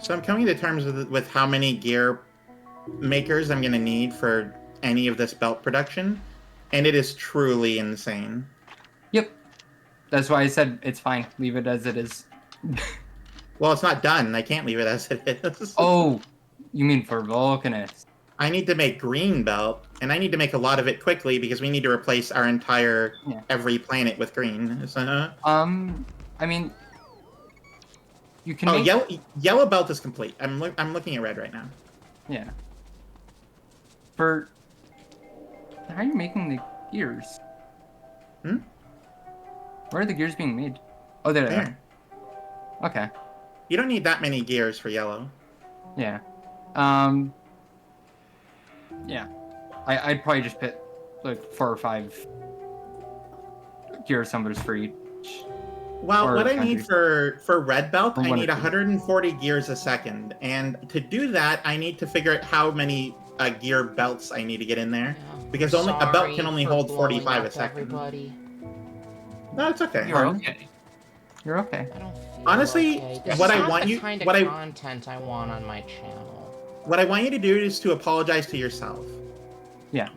So I'm coming to terms with how many gear makers I'm going to need for any of this belt production, and it is truly insane. Yep. That's why I said it's fine. Leave it as it is. Well, it's not done. I can't leave it as it is. Oh, you mean for Vulcanists? I need to make green belt, and I need to make a lot of it quickly because we need to replace our entire every planet with green. So, I mean, you can. Oh, make... yellow belt is complete. I'm looking at red right now. Yeah. For how are you making the gears? Hmm? Where are the gears being made? Oh, there they are. Okay. You don't need that many gears for yellow. Yeah. Yeah. I'd probably just put 4 or 5 gear assemblers for each. Well, or what I country. need for red belt, I need or 140 gears a second, and to do that, I need to figure out how many gear belts I need to get in there, because only a belt can only hold 45 a second. Everybody. No, it's okay. You're okay. You're okay. I don't feel Honestly, okay. This what is I not want the you- kind of what I- content I want on my channel. What I want you to do is to apologize to yourself. Yeah.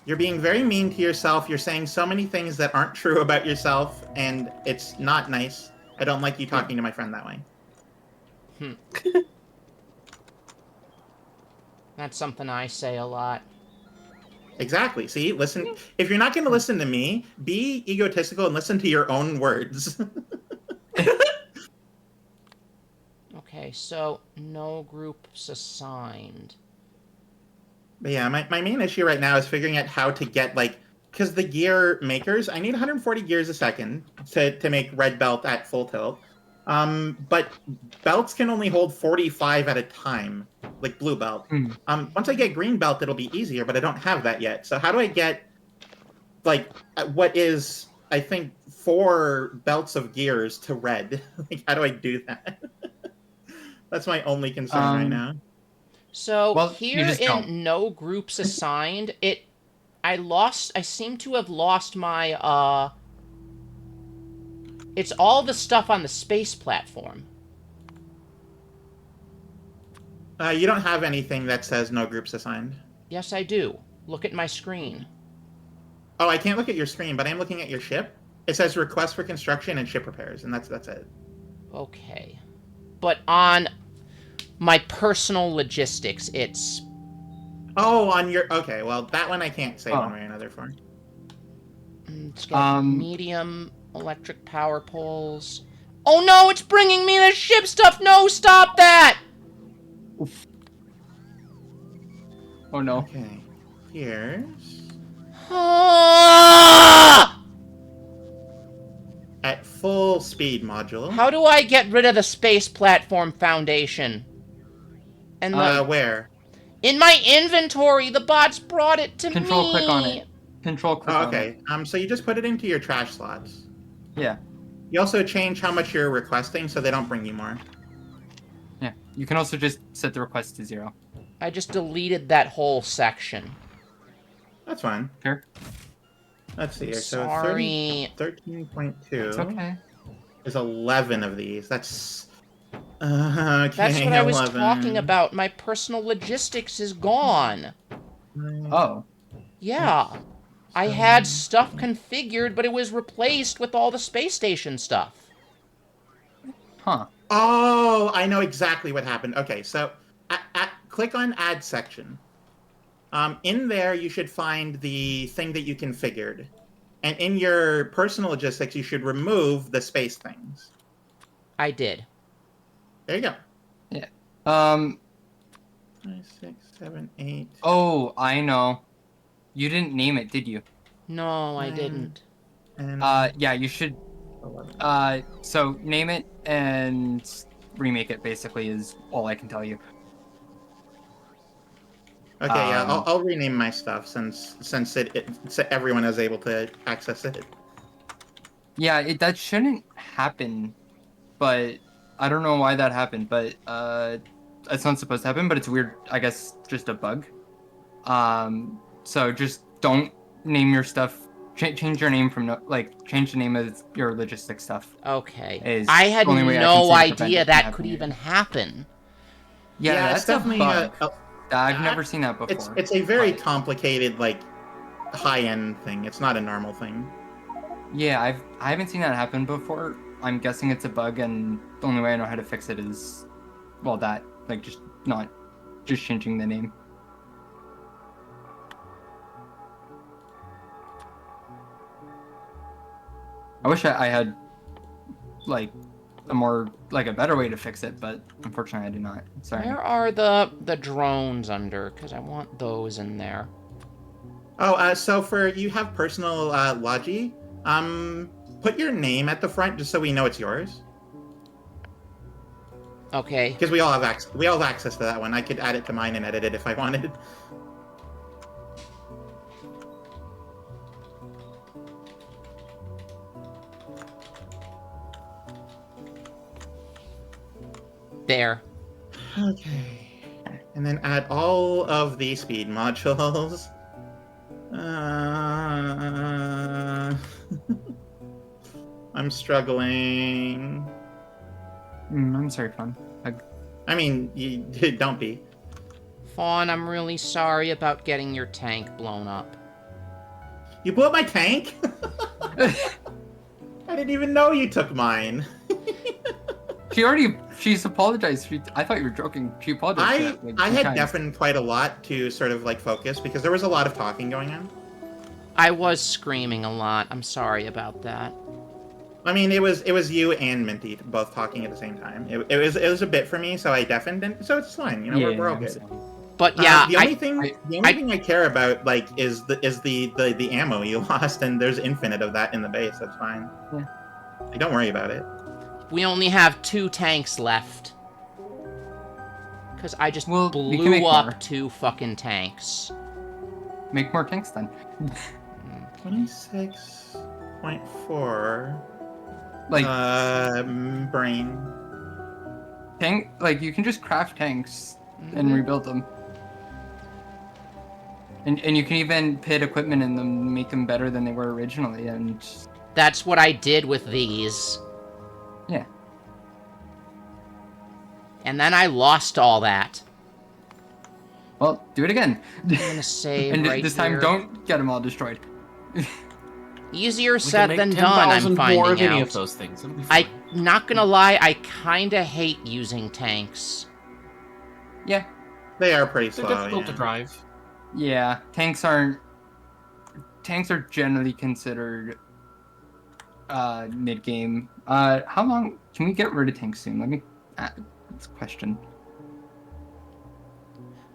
You're being very mean to yourself. You're saying so many things that aren't true about yourself, and it's not nice. I don't like you talking to my friend that way. That's something I say a lot. Exactly. See, listen. If you're not going to listen to me, be egotistical and listen to your own words. Okay, so no groups assigned. But yeah, my main issue right now is figuring out how to get, like, because the gear makers, I need 140 gears a second to make red belt at full tilt. But belts can only hold 45 at a time, like blue belt. Once I get green belt, it'll be easier, but I don't have that yet. So how do I get, like, what is, I think, 4 belts of gears to red? Like, how do I do that? That's my only concern right now. So Well, here in no groups assigned, I seem to have lost my, it's all the stuff on the space platform. You don't have anything that says no groups assigned. Yes, I do. Look at my screen. Oh, I can't look at your screen, but I'm looking at your ship. It says request for construction and ship repairs, and that's it. Okay. But on my personal logistics, it's... Oh, on your... Okay, well, that one I can't say one way or another for. It's got medium electric power poles. Oh no, it's bringing me the ship stuff! No, stop that! Oof. Oh no. Okay. Here's... At full speed module. How do I get rid of the space platform foundation? And where? In my inventory, the bots brought it to me. Control click on it. Control click on it. Okay. So you just put it into your trash slots. Yeah. You also change how much you're requesting so they don't bring you more. Yeah. You can also just set the request to 0. I just deleted that whole section. That's fine. Here. Let's see here. So Sorry. 13.2. It's okay. Is 11 of these. That's... okay, That's what I was 11. talking about. My personal logistics is gone. Oh. Yeah. I had stuff configured, but it was replaced with all the space station stuff. Huh. Oh, I know exactly what happened. Okay, so click on Add Section. In there, you should find the thing that you configured. And in your personal logistics, you should remove the space things. I did. There you go. Yeah. 5, 6, 7, 8. Oh, I know. You didn't name it, did you? No, I didn't. And Yeah, you should. 11. So name it and remake it. Basically, is all I can tell you. Okay, yeah, I'll rename my stuff since everyone is able to access it. Yeah, that shouldn't happen, but I don't know why that happened. But it's not supposed to happen. But it's weird. I guess just a bug. So just don't name your stuff. Change your name from change the name of your logistics stuff. Okay. I had no idea that could even happen. Yeah, that's it's definitely a bug. I've never seen that before. It's a very complicated, like, high-end thing. It's not a normal thing. Yeah, I haven't seen that happen before. I'm guessing it's a bug, and the only way I know how to fix it is, well, just changing the name. I wish I had, like, a better way to fix it, but unfortunately I do not. Sorry. Where are the drones under? Because I want those in there. Oh, so you have personal Logi, put your name at the front just so we know it's yours. Okay. Because we all have access to that one. I could add it to mine and edit it if I wanted. There. Okay. And then add all of the speed modules. I'm struggling. I'm sorry, Fawn. I mean, you don't be. Fawn, I'm really sorry about getting your tank blown up. You blew up my tank? I didn't even know you took mine. She's apologized. I thought you were joking. She apologized. I had deafened quite a lot to sort of like focus because there was a lot of talking going on. I was screaming a lot. I'm sorry about that. I mean, it was you and Minty both talking at the same time. It was a bit for me, so I deafened, and so it's fine. You know, we're all good. But yeah, the only thing I care about like is the ammo you lost, and there's infinite of that in the base. That's fine. Yeah. Like, don't worry about it. We only have 2 tanks left. Because I just blew up 2 fucking tanks. Make more tanks then. 26.4. Like brain. Tank, like you can just craft tanks and rebuild them. And you can even put equipment in them, make them better than they were originally, and that's what I did with these. Yeah. And then I lost all that. Well, do it again. I'm gonna save and right this time, here. don't get them all destroyed. Easier said than done, I'm finding more out. any of those things. I'm not gonna lie, I kinda hate using tanks. Yeah. They are pretty They're slow, difficult to drive. Yeah, tanks are generally considered mid-game. How long can we get rid of tanks soon? Let me that's a question.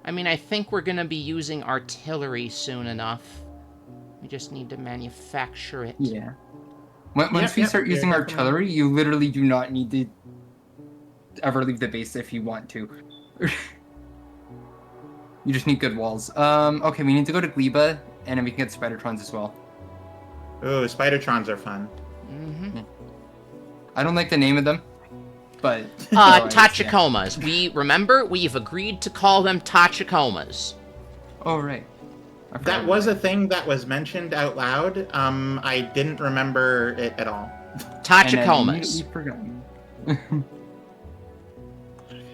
I mean, I think we're gonna be using artillery soon enough. We just need to manufacture it. Yeah. Once we start using artillery, you literally do not need to ever leave the base if you want to. You just need good walls. Okay, we need to go to Gleba, and then we can get Spidertrons as well. Ooh, Spidertrons are fun. Mm-hmm. I don't like the name of them, but... Tachicomas. Yeah. We've agreed to call them Tachicomas. Oh, right. That was a thing that was mentioned out loud. I didn't remember it at all. Tachicomas.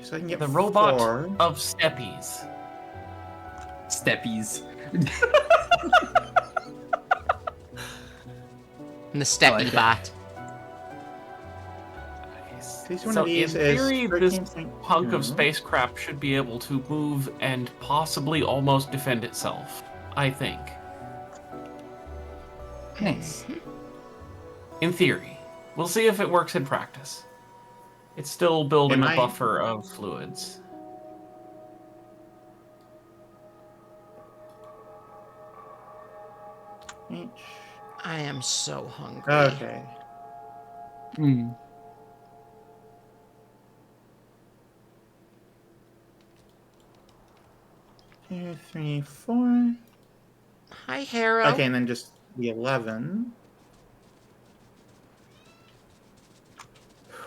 So I can get the robot 4. of Steppies. Steppies. And the Steppy bot. So in theory, this hunk of spacecraft should be able to move and possibly almost defend itself. I think. Nice. In theory. We'll see if it works in practice. It's still building a buffer of fluids. I am so hungry. Okay. 2, 3, 4. Hi, Harrow. Okay, and then just the 11.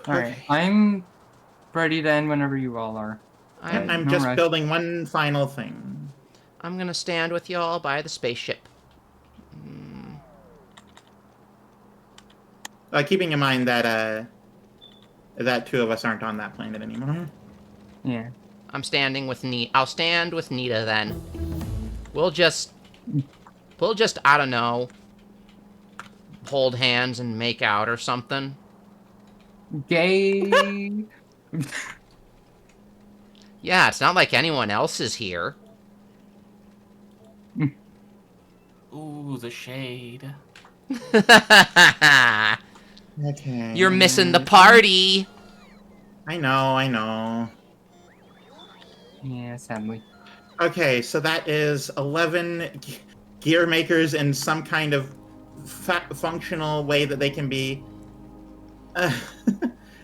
Alright, I'm ready to end whenever you all are. I'm just building one final thing. I'm gonna stand with y'all by the spaceship. Keeping in mind that that 2 of us aren't on that planet anymore. Yeah. I'm standing with Nita. I'll stand with Nita then. We'll just, I don't know, hold hands and make out or something. Gay. Yeah, it's not like anyone else is here. Ooh, the shade. Okay. You're missing the party. I know. Yeah, sadly. Okay, so that is 11 gear makers in some kind of functional way that they can be. And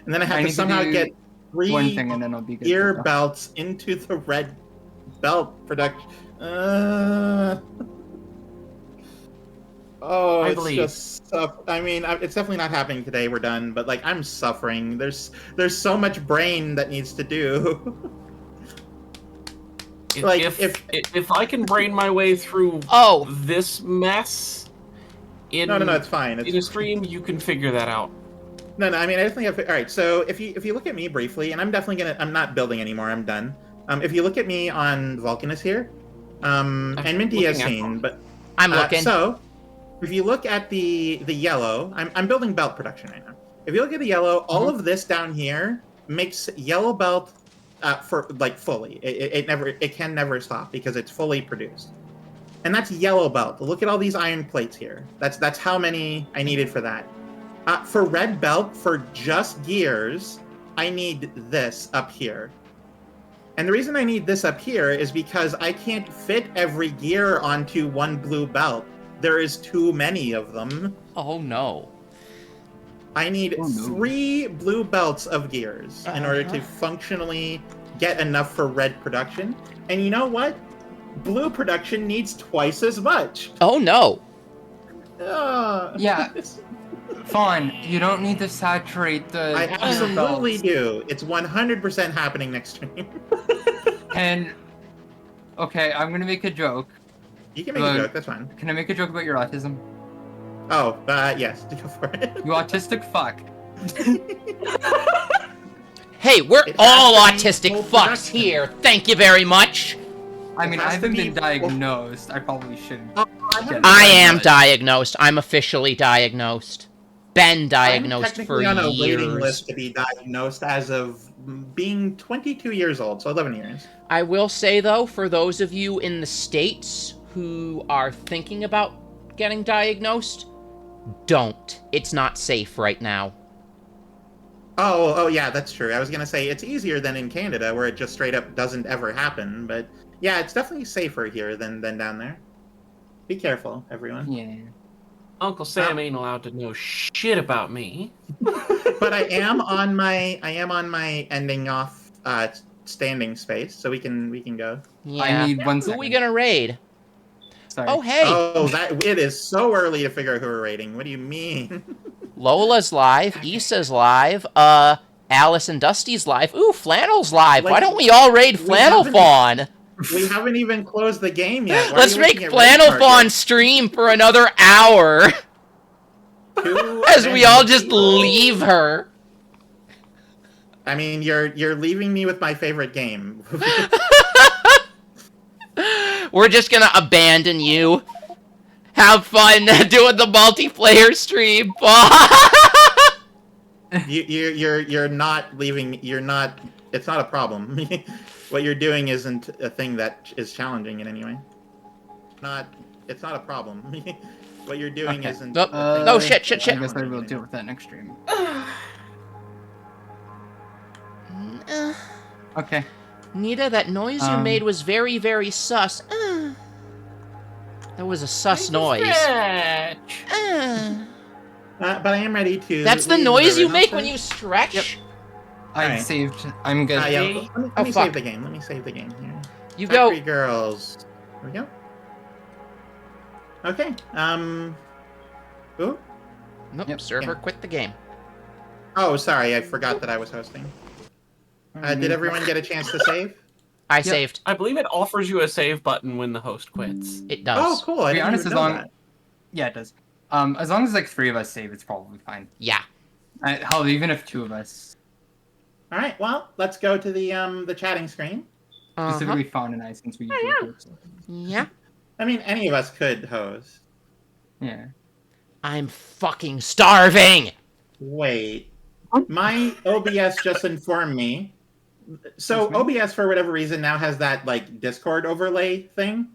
then I have to somehow get 3 one thing and then I'll be good gear belts into the red belt production. Just I mean, it's definitely not happening today. We're done, but like I'm suffering. There's so much brain that needs to do. If I can brain my way through this mess in no, it's fine. In a stream, you can figure that out. No, I mean I definitely all right. So if you look at me briefly, and I'm not building anymore. I'm done. If you look at me on Vulcanus here, and Minty has seen, but I'm looking. So if you look at the yellow, I'm building belt production right now. If you look at the yellow, all of this down here makes yellow belt for like fully. It can never stop because it's fully produced. And that's yellow belt. Look at all these iron plates here. That's how many I needed for that. For red belt, for just gears, I need this up here. And the reason I need this up here is because I can't fit every gear onto one blue belt. There is too many of them. Oh, no. I need 3 blue belts of gears in order to functionally get enough for red production. And you know what? Blue production needs twice as much. Oh, no. Yeah. Fawn, you don't need to saturate the... I absolutely do. It's 100% happening next stream. And... Okay, I'm gonna make a joke. You can make a joke, that's fine. Can I make a joke about your autism? Oh, yes, go for it. You autistic fuck. Hey, we're all autistic fucks here. Thank you very much. I mean, I haven't been diagnosed. I probably shouldn't. I am diagnosed. I'm officially diagnosed. Been diagnosed for I'm technically on a waiting years. list to be diagnosed as of being 22 years old, so 11 years. I will say, though, for those of you in the States who are thinking about getting diagnosed, don't. It's not safe right now. Oh, yeah, that's true. I was going to say it's easier than in Canada, where it just straight up doesn't ever happen, but yeah, it's definitely safer here than down there. Be careful, everyone. Yeah. Uncle Sam ain't allowed to know shit about me. But I am on my ending off standing space, so we can go. Yeah. I need 1 Who second. are we gonna raid? Sorry. Oh, hey. Oh, it is so early to figure out who we're raiding. What do you mean? Lola's live. Issa's live. Alice and Dusty's live. Ooh, Flannel's live. Why don't we all raid Flannel Fawn? We haven't even closed the game yet. Why Let's are you make looking at Flannel raid Fawn targets? stream for another hour. As we all just people. leave her. I mean, you're leaving me with my favorite game. We're just gonna abandon you. Have fun doing the multiplayer stream. You're not leaving. You're not. It's not a problem. What you're doing isn't a thing that is challenging in any way. It's not a problem. What you're doing isn't. Oh, a thing oh, that's shit. I guess I challenging will in deal any with that next stream. Uh, Okay. Nita, that noise you made was very, very sus. That was a sus noise. But I am ready to. That's the leave noise you river. make when you stretch? Yep. I Alright. saved. I'm good. Yeah, let me Oh, save fuck. the game. Let me save the game here. You Factory go. Girls. Here we go. Okay. Ooh. Nope, Yep. server Yeah. quit the game. Oh, sorry. I forgot that I was hosting. Did everyone get a chance to save? I saved. I believe it offers you a save button when the host quits. It does. Oh, cool. I To be didn't honest, even as know long. that. Yeah, it does. As long as like 3 of us save, it's probably fine. Yeah. Hell, even if 2 of us, All right. Well, let's go to the chatting screen. specifically Fawn and I, since we usually host. Yeah. I mean, any of us could host. Yeah. I'm fucking starving! Wait. My OBS just informed me. So Excuse me? OBS, for whatever reason, now has that like Discord overlay thing.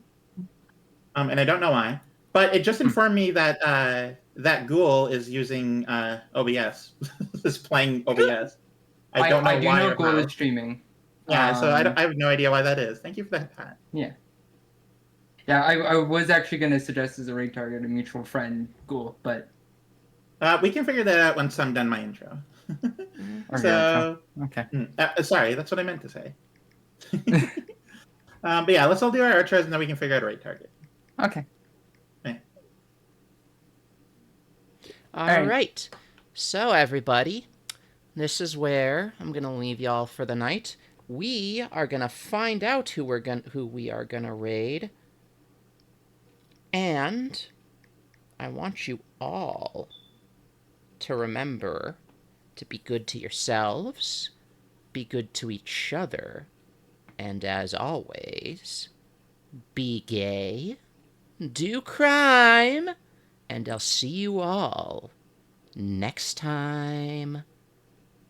And I don't know why. But it just informed me that that Ghoul is using OBS. Is playing OBS. I don't know I do why know or Goal how. is streaming. Yeah, so I have no idea why that is. Thank you for that, Pat. Yeah. Yeah, I was actually going to suggest as a raid target a mutual friend, Ghoul, but... We can figure that out once I'm done my intro. or So, okay. Sorry, that's what I meant to say. But yeah, let's all do our intros and then we can figure out a raid target. Okay. Alright. So, everybody, this is where I'm gonna leave y'all for the night. We are gonna find out who we are gonna raid. And I want you all to remember to be good to yourselves, be good to each other, and as always, be gay, do crime, And I'll see you all next time.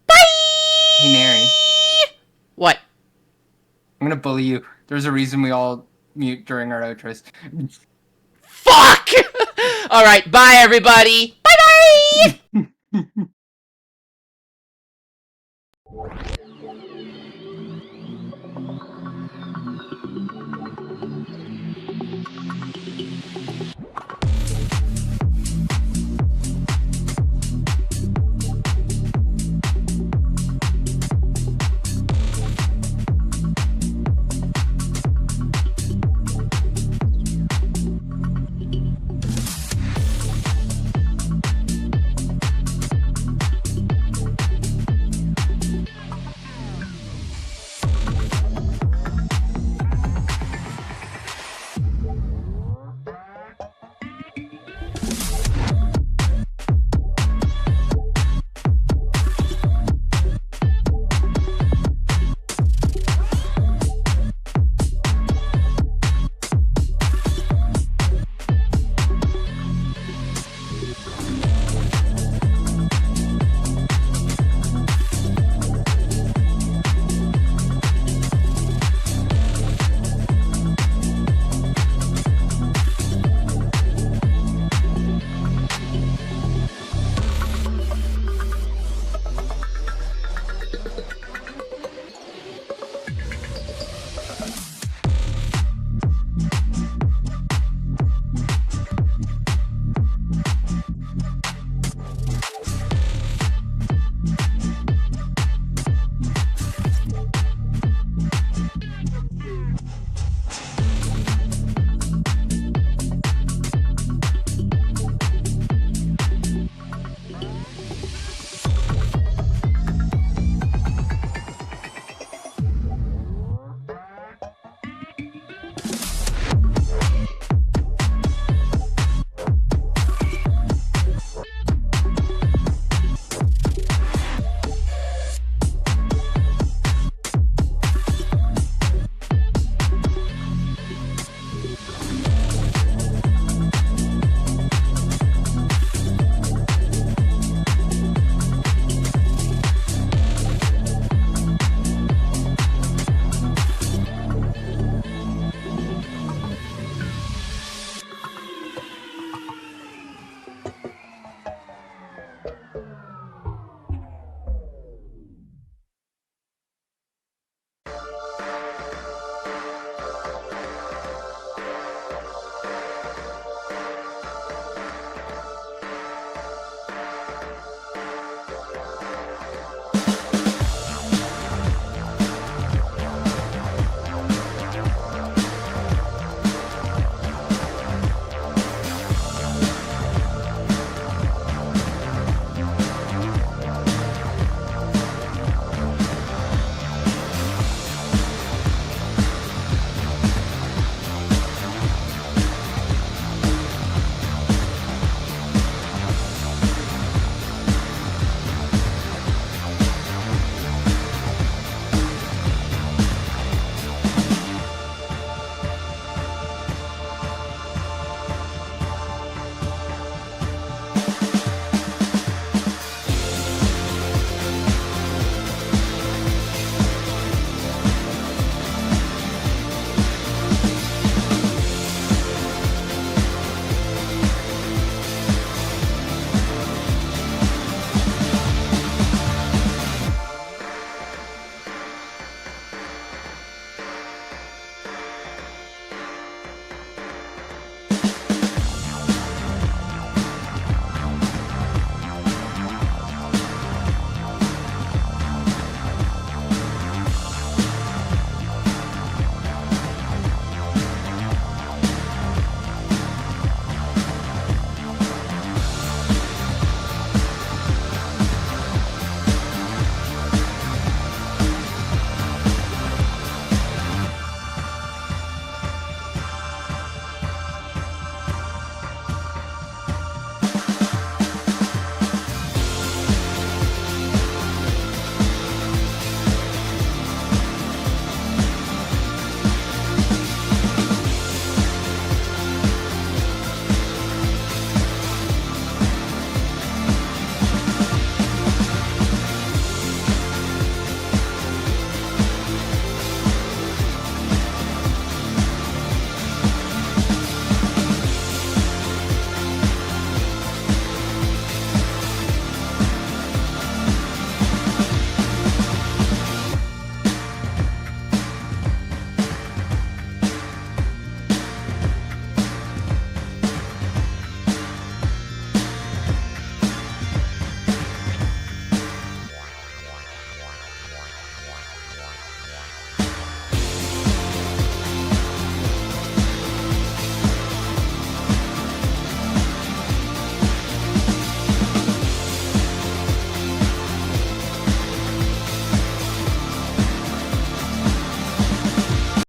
Hey, Nary. What? I'm gonna bully you. There's a reason we all mute during our outros. Fuck! All right, bye, everybody. Bye-bye!